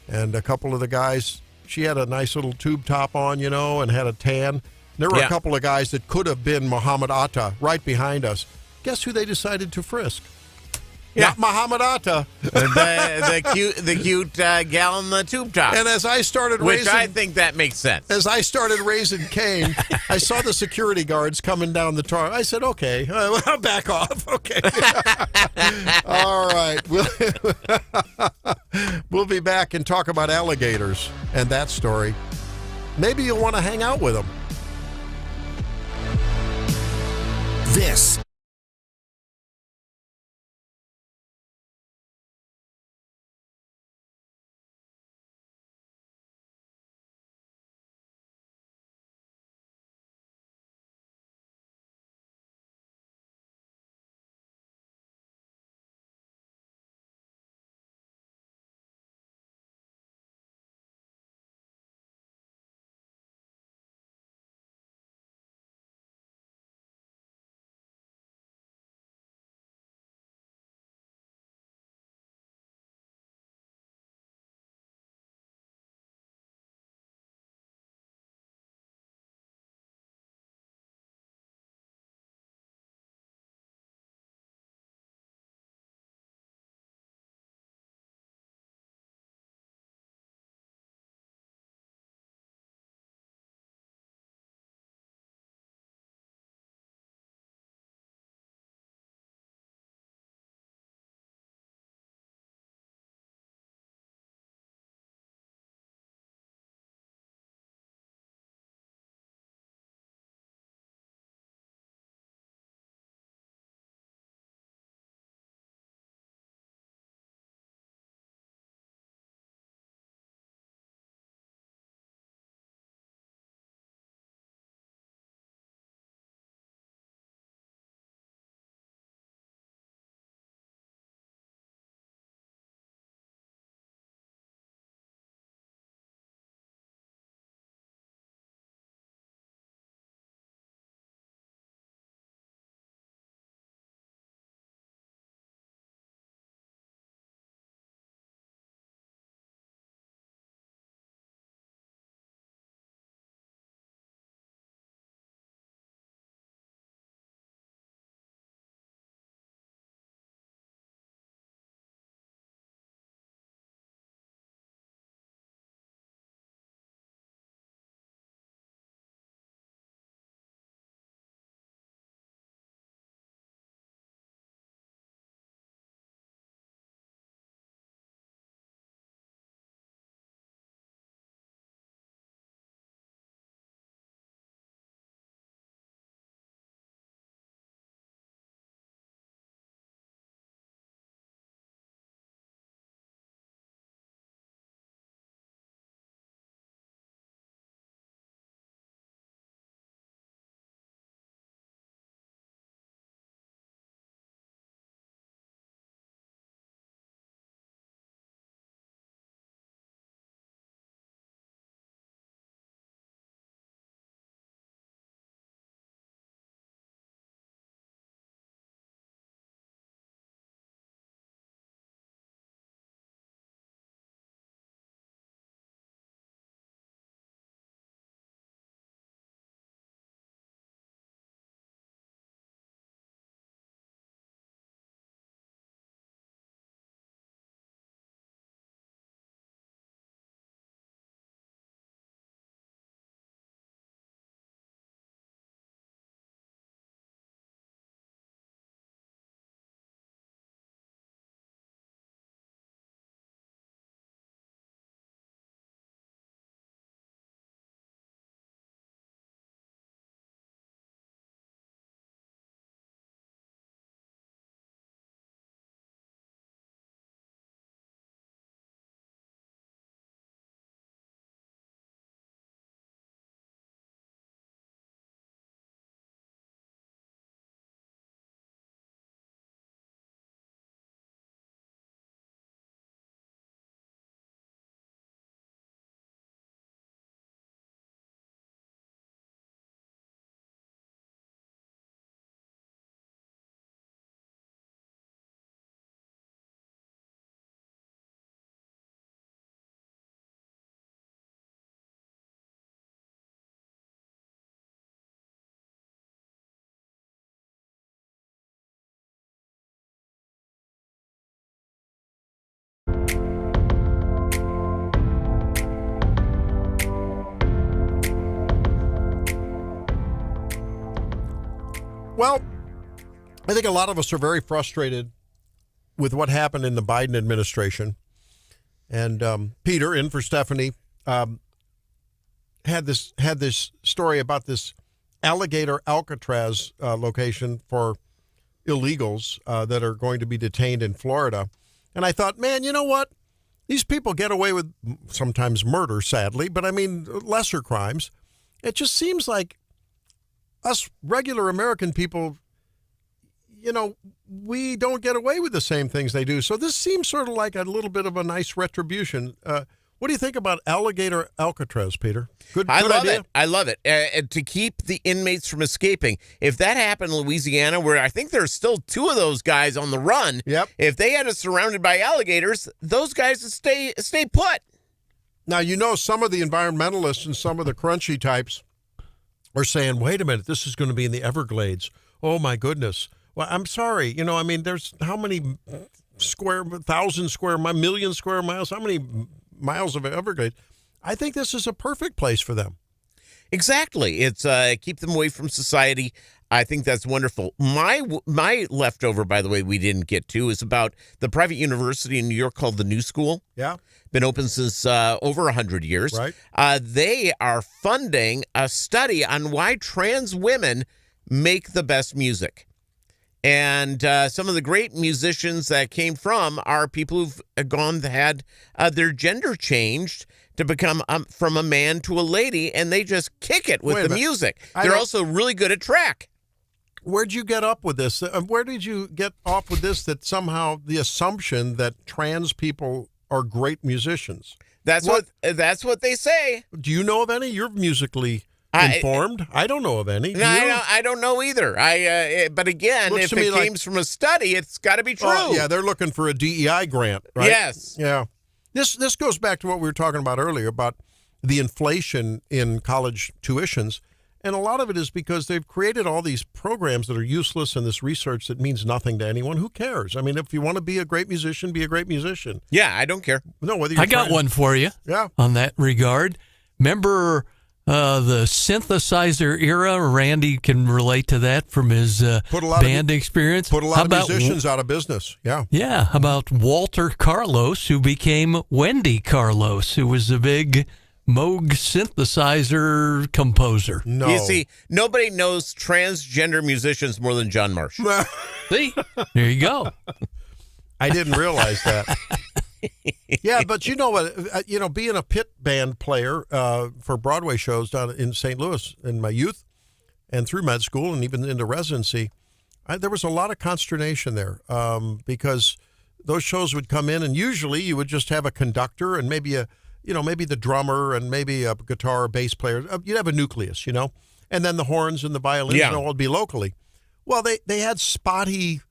and a couple of the guys, she had a nice little tube top on, and had a tan. There were a couple of guys that could have been Muhammad Atta right behind us. Guess who they decided to frisk? Yeah, not Muhammad Atta. the cute gal in the tube top. And as I started I think that makes sense. As I started raising Cain, I saw the security guards coming down the tar. I said, okay, I'll back off. Okay. All right. We'll be back and talk about alligators and that story. Maybe you'll want to hang out with them. This Well, I think a lot of us are very frustrated with what happened in the Biden administration. And Peter, in for Stephanie, had this story about this alligator Alcatraz location for illegals that are going to be detained in Florida. And I thought, man, you know what? These people get away with sometimes murder, sadly, but I mean lesser crimes. It just seems like us regular American people, you know, we don't get away with the same things they do. So this seems sort of like a little bit of a nice retribution. What do you think about alligator Alcatraz, Peter? Good idea. I love it. To keep the inmates from escaping. If that happened in Louisiana, where I think there's still 2 of those guys on the run, if they had us surrounded by alligators, those guys would stay put. Now, you know, some of the environmentalists and some of the crunchy types are saying, wait a minute, this is going to be in the Everglades. Oh, my goodness. Well, I'm sorry. You know, I mean, there's how many million square miles, how many miles of Everglades? I think this is a perfect place for them. Exactly. It's keep them away from society. I think that's wonderful. My leftover, by the way, we didn't get to, is about the private university in New York called the New School. Yeah. Been open since over 100 years. Right. They are funding a study on why trans women make the best music. And some of the great musicians that came from are people who've had their gender changed to become from a man to a lady, and they just kick it with the music. They're also really good at track. Where'd you get up with this? Where did you get off with this, that somehow the assumption that trans people are great musicians? That's what they say. Do you know of any? You're musically informed. I don't know of any. No, I don't know either. But again, if it came from a study, it's got to be true. Oh, yeah, they're looking for a DEI grant, right? Yes. Yeah. This goes back to what we were talking about earlier about the inflation in college tuitions. And a lot of it is because they've created all these programs that are useless and this research that means nothing to anyone. Who cares? I mean, if you want to be a great musician, be a great musician. Yeah, I don't care. No, whether you're I got one for you. Yeah. On that regard. Remember the synthesizer era? Randy can relate to that from his band experience. Put a lot of musicians out of business. Yeah. Yeah. How about Walter Carlos, who became Wendy Carlos, who was a big Moog synthesizer composer? No. You see, nobody knows transgender musicians more than John Marsh. See? There you go. I didn't realize that. Yeah, but you know what? Being a pit band player for Broadway shows down in St. Louis in my youth and through med school and even into residency, there was a lot of consternation there because those shows would come in and usually you would just have a conductor and maybe the drummer and maybe a guitar or bass player. You'd have a nucleus, and then the horns and the violins and all would be locally. Well, they had spotty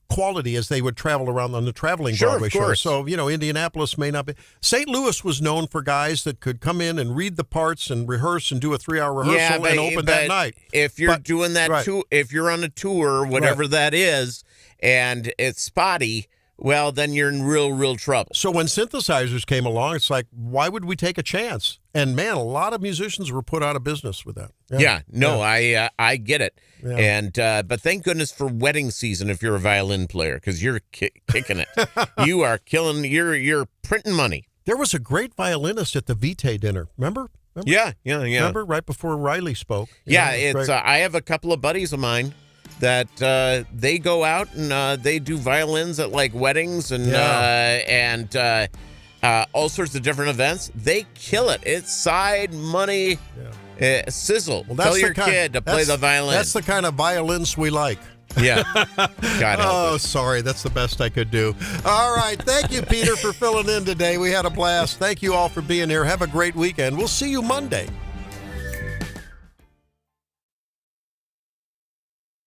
quality as they would travel around on the traveling Broadway shows. So, Indianapolis may not be. St. Louis was known for guys that could come in and read the parts and rehearse and do a 3-hour rehearsal and open that night. If you're doing that, if you're on a tour, whatever that is, and it's spotty, well, then you're in real trouble. So when synthesizers came along, it's like, why would we take a chance? And man, a lot of musicians were put out of business with that. I get it. Yeah. And but thank goodness for wedding season if you're a violin player, because you're kicking it. You are killing. You're printing money. There was a great violinist at the Vitae dinner. Remember? Yeah. Remember right before Riley spoke? It's. I have a couple of buddies of mine that they go out and they do violins at like weddings and all sorts of different events. They kill it. It's side money, sizzle. Well, tell your kid to play the violin. That's the kind of violins we like. Yeah. God help us. Sorry. That's the best I could do. All right. Thank you, Peter, for filling in today. We had a blast. Thank you all for being here. Have a great weekend. We'll see you Monday.